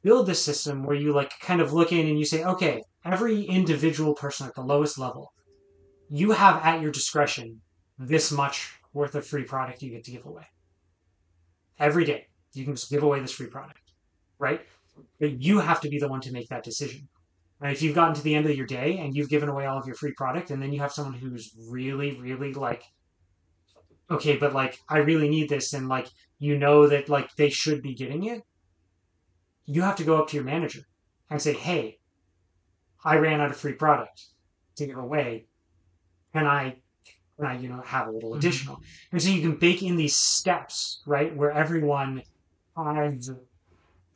build this system where you like kind of look in and you say, okay, every individual person at the lowest level, you have at your discretion this much worth of free product you get to give away every day. You can just give away this free product, right? But you have to be the one to make that decision. And if you've gotten to the end of your day and you've given away all of your free product, and then you have someone who's really, really like, okay, but like I really need this, and like you know that like they should be getting it, you have to go up to your manager and say, hey, I ran out of free product to give away. Can I have a little Mm-hmm. additional? And so you can bake in these steps, right, where everyone has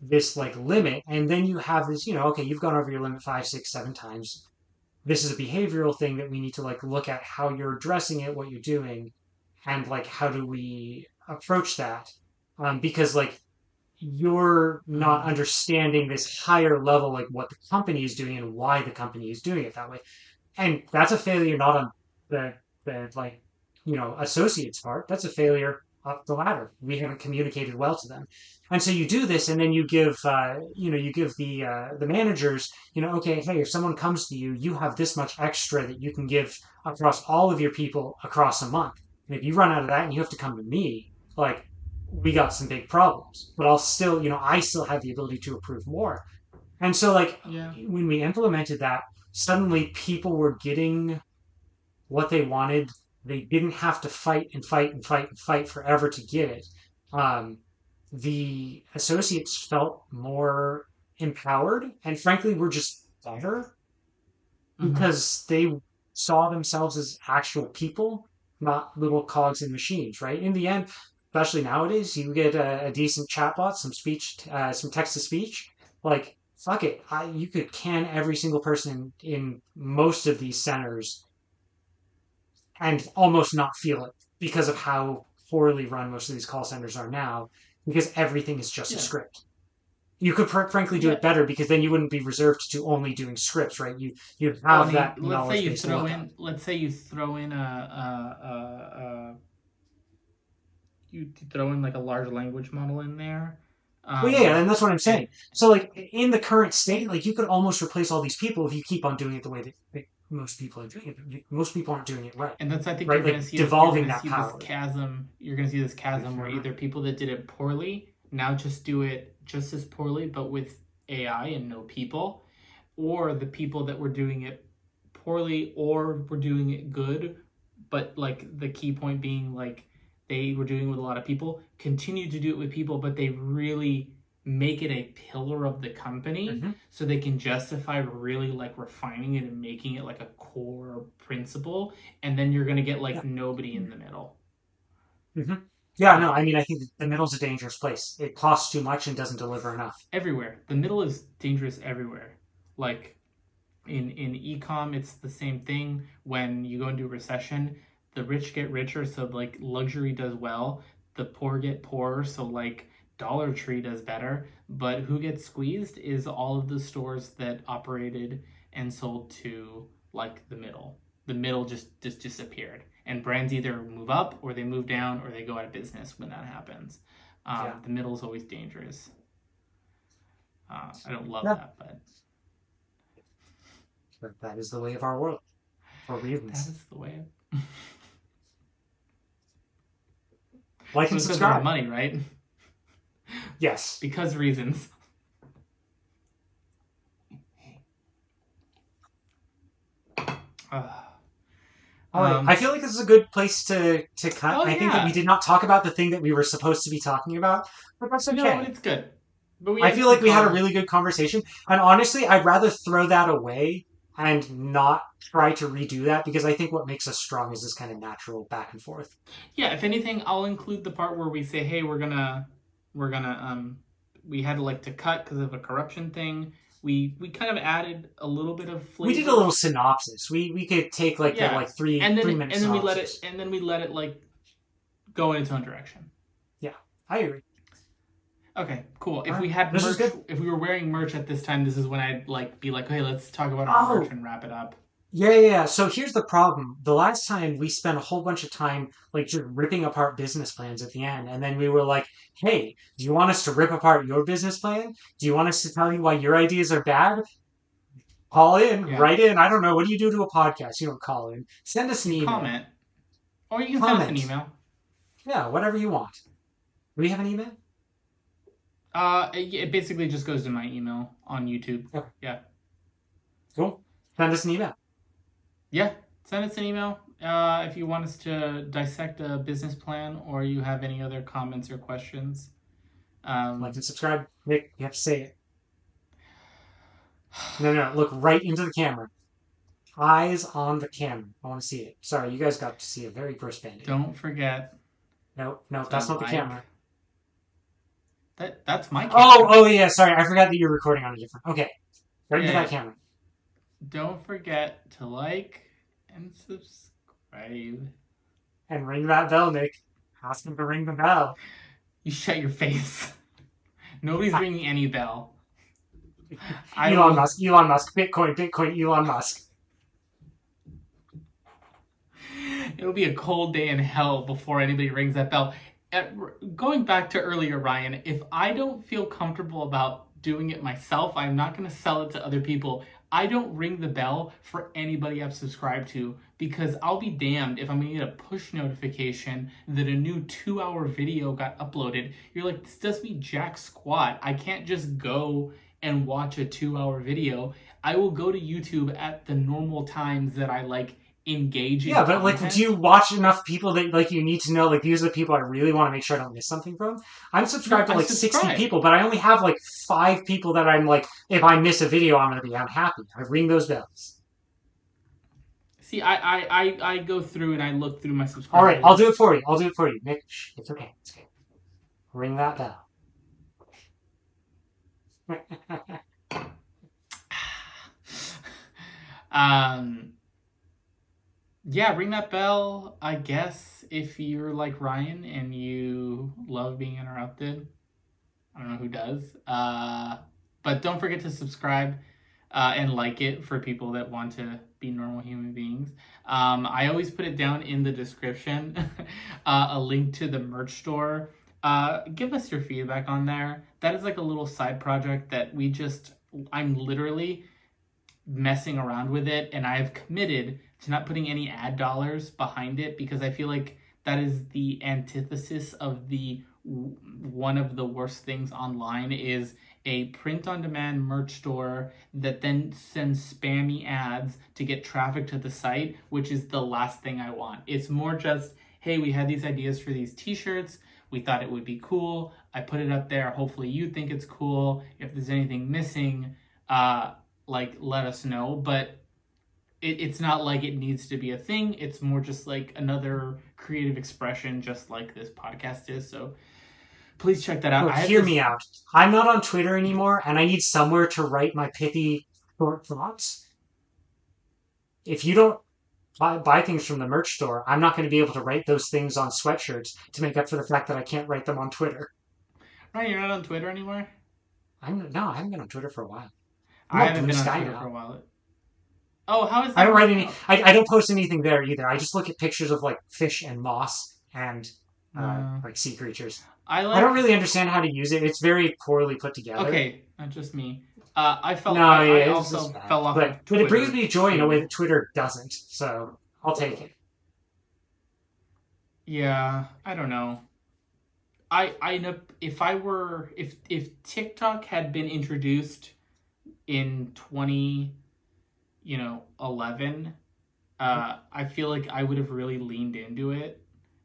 this like limit, and then you have this, okay, you've gone over your limit 5, 6, 7 times. This is a behavioral thing that we need to like look at how you're addressing it, what you're doing, and like how do we approach that? Because like you're not Mm-hmm. understanding this higher level, like what the company is doing and why the company is doing it that way. And that's a failure not on the like associates part. That's a failure up the ladder. We haven't communicated well to them. And so you do this, and then you give you give the managers, okay, hey, if someone comes to you, you have this much extra that you can give across all of your people across a month. And if you run out of that and you have to come to me, like we got some big problems. But I'll still, I still have the ability to approve more. And so like Yeah. when we implemented that, suddenly people were getting what they wanted. They didn't have to fight and fight and fight and fight forever to get it. Um, the associates felt more empowered and frankly were just better Mm-hmm. because they saw themselves as actual people, not little cogs in machines, right? In the end, especially nowadays, you get a decent chatbot, some speech, some text to speech. Like, fuck it, you could can every single person in most of these centers and almost not feel it because of how poorly run most of these call centers are now, because everything is just a Yeah. script. You could frankly do Yeah. it better because then you wouldn't be reserved to only doing scripts, right? You Well, I have mean, that knowledge base to look up. let's say you throw in a you throw in like a large language model in there. Well, yeah, and that's what I'm saying. And So, like in the current state, like you could almost replace all these people if you keep on doing it the way that most people are doing it. Most people aren't doing it right, and that's I think right? you're gonna Like see you're devolving gonna that see this power. chasm. You're gonna see this chasm where Mhm. either people that did it poorly now just do it just as poorly, but with AI and no people, or the people that were doing it poorly or were doing it good, but like the key point being like they were doing it with a lot of people, continue to do it with people, but they really make it a pillar of the company Mhm. so they can justify really like refining it and making it like a core principle, and then you're going to get Yeah. like nobody in the middle. Mhm. Yeah. No, um, I mean, I think the middle's a dangerous place. It costs too much and doesn't deliver enough. Everywhere the middle is dangerous everywhere. Like in ecom, it's the same thing. When you go into a recession, the rich get richer, so like luxury does well. The poor get poorer, so like Dollar Tree does better. But who gets squeezed is all of the stores that operated and sold to like the middle. The middle just disappeared, and brands either move up or they move down or they go out of business when that happens. Yeah. The middle is always dangerous. I don't love Yeah. that, but But that is the way of our world for that reasons. is the way. Like So and because of our subscribe. money, right? Yes. Because reasons. Uh, All right. I feel like this is a good place to cut. oh I think that we yeah, did not talk about the thing that we were supposed to be talking about, but that's no, but okay. it's good. But we I had feel some like we had a common. really good conversation. And honestly, I'd rather throw that away and not try to redo that because I think what makes us strong is this kind of natural back and forth. Yeah, if anything, I'll include the part where we say, hey, we're gonna we had to like to cut because of a corruption thing. We kind of added a little bit of We did a little flavor. synopsis. We could take like the Yeah, like three minute synopsis. and then we let it like go in its own direction. Yeah, I agree. Okay, cool. All If right, we had this is merch, good. if we were wearing merch at this time, this is when I'd like be like, hey, let's talk about our merch Oh, and wrap it up. yeah. So here's the problem. The last time we spent a whole bunch of time like just ripping apart business plans at the end, and then we were like, "Hey, do you want us to rip apart your business plan? Do you want us to tell you why your ideas are bad? Call in, Yeah, write in. I don't know. What do you do to a podcast? You don't call in. Send us an you email, comment, or you can send us an comment. email. Yeah, whatever you want. Do we have an email? It basically just goes to my email on YouTube. Okay, Yeah, cool. Send us an email. yeah. Send us an email if you want us to dissect a business plan, or you have any other comments or questions. Like Um, and subscribe. Nick, you have to say it. No, no, look right into the camera. Eyes on the camera. I want to see it. Sorry, you guys got to see a very gross band-aid. don't forget No, no, to that's not the like. camera. That's my Oh, camera. oh yeah, sorry. I forgot that you're recording on a different. Okay, right into Yeah, that yeah. camera. Don't forget to like and subscribe. And ring that bell, Nick. Ask him to ring the bell. You shut your face. Nobody's ringing any bell. I Elon will. Musk, Elon Musk, Bitcoin, Bitcoin, Elon Musk. It'll be a cold day in hell before anybody rings that bell. Going back to earlier, Ryan, if I don't feel comfortable about doing it myself, I'm not going to sell it to other people. I don't ring the bell for anybody I've subscribed to because I'll be damned if I'm going to get a push notification that a new 2-hour video got uploaded. You're like, this does me jack squat. I can't just go and watch a 2-hour video. I will go to YouTube at the normal times that I like engage in Yeah, but like, do content. you watch enough people that like you need to know? Like, these are the people I really want to make sure I don't miss something from. I'm No, subscribed to I like 60 subscribe. people, but I only have like 5 people that I'm like, if I miss a video, I'm gonna be unhappy. I ring those bells. See, I go through and I look through my All subscriber right, I'll do it list. for you. I'll do it for you, Nick. Shh, it's okay. It's okay. Ring that bell. um, yeah, ring that bell. I guess if you're like Ryan and you love being interrupted, I don't know who does. But don't forget to subscribe and like it for people that want to be normal human beings. I always put it down in the description, a link to the merch store. Give us your feedback on there. That is like a little side project that I'm literally messing around with it, and I've committed to not putting any ad dollars behind it because I feel like that is the antithesis of the one of the worst things online is a print on demand merch store that then sends spammy ads to get traffic to the site, which is the last thing I want. It's more just, hey, we had these ideas for these t-shirts. We thought it would be cool. I put it up there. Hopefully you think it's cool. If there's anything missing, like let us know. But it's not like it needs to be a thing. It's more just like another creative expression, just like this podcast is. So please check that out. Look, I have hear this. me out. I'm not on Twitter anymore, and I need somewhere to write my pithy short thoughts. If you don't buy things from the merch store, I'm not going to be able to write those things on sweatshirts to make up for the fact that I can't write them on Twitter. Ryan, you're not on Twitter anymore. I haven't been on Twitter for a while. I'm I on haven't Blue been on Sky Twitter for now. a while. Oh, how is I that don't write working any. out? I don't post anything there either. I just look at pictures of like fish and moss and Uh, like sea creatures. I I don't like. really understand how to use it. It's very poorly put together. Okay, not just me. I felt No, I yeah, it's just also bad. fell off of But it brings Twitter me joy in a way too. that Twitter doesn't. So I'll take it. Yeah, I don't know. I know if I were if TikTok had been introduced in 2011, I feel like I would have really leaned into it.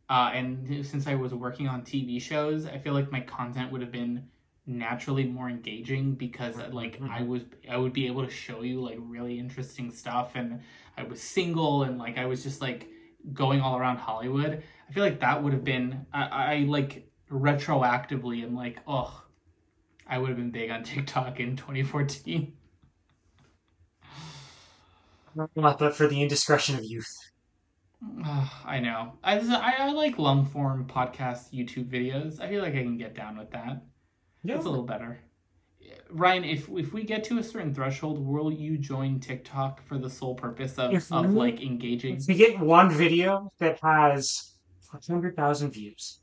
And since I was working on TV shows, I feel like my content would have been naturally more engaging because like Mhm. I would be able to show you like really interesting stuff, and I was single and like I was just like going all around Hollywood. I feel like that would have been I like retroactively and like oh I would have been big on TikTok in 2014. But for the indiscretion of youth. I know. I like long form podcast YouTube videos. I feel like I can get down with that. Yeah. That's a little better. Ryan, if we get to a certain threshold, will you join TikTok for the sole purpose If of we like if engaging? we get one video that has 100,000 views,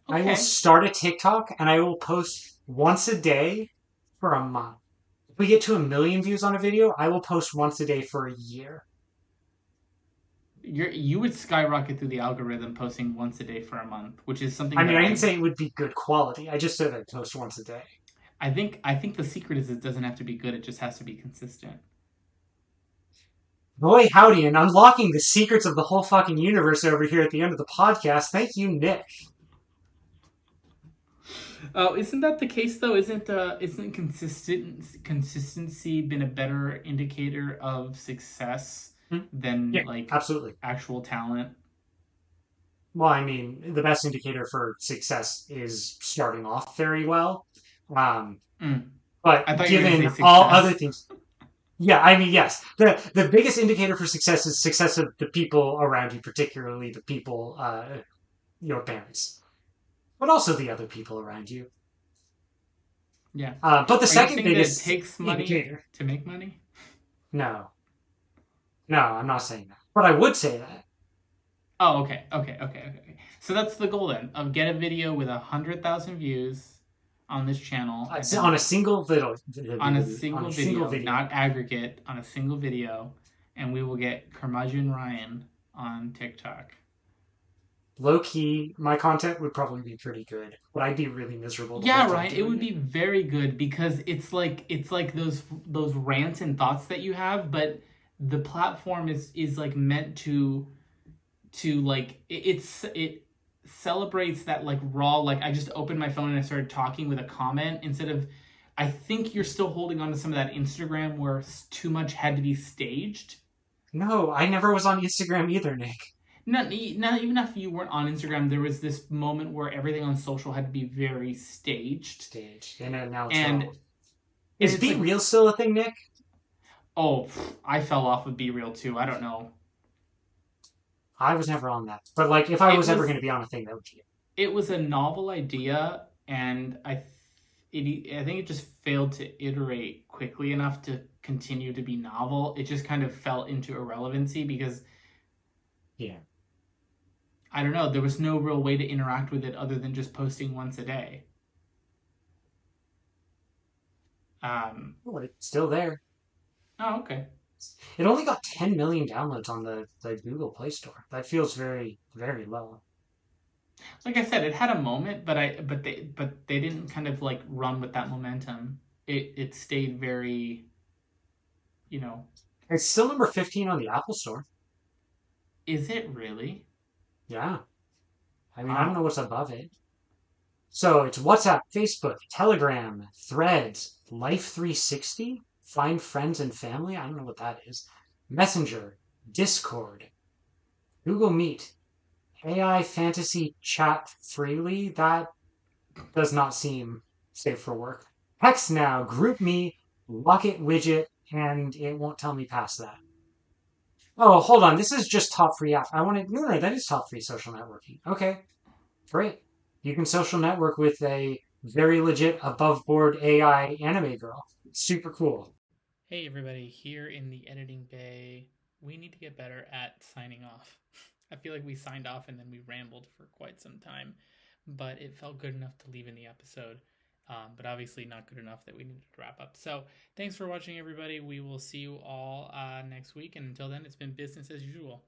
I will Okay. start a TikTok and I will post once a day for a month. If we get to 1 million views on a video, I will post once a day for a year. You would skyrocket through the algorithm posting once a day for a month, which is I something mean, that I didn't say it would be good quality. I just said I'd post once a day. I think the secret is it doesn't have to be good, it just has to be consistent. Boy, howdy, and unlocking the secrets of the whole fucking universe over here at the end of the podcast. Thank you, Nick. Oh, isn't that the case though? Isn't consistency been a better indicator of success Hmm? than Yeah, like absolutely. actual talent? Well, I mean, the best indicator for success is starting off very well. Um, Mm. I but thought you were gonna say given all other success. things, yeah, I mean, yes, the biggest indicator for success is success of the people around you, particularly the people, your parents, but also the other people around you. Yeah. But the Are you second saying that it biggest takes money indicator, to make money? no, no, I'm not saying that, but I would say that. Oh, okay. So that's the goal then. Of get a video with 100,000 views on this channel, and It's then on a single video, on a on single a single video, video. not aggregate, on a single video, and we will get Curmudgeon Ryan on TikTok. Low key, my content would probably be pretty good, but I'd be really miserable the whole Yeah, time Ryan, it doing would it. be very good because it's like those rants and thoughts that you have, but the platform is like meant to like it celebrates that like raw, like I just opened my phone and I started talking with a comment instead of, I think you're still holding on to some of that Instagram where too much had to be staged. No, I never was on Instagram either, Nick. Not even if you weren't on Instagram, there was this moment where everything on social had to be very staged, Stage, and now it's and raw. Is it's Be like, Real still a thing, Nick? oh, I fell off with Be Real too. I don't know. I was never on that, but like, if I It was ever was going to be on a thing, that would be it. it was a novel idea, and I think it just failed to iterate quickly enough to continue to be novel. It just kind of fell into irrelevancy because Yeah. I don't know, there was no real way to interact with it other than just posting once a day. Oh, it's still there. Oh, okay. It only got 10 million downloads on the Google Play Store. That feels very, very low. Like I said, it had a moment, but they didn't kind of like run with that momentum. It stayed very, you know. It's still number 15 on the Apple Store. Is it really? Yeah. I mean, I don't know Wow. what's above it. So it's WhatsApp, Facebook, Telegram, Threads, Life 360, Find Friends and Family. I don't know what that is. Messenger, Discord, Google Meet, AI Fantasy Chat Freely. That does not seem safe for work. Text Now, Group Me, Rocket Widget, and it won't tell me past that. Oh, hold on. This is just top free app. I want to. No, that is top free social networking. Okay, great. You can social network with a very legit above board AI anime girl. Super cool. Hey everybody, here in the editing bay. We need to get better at signing off. I feel like we signed off and then we rambled for quite some time, but it felt good enough to leave in the episode. But obviously not good enough that we needed to wrap up. So thanks for watching, everybody. We will see you all next week, and until then, it's been business as usual.